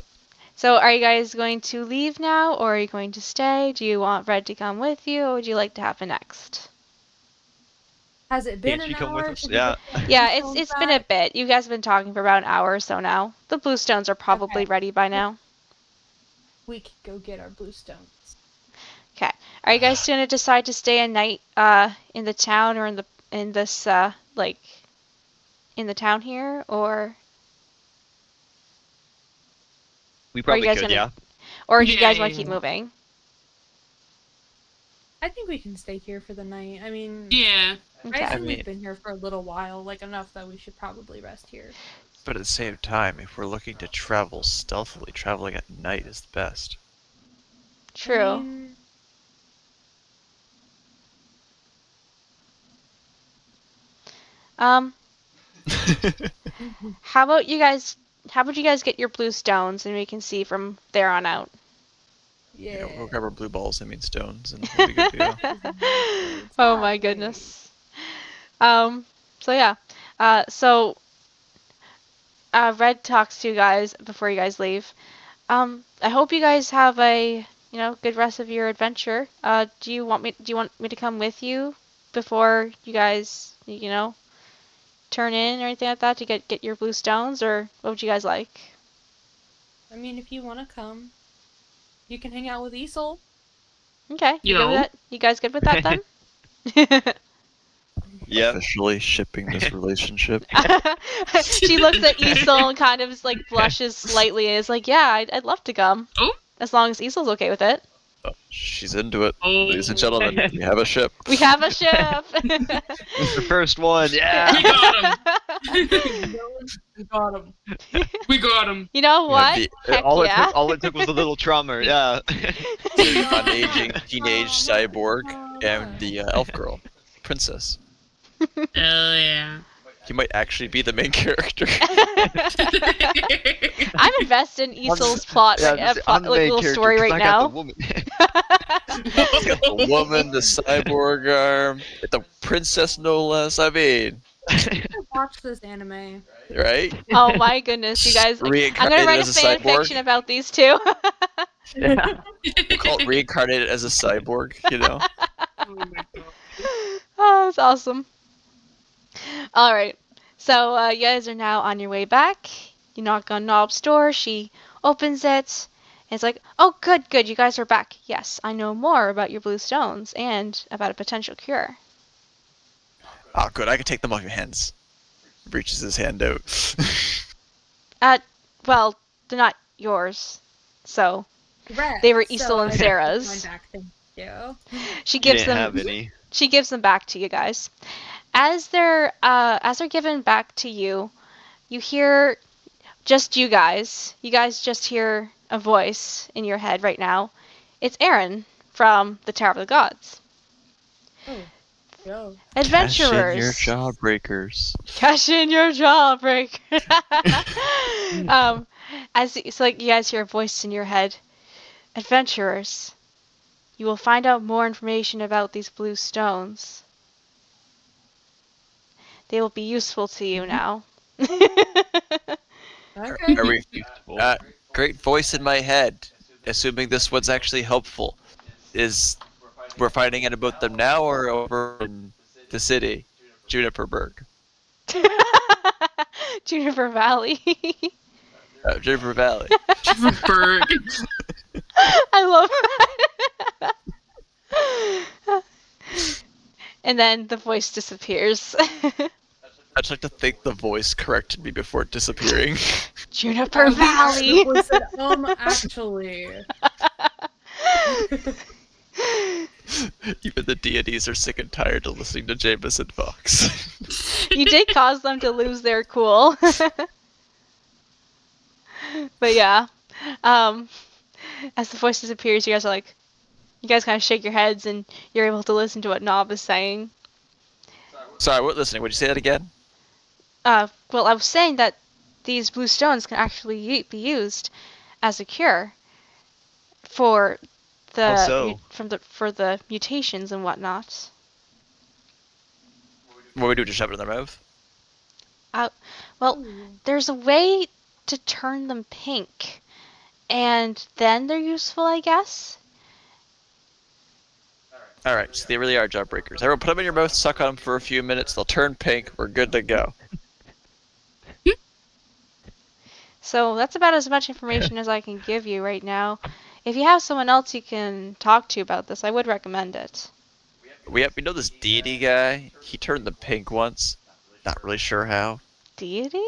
[SPEAKER 1] So are you guys going to leave now, or are you going to stay? Do you want Red to come with you, or would you like to happen next?
[SPEAKER 4] Has it been
[SPEAKER 3] Can't
[SPEAKER 4] an
[SPEAKER 3] you come with
[SPEAKER 4] hour?
[SPEAKER 3] us?
[SPEAKER 4] since we
[SPEAKER 3] Yeah.
[SPEAKER 4] got the
[SPEAKER 1] Yeah,
[SPEAKER 4] blue
[SPEAKER 1] it's
[SPEAKER 4] stones
[SPEAKER 1] it's been a
[SPEAKER 4] back?
[SPEAKER 1] bit. You guys have been talking for about an hour or so now. The blue stones are probably
[SPEAKER 4] Okay.
[SPEAKER 1] ready by now.
[SPEAKER 4] We could go get our blue stones.
[SPEAKER 1] Okay. Are you guys gonna decide to stay a night in the town or in this like in the town here, or
[SPEAKER 3] We
[SPEAKER 1] you
[SPEAKER 3] probably
[SPEAKER 1] guys
[SPEAKER 3] could,
[SPEAKER 1] gonna-
[SPEAKER 3] yeah.
[SPEAKER 1] or do you guys
[SPEAKER 5] Yeah,
[SPEAKER 1] want to
[SPEAKER 5] yeah,
[SPEAKER 1] keep
[SPEAKER 5] yeah.
[SPEAKER 1] moving?
[SPEAKER 4] I think we can stay here for the night. I mean,
[SPEAKER 5] Yeah.
[SPEAKER 4] I
[SPEAKER 1] Okay.
[SPEAKER 4] assume
[SPEAKER 2] mean-
[SPEAKER 4] we've been here for a little while, like enough that we should probably rest here.
[SPEAKER 2] But at the same time, if we're looking to travel stealthily, traveling at night is the best.
[SPEAKER 1] True.
[SPEAKER 4] I mean,
[SPEAKER 1] How about you guys? How about you guys get your blue stones, and we can see from there on out.
[SPEAKER 4] yeah.
[SPEAKER 2] We'll grab our blue balls, I mean stones, and we'll be good to go.
[SPEAKER 1] Oh my goodness. So yeah. Red talks to you guys before you guys leave. I hope you guys have a good rest of your adventure. Do you want me to come with you before you guys turn in or anything like that to get your blue stones, or what would you guys like?
[SPEAKER 4] I mean, if you want to come, you can hang out with Esil.
[SPEAKER 1] Okay. You good with
[SPEAKER 5] Yo.
[SPEAKER 1] that? You guys good with that then?
[SPEAKER 3] Yep.
[SPEAKER 2] Officially shipping this relationship.
[SPEAKER 1] She looks at Esil and kind of like blushes slightly and is like, "Yeah, I'd love to come,
[SPEAKER 5] Oh.
[SPEAKER 1] as long as Esil's okay with it."
[SPEAKER 2] She's into it.
[SPEAKER 5] Oh.
[SPEAKER 2] Ladies and gentlemen, we have a ship.
[SPEAKER 1] We have a ship.
[SPEAKER 3] The first one,
[SPEAKER 5] We
[SPEAKER 3] yeah.
[SPEAKER 5] got him.
[SPEAKER 4] We got him.
[SPEAKER 5] We got him.
[SPEAKER 1] You know
[SPEAKER 2] We have
[SPEAKER 1] what?
[SPEAKER 2] the
[SPEAKER 1] Heck
[SPEAKER 3] all
[SPEAKER 1] yeah.
[SPEAKER 3] it took was a little trauma, yeah.
[SPEAKER 2] unaging teenage cyborg and the elf girl, princess.
[SPEAKER 5] Oh, yeah.
[SPEAKER 2] You might actually be the main character.
[SPEAKER 1] I'm invested in Esil's plot,
[SPEAKER 3] I'm the main
[SPEAKER 1] little
[SPEAKER 3] character
[SPEAKER 1] story
[SPEAKER 3] 'cause
[SPEAKER 1] right
[SPEAKER 3] I got
[SPEAKER 1] now.
[SPEAKER 3] the woman.
[SPEAKER 2] The woman, the cyborg arm, the princess no less. I mean,
[SPEAKER 4] Watch this anime.
[SPEAKER 2] right?
[SPEAKER 1] Oh my goodness, you guys! I'm
[SPEAKER 2] Reincarnated
[SPEAKER 1] gonna write a
[SPEAKER 2] as a
[SPEAKER 1] fan
[SPEAKER 2] cyborg.
[SPEAKER 1] fiction about these two.
[SPEAKER 3] Yeah.
[SPEAKER 2] We'll call it reincarnated as a cyborg. You know.
[SPEAKER 5] Oh my god.
[SPEAKER 1] Oh, that's awesome. All right, so you guys are now on your way back. You knock on Knob's door. She opens it. And it's like, "Oh, good, good. You guys are back. Yes, I know more about your blue stones and about a potential cure."
[SPEAKER 2] Oh, good. I can take them off your hands. Reaches his hand out.
[SPEAKER 1] Well, they're not yours, so
[SPEAKER 4] Correct.
[SPEAKER 1] They were Esil and
[SPEAKER 4] I
[SPEAKER 1] Sarah's.
[SPEAKER 4] took mine back, thank you.
[SPEAKER 1] she
[SPEAKER 3] You
[SPEAKER 1] gives
[SPEAKER 3] didn't
[SPEAKER 1] them.
[SPEAKER 3] have any.
[SPEAKER 1] She gives them back to you guys. As they're given back to you, you hear just you guys just hear a voice in your head right now. It's Aaron from the Tower of the Gods.
[SPEAKER 4] Oh, yo.
[SPEAKER 1] Adventurers.
[SPEAKER 2] Cash in your jawbreakers.
[SPEAKER 1] Cash in your jawbreaker. So like you guys hear a voice in your head. Adventurers, you will find out more information about these blue stones. They will be useful to you now.
[SPEAKER 4] Okay.
[SPEAKER 2] Are we?
[SPEAKER 3] Useful.
[SPEAKER 2] Great voice in my head. Assuming this one's actually helpful. We're finding out about them now or over in the city, Juniperburg?
[SPEAKER 1] Juniper Valley.
[SPEAKER 2] Juniper Valley.
[SPEAKER 5] Berg.
[SPEAKER 1] I love that. And then the voice disappears.
[SPEAKER 2] I'd just like to think the voice corrected me before disappearing.
[SPEAKER 1] Juniper Valley.
[SPEAKER 4] Was said, actually.
[SPEAKER 2] Even the deities are sick and tired of listening to Jamison Fox.
[SPEAKER 1] You did cause them to lose their cool. But yeah, as the voice disappears, you guys kind of shake your heads and you're able to listen to what Nob is saying.
[SPEAKER 2] Sorry, what listening? Would you say that again?
[SPEAKER 1] Well, I was saying that these blue stones can actually be used as a cure for
[SPEAKER 3] How so?
[SPEAKER 1] for the mutations and whatnot.
[SPEAKER 2] What we do? Just shove it in their mouth?
[SPEAKER 1] Well, there's a way to turn them pink, and then they're useful, I guess.
[SPEAKER 2] Alright, so they really are jawbreakers. Everyone put them in your mouth, suck on them for a few minutes, they'll turn pink, we're good to go.
[SPEAKER 1] So that's about as much information as I can give you right now. If you have someone else you can talk to about this, I would recommend it.
[SPEAKER 2] We know this deity guy. He turned them pink once. Not really sure how.
[SPEAKER 1] Deity?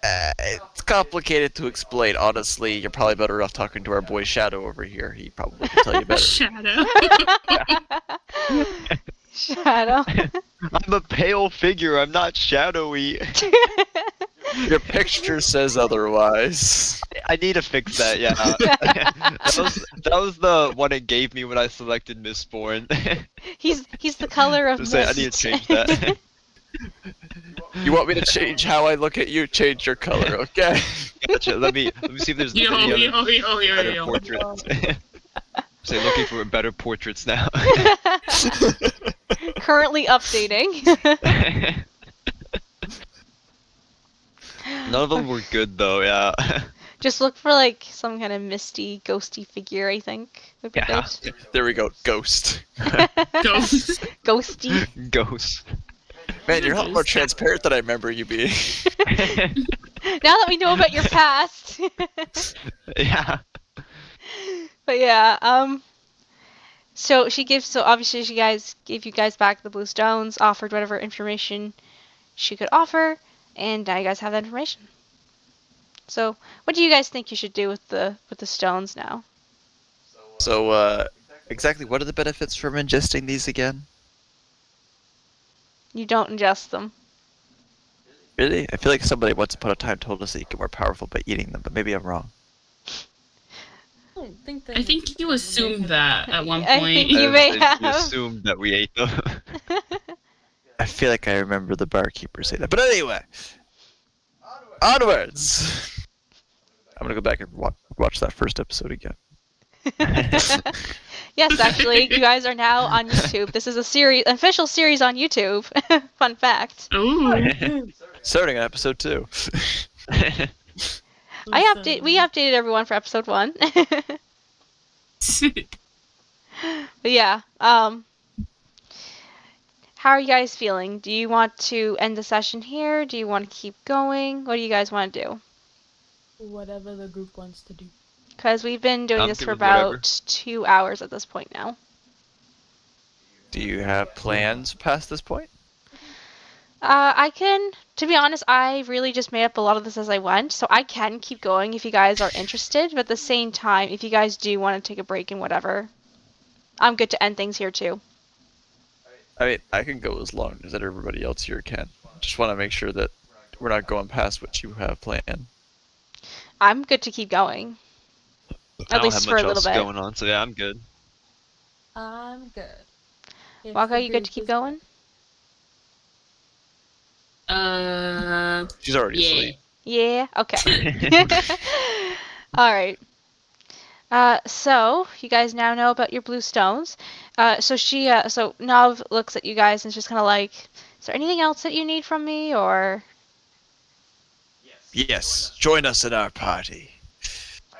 [SPEAKER 2] It's complicated to explain. Honestly, you're probably better off talking to our boy Shadow over here. He probably can tell you better.
[SPEAKER 5] Shadow.
[SPEAKER 1] Shadow.
[SPEAKER 3] I'm a pale figure. I'm not shadowy.
[SPEAKER 2] Your picture says otherwise.
[SPEAKER 3] I need to fix that. Yeah. that was the one it gave me when I selected Mistborn.
[SPEAKER 1] He's the color of
[SPEAKER 3] Just say,
[SPEAKER 1] mist.
[SPEAKER 3] I need to change that.
[SPEAKER 2] You want me to change how I look at you? Change your color, okay?
[SPEAKER 3] Gotcha. Let me see if there's
[SPEAKER 5] Yo,
[SPEAKER 3] any
[SPEAKER 5] yo,
[SPEAKER 3] other
[SPEAKER 5] yo, yo,
[SPEAKER 3] better
[SPEAKER 5] yo.
[SPEAKER 3] portraits. Say looking for better portraits now.
[SPEAKER 1] Currently updating.
[SPEAKER 3] None of them were good though. Yeah.
[SPEAKER 1] Just look for like some kind of misty, ghosty figure, I think would be
[SPEAKER 3] Yeah.
[SPEAKER 1] good.
[SPEAKER 2] There we go, ghost.
[SPEAKER 5] Ghost.
[SPEAKER 1] Ghosty.
[SPEAKER 3] Ghost.
[SPEAKER 2] Man, you're a lot more transparent than I remember you being.
[SPEAKER 1] Now that we know about your past.
[SPEAKER 3] Yeah.
[SPEAKER 1] But yeah, so obviously she gave you guys back the blue stones, offered whatever information she could offer, and now you guys have that information. So, what do you guys think you should do with the stones now?
[SPEAKER 2] So, exactly what are the benefits from ingesting these again?
[SPEAKER 1] You don't ingest them.
[SPEAKER 2] Really? I feel like somebody once upon a time told us that you get more powerful by eating them, but maybe I'm wrong.
[SPEAKER 5] I think you assumed that at one
[SPEAKER 1] I
[SPEAKER 5] point.
[SPEAKER 1] think you may
[SPEAKER 3] You
[SPEAKER 1] have.
[SPEAKER 3] assumed that we ate them.
[SPEAKER 2] I feel like I remember the barkeeper say that. But anyway, onwards! I'm gonna go back and watch that first episode again.
[SPEAKER 1] Yes, actually, you guys are now on YouTube. This is an official series on YouTube. Fun fact.
[SPEAKER 5] Ooh.
[SPEAKER 2] Starting on episode 2.
[SPEAKER 1] We updated everyone for episode 1. But yeah, how are you guys feeling? Do you want to end the session here? Do you want to keep going? What do you guys want to do?
[SPEAKER 4] Whatever the group wants to do.
[SPEAKER 1] Because we've been doing
[SPEAKER 3] I'm
[SPEAKER 1] this
[SPEAKER 3] good
[SPEAKER 1] for
[SPEAKER 3] with whatever.
[SPEAKER 1] about 2 hours at this point now.
[SPEAKER 2] Do you have plans past this point?
[SPEAKER 1] To be honest, I really just made up a lot of this as I went, so I can keep going if you guys are interested, but at the same time, if you guys do want to take a break and whatever, I'm good to end things here too.
[SPEAKER 2] I mean, I can go as long as everybody else here can. Just want to make sure that we're not going past what you have planned.
[SPEAKER 1] I'm good to keep going.
[SPEAKER 3] I don't
[SPEAKER 1] least
[SPEAKER 3] have
[SPEAKER 1] for
[SPEAKER 3] much
[SPEAKER 1] a little
[SPEAKER 3] else
[SPEAKER 1] bit.
[SPEAKER 3] going on, so yeah, I'm good.
[SPEAKER 4] I'm good. If
[SPEAKER 1] Waka,
[SPEAKER 4] the
[SPEAKER 1] you good
[SPEAKER 4] group
[SPEAKER 1] to keep
[SPEAKER 4] is
[SPEAKER 1] going?
[SPEAKER 2] She's already
[SPEAKER 5] Yeah.
[SPEAKER 2] asleep.
[SPEAKER 1] Yeah. Okay. All right. So you guys now know about your blue stones. So Nav looks at you guys and is just kind of like, "Is there anything else that you need from me, or?"
[SPEAKER 2] Yes, join us in our party.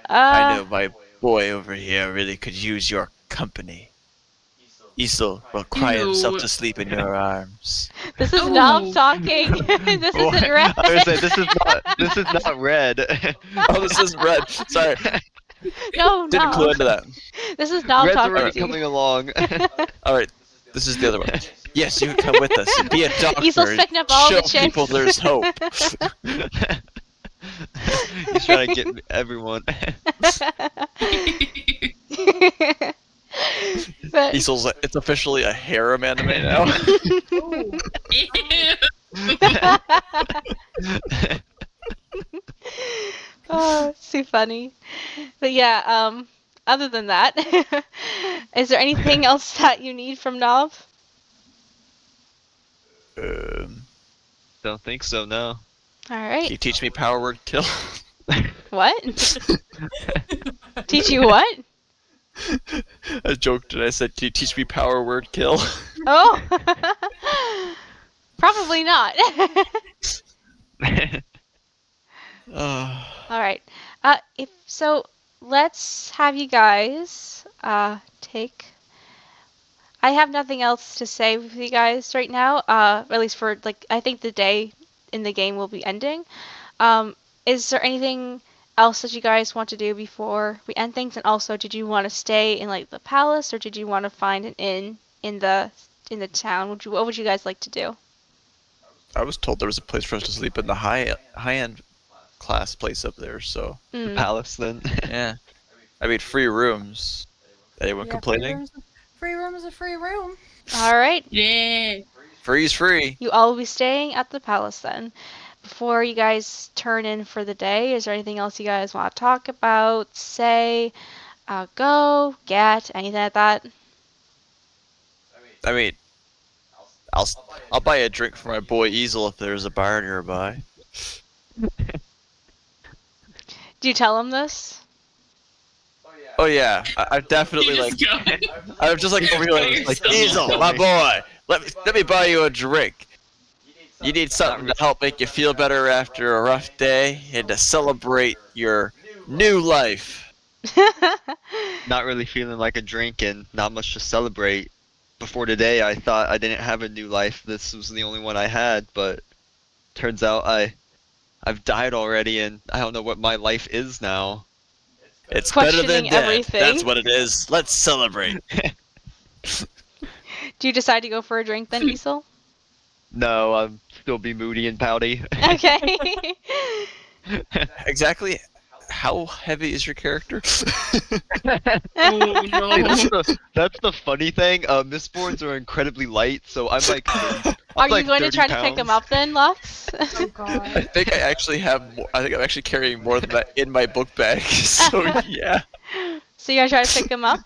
[SPEAKER 1] Uh,
[SPEAKER 2] I know my boy over here really could use your company. Esil will cry himself
[SPEAKER 5] Ew.
[SPEAKER 2] to sleep in your arms.
[SPEAKER 1] This is
[SPEAKER 5] Oh.
[SPEAKER 1] Nav talking. This
[SPEAKER 3] What?
[SPEAKER 1] isn't Red.
[SPEAKER 3] I was saying this is not red.
[SPEAKER 2] Oh, this isn't red. Sorry,
[SPEAKER 1] No,
[SPEAKER 2] didn't clue
[SPEAKER 1] Nav.
[SPEAKER 2] into that.
[SPEAKER 1] This is Nav
[SPEAKER 3] Red's
[SPEAKER 1] talking
[SPEAKER 3] already
[SPEAKER 1] to you.
[SPEAKER 3] coming along.
[SPEAKER 2] All right, this is the other one. Yes, you can come with us and be a doctor.
[SPEAKER 1] Easel's
[SPEAKER 2] and
[SPEAKER 1] picking up all
[SPEAKER 2] show
[SPEAKER 1] the chicks.
[SPEAKER 2] people there's hope.
[SPEAKER 3] He's trying to get everyone.
[SPEAKER 1] But
[SPEAKER 2] Esel's it's officially a harem anime now.
[SPEAKER 1] oh, it's too funny. But yeah, other than that, is there anything else that you need from Nav?
[SPEAKER 3] Don't think so, no.
[SPEAKER 1] All
[SPEAKER 2] Can
[SPEAKER 1] right.
[SPEAKER 2] you teach me power word kill?
[SPEAKER 1] What? Teach you what?
[SPEAKER 2] I joked and I said, "Can you teach me power word kill?"
[SPEAKER 1] Oh. Probably not.
[SPEAKER 2] Oh.
[SPEAKER 1] All right. If so, let's have you guys take. I have nothing else to say with you guys right now. At least for like, I think the day in the game will be ending. Is there anything else that you guys want to do before we end things? And also, did you want to stay in like the palace, or did you want to find an inn in the town? What would you guys like to do?
[SPEAKER 2] I was told there was a place for us to sleep in the high end class place up there. So
[SPEAKER 1] Mm.
[SPEAKER 3] Palace then.
[SPEAKER 2] yeah, I mean free rooms. Anyone complaining?
[SPEAKER 4] Free room is a free room.
[SPEAKER 1] All right.
[SPEAKER 5] Yeah.
[SPEAKER 2] Free's free.
[SPEAKER 1] You all will be staying at the palace then. Before you guys turn in for the day, is there anything else you guys want to talk about, say, go, get, anything like that?
[SPEAKER 2] I mean, I'll buy a drink for my boy Esil if there's a bar nearby.
[SPEAKER 1] Do you tell him this?
[SPEAKER 2] Oh yeah, I've definitely
[SPEAKER 5] You
[SPEAKER 2] like,
[SPEAKER 5] just go.
[SPEAKER 2] I'm just like over here like Esil, my boy, let me buy you a drink. You need something to help make you feel better after a rough day and to celebrate your new life.
[SPEAKER 3] Not really feeling like a drink and not much to celebrate. Before today, I thought I didn't have a new life. This was the only one I had, but turns out I've died already, and I don't know what my life is now.
[SPEAKER 2] It's better than
[SPEAKER 1] Questioning
[SPEAKER 2] dead.
[SPEAKER 1] everything.
[SPEAKER 2] That's what it is. Let's celebrate.
[SPEAKER 1] Do you decide to go for a drink then, Esil?
[SPEAKER 3] No, I'll still be moody and pouty.
[SPEAKER 1] Okay.
[SPEAKER 2] Exactly. How heavy is your character?
[SPEAKER 5] Oh
[SPEAKER 3] Hey,
[SPEAKER 5] no.
[SPEAKER 3] that's the funny thing. Mistborns are incredibly light, so I'm like.
[SPEAKER 1] Are
[SPEAKER 3] like
[SPEAKER 1] you going to
[SPEAKER 3] 30
[SPEAKER 1] try to pick him
[SPEAKER 3] pounds.
[SPEAKER 1] up then, Lux?
[SPEAKER 4] Oh god.
[SPEAKER 2] I think I actually have. I think I'm actually carrying more than that in my book bag. So yeah,
[SPEAKER 1] So you're going to try to pick him up?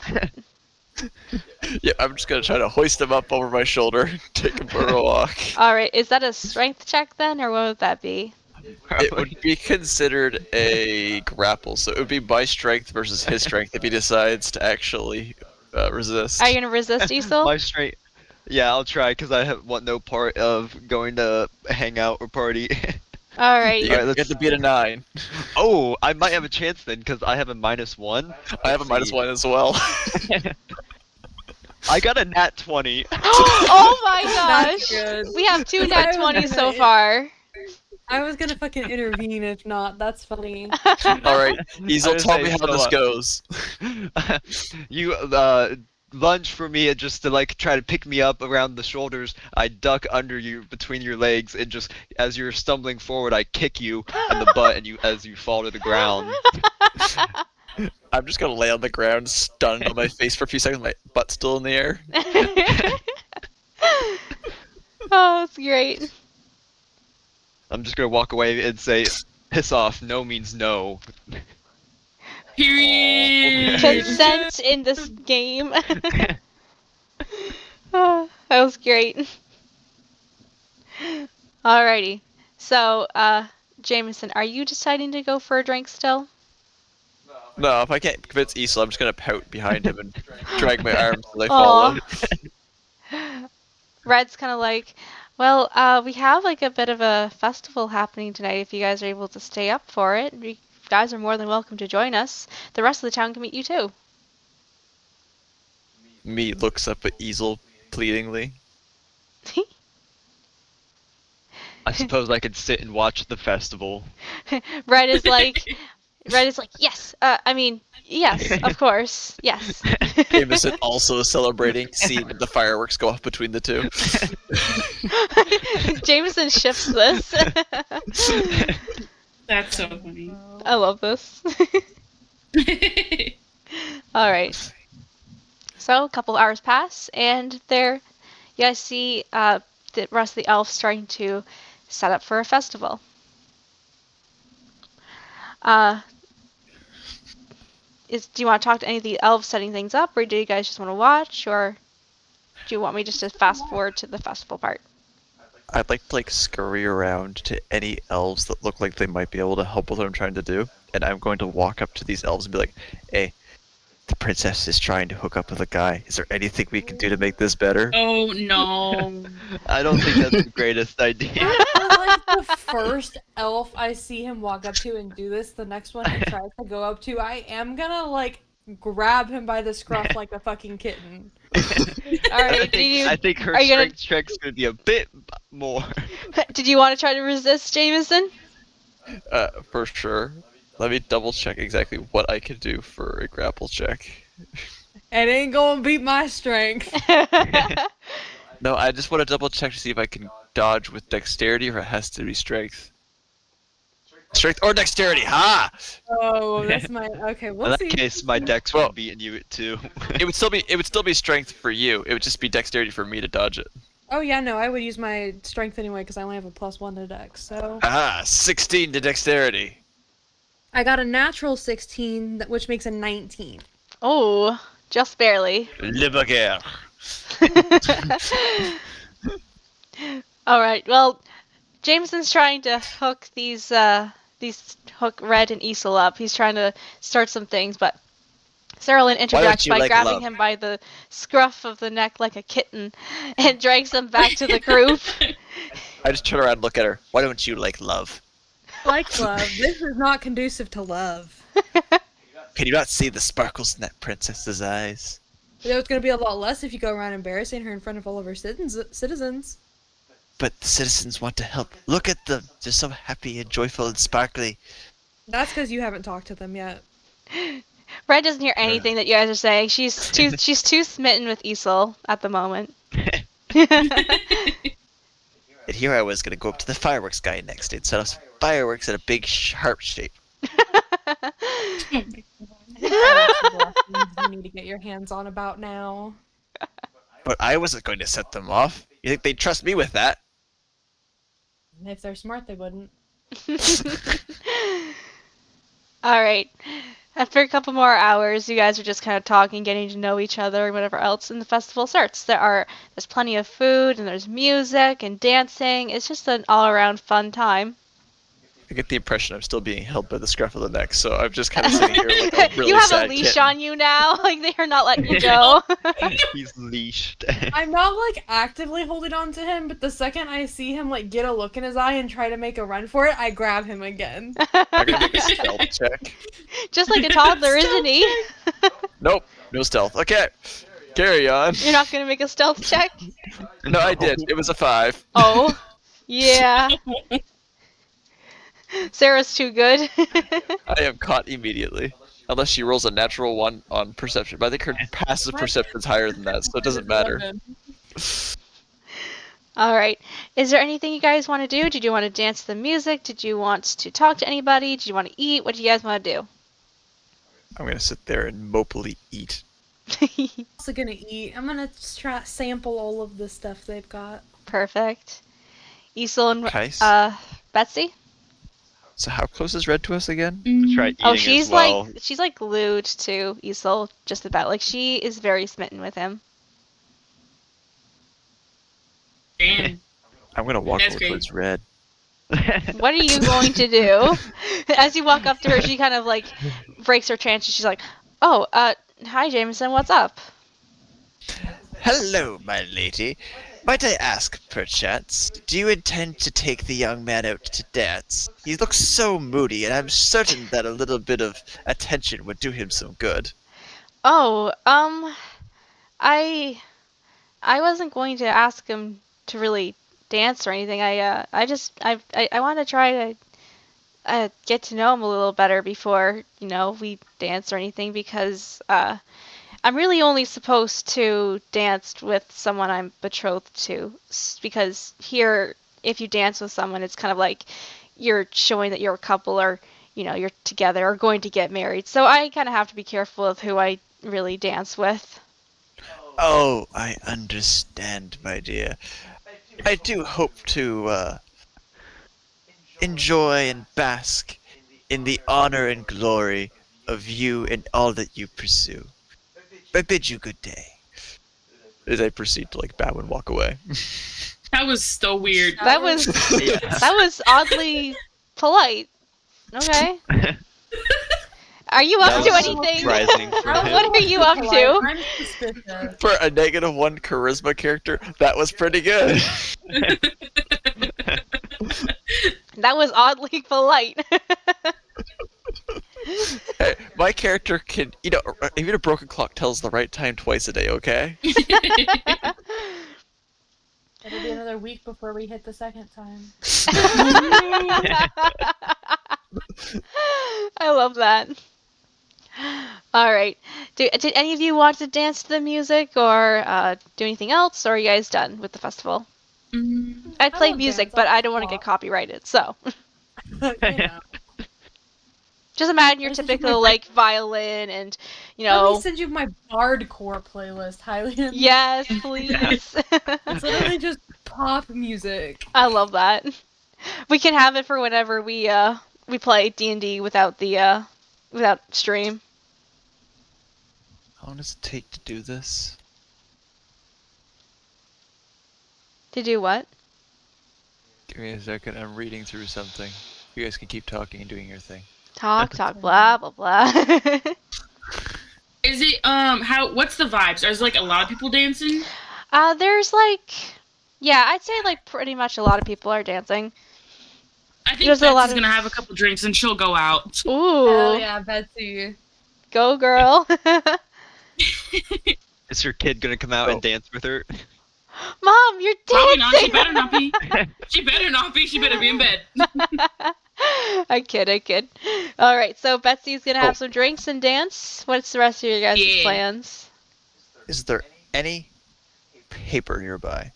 [SPEAKER 2] yeah. I'm just gonna try to hoist him up over my shoulder, take him for a walk.
[SPEAKER 1] All right. Is that a strength check then, or what would that be?
[SPEAKER 2] It would be considered a grapple, so it would be my strength versus his strength if he decides to actually resist.
[SPEAKER 1] Are you going to resist, Esil?
[SPEAKER 3] My straight. Yeah, I'll try because want no part of going to hang out or party.
[SPEAKER 1] All right.
[SPEAKER 2] You
[SPEAKER 3] Alright,
[SPEAKER 2] get to beat a 9.
[SPEAKER 3] Oh, I might have a chance then because I have a -1.
[SPEAKER 2] I have a
[SPEAKER 3] Let's see.
[SPEAKER 2] -1 as well.
[SPEAKER 3] I got a nat 20.
[SPEAKER 1] Oh my
[SPEAKER 4] That's
[SPEAKER 1] gosh.
[SPEAKER 4] good.
[SPEAKER 1] We have 2 nat
[SPEAKER 4] I
[SPEAKER 1] 20s so
[SPEAKER 4] was-
[SPEAKER 1] far.
[SPEAKER 4] I was gonna fucking intervene if not. That's funny.
[SPEAKER 2] Alright, Esil,
[SPEAKER 3] was
[SPEAKER 2] tell me
[SPEAKER 3] saying,
[SPEAKER 2] how this
[SPEAKER 3] so,
[SPEAKER 2] goes.
[SPEAKER 3] You lunge for me and just to like try to pick me up around the shoulders. I duck under you between your legs and just as you're stumbling forward, I kick you in the butt and as you fall to the ground.
[SPEAKER 2] I'm just gonna lay on the ground, stunned on my face for a few seconds, my butt still in the air.
[SPEAKER 1] Oh, it's great.
[SPEAKER 3] I'm just gonna walk away and say, "Piss off. No means no."
[SPEAKER 5] Period.
[SPEAKER 1] Consent in this game. Oh, that was great. Alrighty. So, Jamison, are you deciding to go for a drink still?
[SPEAKER 2] No, if I can't convince Esil, I'm just gonna pout behind him and drag my arms till they
[SPEAKER 1] Aw.
[SPEAKER 2] follow.
[SPEAKER 1] Red's kind of like, well, we have like a bit of a festival happening tonight. If you guys are able to stay up for it, you guys are more than welcome to join us. The rest of the town can meet you too.
[SPEAKER 2] Me looks up at Esil pleadingly.
[SPEAKER 3] I suppose I could sit and watch the festival.
[SPEAKER 1] Red is like, yes. I mean, yes, of course, yes.
[SPEAKER 2] Jamison also celebrating, seeing the fireworks go off between the two.
[SPEAKER 1] Jameson shifts this.
[SPEAKER 5] That's so funny.
[SPEAKER 1] I love this. All right. So a couple hours pass, and there, you guys see the rest of the elves starting to set up for a festival. Do you want to talk to any of the elves setting things up, or do you guys just want to watch, or do you want me just to fast forward to the festival part?
[SPEAKER 2] I'd like to scurry around to any elves that look like they might be able to help with what I'm trying to do, and I'm going to walk up to these elves and be like, "Hey, the princess is trying to hook up with a guy. Is there anything we can do to make this better?"
[SPEAKER 5] Oh no.
[SPEAKER 3] I don't think that's the greatest idea.
[SPEAKER 4] Like the first elf I see him walk up to and do this, the next one he tries to go up to, I am gonna grab him by the scruff like a fucking kitten.
[SPEAKER 1] All right.
[SPEAKER 3] I think her
[SPEAKER 1] are you gonna-
[SPEAKER 3] strength check's gonna be a bit more.
[SPEAKER 1] Did you want to try to resist, Jameson?
[SPEAKER 2] For sure. Let me double check exactly what I can do for a grapple check.
[SPEAKER 4] It ain't gonna beat my strength.
[SPEAKER 2] No, I just want to double check to see if I can dodge with dexterity or it has to be strength. Strength or dexterity, ha!
[SPEAKER 4] Oh, that's my okay.
[SPEAKER 3] In
[SPEAKER 4] We'll
[SPEAKER 3] that
[SPEAKER 4] see.
[SPEAKER 3] case, my dex
[SPEAKER 2] Well-
[SPEAKER 3] would be beating you too.
[SPEAKER 2] It would still be strength for you. It would just be dexterity for me to dodge it.
[SPEAKER 4] Oh yeah, no, I would use my strength anyway because I only have a +1 to dex. So
[SPEAKER 2] Ah, 16 to dexterity.
[SPEAKER 4] I got a natural 16, which makes a 19.
[SPEAKER 1] Oh, just barely.
[SPEAKER 2] Le bagarre.
[SPEAKER 1] All right. Well, Jameson's trying to hook these hook Red and Esil up. He's trying to start some things, but Seralyn interjects
[SPEAKER 2] you
[SPEAKER 1] by
[SPEAKER 2] like
[SPEAKER 1] grabbing
[SPEAKER 2] love?
[SPEAKER 1] him by the scruff of the neck like a kitten and drags him back to the group.
[SPEAKER 2] I just turn around and look at her. Why don't you like love?
[SPEAKER 4] Like love, this is not conducive to love.
[SPEAKER 2] Can you not see the sparkles in that princess's eyes?
[SPEAKER 4] You know, it's gonna be a lot less if you go around embarrassing her in front of all of her citizens.
[SPEAKER 2] But the citizens want to help. Look at them. They're so happy and joyful and sparkly.
[SPEAKER 4] That's because you haven't talked to them yet.
[SPEAKER 1] Red doesn't hear anything that you guys are saying. She's too smitten with Esil at the moment.
[SPEAKER 2] And here I was gonna go up to the fireworks guy next and set off fireworks in a big heart shape.
[SPEAKER 4] You need to get your hands on about now.
[SPEAKER 2] But I wasn't going to set them off. You think they'd trust me with that?
[SPEAKER 4] If they're smart, they wouldn't.
[SPEAKER 1] All right. After a couple more hours, you guys are just kind of talking, getting to know each other, and whatever else, and the festival starts. There's plenty of food, and there's music and dancing. It's just an all-around fun time.
[SPEAKER 2] I get the impression I'm still being held by the scruff of the neck, so I'm just kind of sitting here like a really
[SPEAKER 1] You have
[SPEAKER 2] sad
[SPEAKER 1] a leash
[SPEAKER 2] kitten.
[SPEAKER 1] on you now. Like, they are not letting you go.
[SPEAKER 3] He's leashed.
[SPEAKER 4] I'm not actively holding on to him, but the second I see him get a look in his eye and try to make a run for it, I grab him again.
[SPEAKER 2] I'm gonna make a stealth check.
[SPEAKER 1] Just like a toddler, isn't he?
[SPEAKER 2] Nope, no stealth. Okay, carry on.
[SPEAKER 1] You're not going to make a stealth check?
[SPEAKER 2] No, I did. It was a 5.
[SPEAKER 1] Oh. Yeah. Sarah's too good.
[SPEAKER 2] I am caught immediately. Unless she rolls a natural 1 on perception. But I think her passive perception is higher than that, so it doesn't matter.
[SPEAKER 1] All right. Is there anything you guys want to do? Did you want to dance to the music? Did you want to talk to anybody? Did you want to eat? What do you guys want to do?
[SPEAKER 2] I'm gonna sit there and mopily eat.
[SPEAKER 4] Also gonna eat. I'm gonna try sample all of the stuff they've got.
[SPEAKER 1] Perfect. Esil and
[SPEAKER 2] Nice.
[SPEAKER 1] Betsy?
[SPEAKER 2] So how close is Red to us again?
[SPEAKER 3] Try eating
[SPEAKER 1] Oh,
[SPEAKER 3] as
[SPEAKER 1] she's
[SPEAKER 3] well.
[SPEAKER 1] like glued to Esil, just about. Like, she is very smitten with him.
[SPEAKER 5] Damn.
[SPEAKER 2] I'm gonna walk
[SPEAKER 5] That's
[SPEAKER 2] over
[SPEAKER 5] great.
[SPEAKER 2] towards Red.
[SPEAKER 1] What are you going to do? As you walk up to her, she kind of like breaks her trance. She's like, "Oh, hi, Jamison. What's up?"
[SPEAKER 2] Hello, my lady. Might I ask, perchance, do you intend to take the young man out to dance? He looks so moody, and I'm certain that a little bit of attention would do him some good.
[SPEAKER 1] Oh, I wasn't going to ask him to really dance or anything. I want to try to get to know him a little better before, we dance or anything, because I'm really only supposed to dance with someone I'm betrothed to, because here, if you dance with someone, it's kind of like you're showing that you're a couple, or you're together or going to get married. So I kind of have to be careful of who I really dance with.
[SPEAKER 2] Oh, I understand, my dear. I do hope to, enjoy and bask in the honor and glory of you and all that you pursue. I bid you good day. As I proceed to, bow and walk away.
[SPEAKER 5] That was so weird.
[SPEAKER 1] That was oddly polite. Okay. Are you up
[SPEAKER 3] That
[SPEAKER 1] to
[SPEAKER 3] was
[SPEAKER 1] anything?
[SPEAKER 3] surprising for him.
[SPEAKER 1] What are you up to?
[SPEAKER 4] I'm suspicious.
[SPEAKER 2] For a -1 charisma character, that was pretty good.
[SPEAKER 1] That was oddly polite.
[SPEAKER 2] Hey, my character can, even a broken clock tells the right time twice a day, okay?
[SPEAKER 4] It'll be another week before we hit the second time.
[SPEAKER 1] I love that. All right. Did any of you want to dance to the music or do anything else, or are you guys done with the festival? I'd play
[SPEAKER 4] won't
[SPEAKER 1] music,
[SPEAKER 4] dance,
[SPEAKER 1] but
[SPEAKER 4] I'll
[SPEAKER 1] I don't want to get
[SPEAKER 4] walk.
[SPEAKER 1] copyrighted, so.
[SPEAKER 4] You know.
[SPEAKER 1] Just imagine your
[SPEAKER 4] This is my
[SPEAKER 1] typical, violin and,
[SPEAKER 4] Let me send you my bardcore playlist, Hylian.
[SPEAKER 1] Yes, please.
[SPEAKER 4] It's literally just pop music.
[SPEAKER 1] I love that. We can have it for whenever we play D&D without the without stream.
[SPEAKER 2] How long does it take to do this?
[SPEAKER 1] To do what?
[SPEAKER 2] Give me a second, I'm reading through something. You guys can keep talking and doing your thing.
[SPEAKER 1] Talk, blah, blah, blah.
[SPEAKER 5] Is it what's the vibes? There's a lot of people dancing?
[SPEAKER 1] There's yeah, I'd say pretty much a lot of people are dancing.
[SPEAKER 5] I think
[SPEAKER 1] There's a lot
[SPEAKER 5] Betsy's
[SPEAKER 1] of-
[SPEAKER 5] gonna have a couple drinks and she'll go out.
[SPEAKER 1] Ooh.
[SPEAKER 4] Hell yeah, Betsy.
[SPEAKER 1] Go girl.
[SPEAKER 3] Is your kid gonna come out and dance with her?
[SPEAKER 1] Mom, you're
[SPEAKER 5] Probably not. She
[SPEAKER 1] dancing.
[SPEAKER 5] better not be. She better not be. She better be in bed.
[SPEAKER 1] I kid. All right, so Betsy's gonna have some drinks and dance. What's the rest of your guys'
[SPEAKER 5] Yeah.
[SPEAKER 1] plans?
[SPEAKER 2] Is there any paper nearby?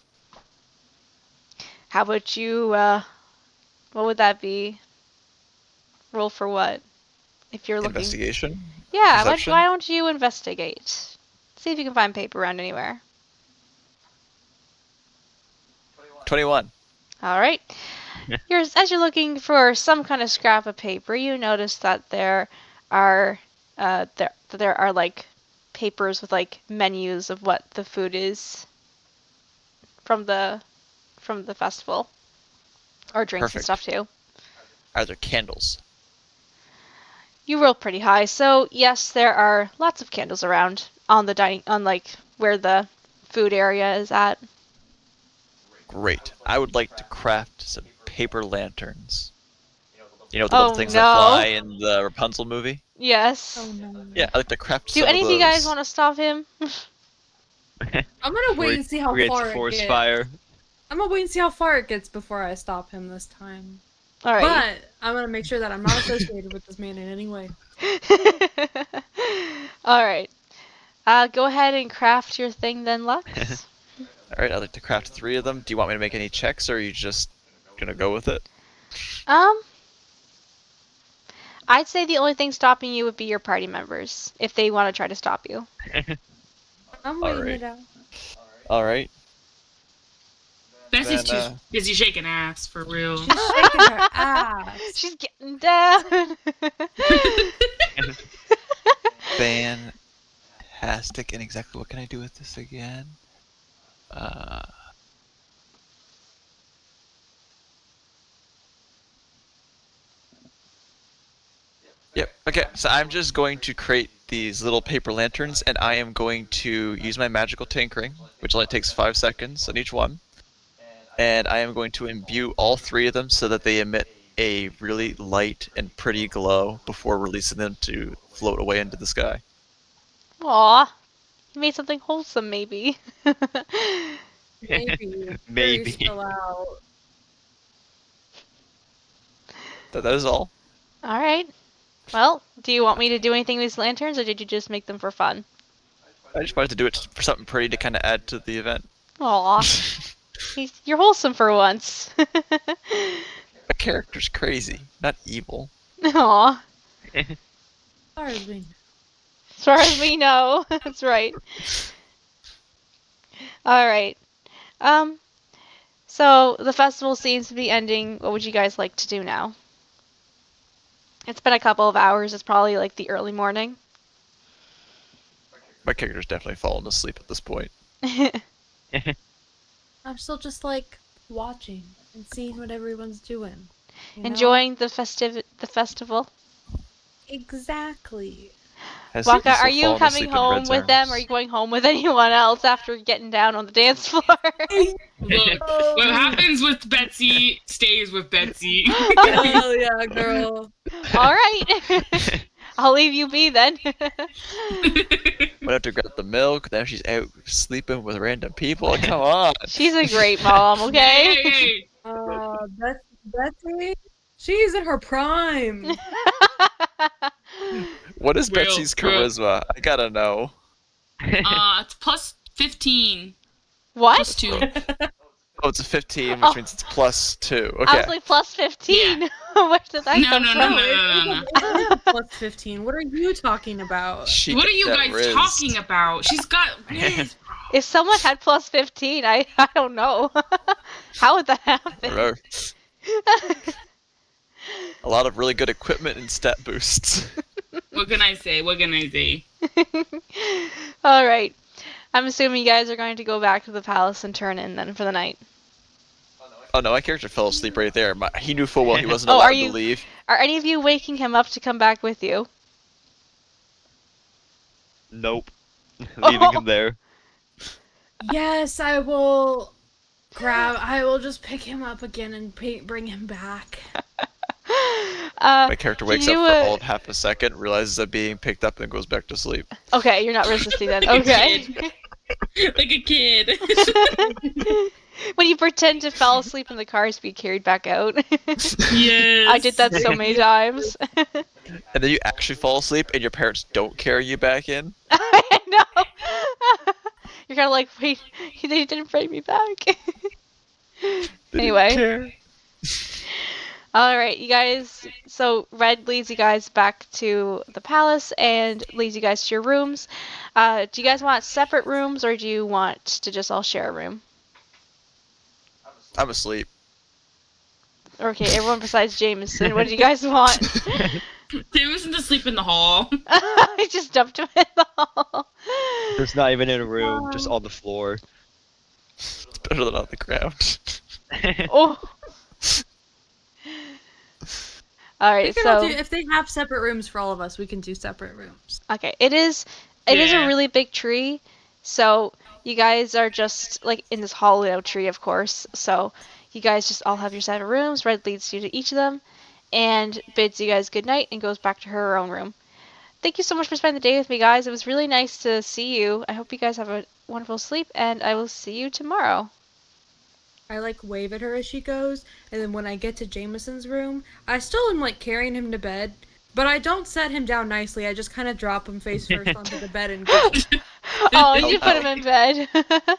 [SPEAKER 1] How about you, what would that be? Roll for what? If you're looking...
[SPEAKER 2] Investigation?
[SPEAKER 1] Yeah,
[SPEAKER 2] Perception?
[SPEAKER 1] why don't you investigate? See if you can find paper around anywhere.
[SPEAKER 2] 21.
[SPEAKER 1] All right. As you're looking for some kind of scrap of paper, you notice that there are papers with menus of what the food is from the festival, or drinks and
[SPEAKER 2] Perfect.
[SPEAKER 1] stuff too.
[SPEAKER 2] Are there candles?
[SPEAKER 1] You roll pretty high, so yes, there are lots of candles around on the where the food area is at.
[SPEAKER 2] Great. I would like to craft some paper lanterns. You know, the
[SPEAKER 1] Oh,
[SPEAKER 2] little things that
[SPEAKER 1] no.
[SPEAKER 2] fly in the Rapunzel movie?
[SPEAKER 1] Yes.
[SPEAKER 4] Oh no.
[SPEAKER 2] Yeah, I'd like to craft
[SPEAKER 1] Do
[SPEAKER 2] some
[SPEAKER 1] any
[SPEAKER 2] of
[SPEAKER 1] of you guys
[SPEAKER 2] those.
[SPEAKER 1] want to stop him?
[SPEAKER 4] I'm gonna wait and see how
[SPEAKER 3] Creates
[SPEAKER 4] far
[SPEAKER 3] a
[SPEAKER 4] it
[SPEAKER 3] forest
[SPEAKER 4] gets.
[SPEAKER 3] fire.
[SPEAKER 4] I'm gonna wait and see how far it gets before I stop him this time.
[SPEAKER 1] All right.
[SPEAKER 4] But I'm gonna make sure that I'm not associated with this man in any way.
[SPEAKER 1] All right. Go ahead and craft your thing then, Lux.
[SPEAKER 2] Alright, I'd like to craft 3 of them. Do you want me to make any checks, or are you just gonna go with it?
[SPEAKER 1] I'd say the only thing stopping you would be your party members, if they want to try to stop you.
[SPEAKER 4] I'm waiting
[SPEAKER 2] Alright.
[SPEAKER 4] it out.
[SPEAKER 2] Alright.
[SPEAKER 5] Betsy's
[SPEAKER 2] Then,
[SPEAKER 5] too busy shaking ass for real.
[SPEAKER 4] She's shaking her ass.
[SPEAKER 1] She's getting down.
[SPEAKER 2] Fantastic. And exactly what can I do with this again? Yep. Okay, so I'm just going to create these little paper lanterns, and I am going to use my magical tinkering, which only takes 5 seconds on each one. And I am going to imbue all 3 of them so that they emit a really light and pretty glow before releasing them to float away into the sky.
[SPEAKER 1] Aw. You made something wholesome, maybe.
[SPEAKER 4] Maybe.
[SPEAKER 3] Maybe.
[SPEAKER 4] Still out.
[SPEAKER 2] That is all.
[SPEAKER 1] Alright. Well, do you want me to do anything with these lanterns, or did you just make them for fun?
[SPEAKER 2] I just wanted to do it for something pretty to kind of add to the event.
[SPEAKER 1] Aw. You're wholesome for once.
[SPEAKER 2] My character's crazy, not evil.
[SPEAKER 1] Aw.
[SPEAKER 4] As far as we know.
[SPEAKER 1] As far as we know. That's right. Alright. So, the festival seems to be ending. What would you guys like to do now? It's been a couple of hours. It's probably like the early morning.
[SPEAKER 2] My character's definitely fallen asleep at this point.
[SPEAKER 4] I'm still just like watching and seeing what everyone's doing. you know?
[SPEAKER 1] Enjoying the festival.
[SPEAKER 4] Exactly.
[SPEAKER 2] Has
[SPEAKER 1] Waka,
[SPEAKER 2] Esil
[SPEAKER 1] are you
[SPEAKER 2] fallen
[SPEAKER 1] coming
[SPEAKER 2] asleep in
[SPEAKER 1] home
[SPEAKER 2] Red's
[SPEAKER 1] with them?
[SPEAKER 2] arms?
[SPEAKER 1] Or are you going home with anyone else after getting down on the dance floor?
[SPEAKER 5] Look, what happens with Betsy stays with Betsy.
[SPEAKER 4] Hell yeah, girl.
[SPEAKER 1] All right. I'll leave you be then.
[SPEAKER 2] Went out to grab the milk, now she's out sleeping with random people. Come on!
[SPEAKER 1] She's a great mom, okay?
[SPEAKER 5] Yay!
[SPEAKER 4] Betsy? She's in her prime.
[SPEAKER 2] What is
[SPEAKER 5] Real,
[SPEAKER 2] Betsy's
[SPEAKER 5] real.
[SPEAKER 2] charisma? I gotta know.
[SPEAKER 5] It's plus 15.
[SPEAKER 1] What?
[SPEAKER 5] Plus 2.
[SPEAKER 2] Oh, it's a 15, which
[SPEAKER 1] Oh.
[SPEAKER 2] means it's plus 2.
[SPEAKER 1] I
[SPEAKER 2] Okay.
[SPEAKER 1] was like plus 15. Where did that
[SPEAKER 5] No,
[SPEAKER 1] come
[SPEAKER 5] no,
[SPEAKER 1] from?
[SPEAKER 5] no.
[SPEAKER 4] It is plus 15. What are you talking about?
[SPEAKER 2] She
[SPEAKER 5] What are
[SPEAKER 2] got
[SPEAKER 5] you
[SPEAKER 2] that
[SPEAKER 5] guys
[SPEAKER 2] riz.
[SPEAKER 5] talking about? She's got Riz, bro.
[SPEAKER 1] If someone had plus 15, I don't know. How would that
[SPEAKER 2] I
[SPEAKER 1] happen?
[SPEAKER 2] don't know. A lot of really good equipment and stat boosts.
[SPEAKER 5] What can I say? What can I say?
[SPEAKER 1] All right. I'm assuming you guys are going to go back to the palace and turn in then for the night.
[SPEAKER 2] Oh no, my character fell asleep right there. He knew full well he wasn't
[SPEAKER 1] Oh,
[SPEAKER 2] allowed
[SPEAKER 1] are
[SPEAKER 2] to
[SPEAKER 1] you-
[SPEAKER 2] leave.
[SPEAKER 1] Are any of you waking him up to come back with you?
[SPEAKER 3] Nope. Leaving him there.
[SPEAKER 4] Yes, I will just pick him up again and bring him back.
[SPEAKER 2] My character wakes up
[SPEAKER 1] you,
[SPEAKER 2] for all of half a second, realizes that being picked up, and goes back to sleep.
[SPEAKER 1] Okay, you're not resisting then.
[SPEAKER 5] Like a
[SPEAKER 1] Okay.
[SPEAKER 5] Like a kid.
[SPEAKER 1] When you pretend to fall asleep in the cars, be carried back out.
[SPEAKER 5] Yes.
[SPEAKER 1] I did that so many times.
[SPEAKER 2] And then you actually fall asleep, and your parents don't carry you back in.
[SPEAKER 1] I know. You're kind of like, wait, they didn't bring me back.
[SPEAKER 2] They
[SPEAKER 1] Anyway.
[SPEAKER 2] didn't care.
[SPEAKER 1] All right, you guys. So Red leads you guys back to the palace and leads you guys to your rooms. Do you guys want separate rooms, or do you want to just all share a room?
[SPEAKER 2] I'm asleep.
[SPEAKER 1] Okay, everyone besides Jamison. What do you guys want?
[SPEAKER 5] Jamison's asleep in the hall.
[SPEAKER 1] I just dumped him in the hall.
[SPEAKER 3] Just not even in a room, just on the floor.
[SPEAKER 2] It's better than on the ground.
[SPEAKER 1] Oh. All
[SPEAKER 4] We
[SPEAKER 1] right,
[SPEAKER 4] can all
[SPEAKER 1] so
[SPEAKER 4] do, if they have separate rooms for all of us, we can do separate rooms.
[SPEAKER 1] okay, it is a
[SPEAKER 5] Yeah.
[SPEAKER 1] really big tree, so you guys are just like in this hollowed out tree, of course. So you guys just all have your separate rooms. Red leads you to each of them, and bids you guys good night and goes back to her own room. Thank you so much for spending the day with me, guys. It was really nice to see you. I hope you guys have a wonderful sleep, and I will see you tomorrow.
[SPEAKER 4] I like wave at her as she goes, and then when I get to Jamison's room, I still am like carrying him to bed, but I don't set him down nicely. I just kind of drop him face first onto the bed and go.
[SPEAKER 1] Oh, you put him in bed.
[SPEAKER 2] I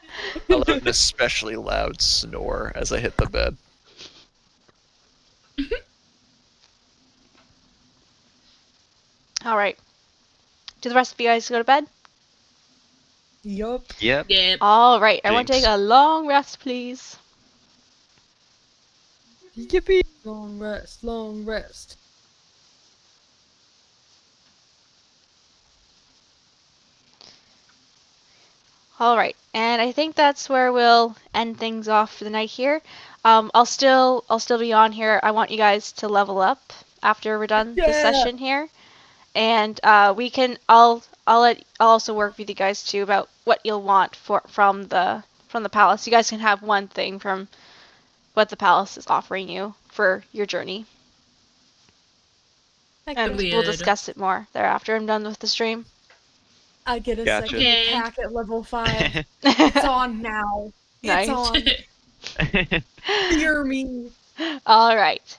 [SPEAKER 2] let an especially loud snore as I hit the bed.
[SPEAKER 1] All right. Do the rest of you guys go to bed?
[SPEAKER 4] Yup.
[SPEAKER 3] Yep.
[SPEAKER 5] Yep.
[SPEAKER 1] All right. I want to
[SPEAKER 2] Jinx.
[SPEAKER 1] take a long rest, please.
[SPEAKER 3] Yippee!
[SPEAKER 4] Long rest, long rest.
[SPEAKER 1] All right, and I think that's where we'll end things off for the night here. I'll still be on here. I want you guys to level up after we're done this
[SPEAKER 4] Yeah.
[SPEAKER 1] session here, and we can. I'll also work with you guys too about what you'll want from the palace. You guys can have one thing from what the palace is offering you for your journey, and
[SPEAKER 5] That'd be
[SPEAKER 1] we'll
[SPEAKER 5] good.
[SPEAKER 1] discuss it more thereafter. I'm done with the stream.
[SPEAKER 4] I get a
[SPEAKER 3] Gotcha.
[SPEAKER 4] second
[SPEAKER 5] Okay.
[SPEAKER 4] attack at level 5. It's on now.
[SPEAKER 1] Nice.
[SPEAKER 4] It's on. Fear me.
[SPEAKER 1] All right.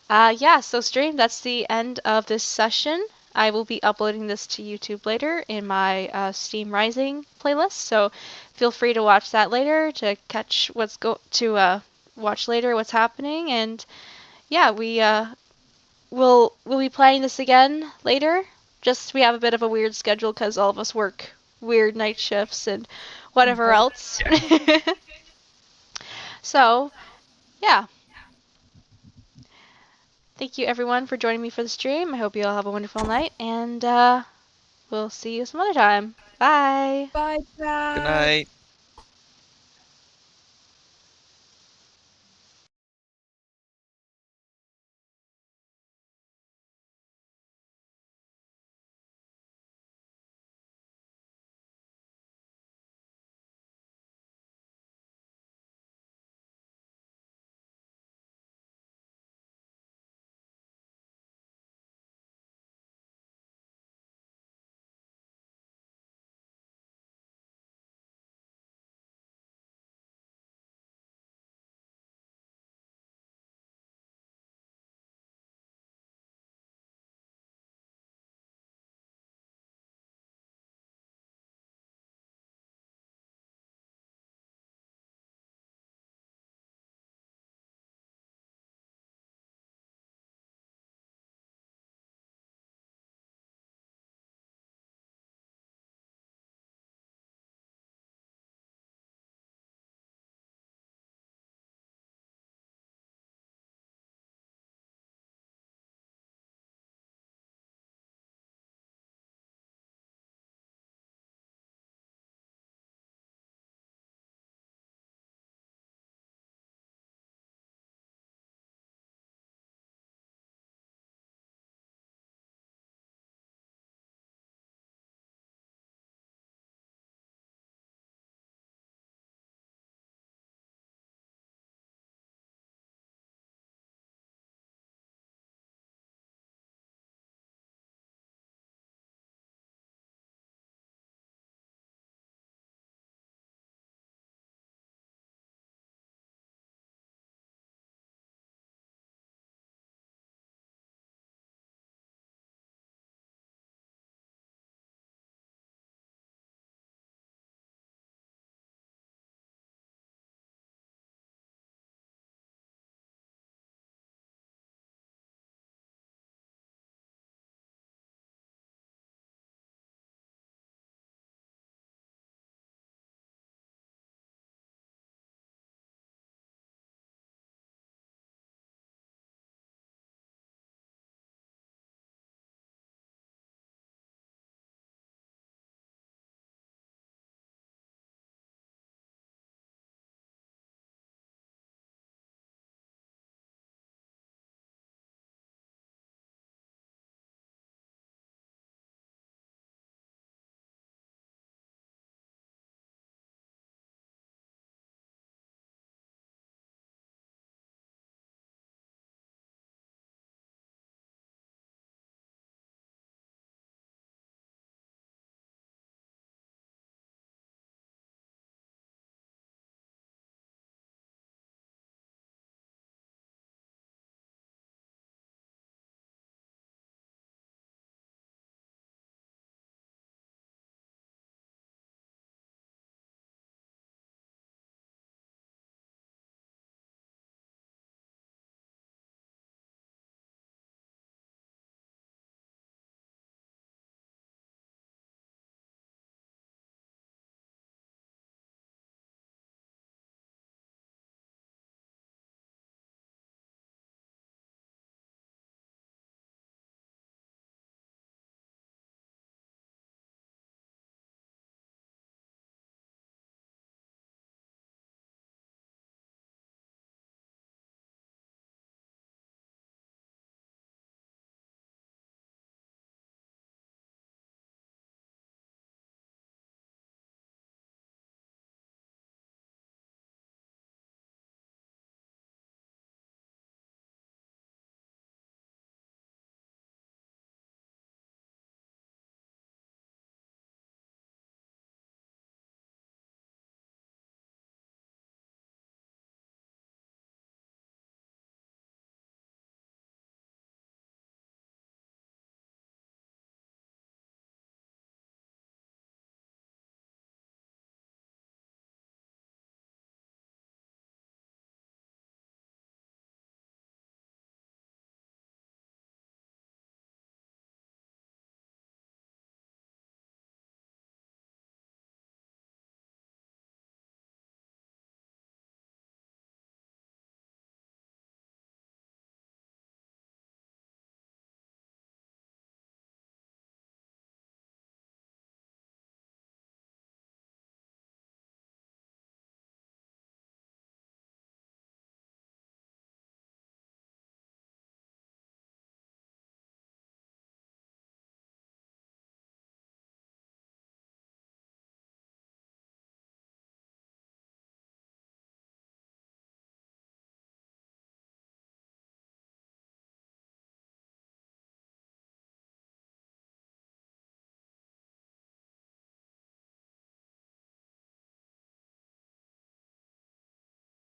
[SPEAKER 1] Yeah, so stream, that's the end of this session. I will be uploading this to YouTube later in my Steam Rising playlist, so feel free to watch that later to catch watch later what's happening. And yeah, we'll be playing this again later. Just we have a bit of a weird schedule because all of us work weird night shifts and whatever else. So, yeah. Thank you everyone for joining me for the stream. I hope you all have a wonderful night, and we'll see you some other time. Bye.
[SPEAKER 4] Bye, Dad.
[SPEAKER 2] Good night.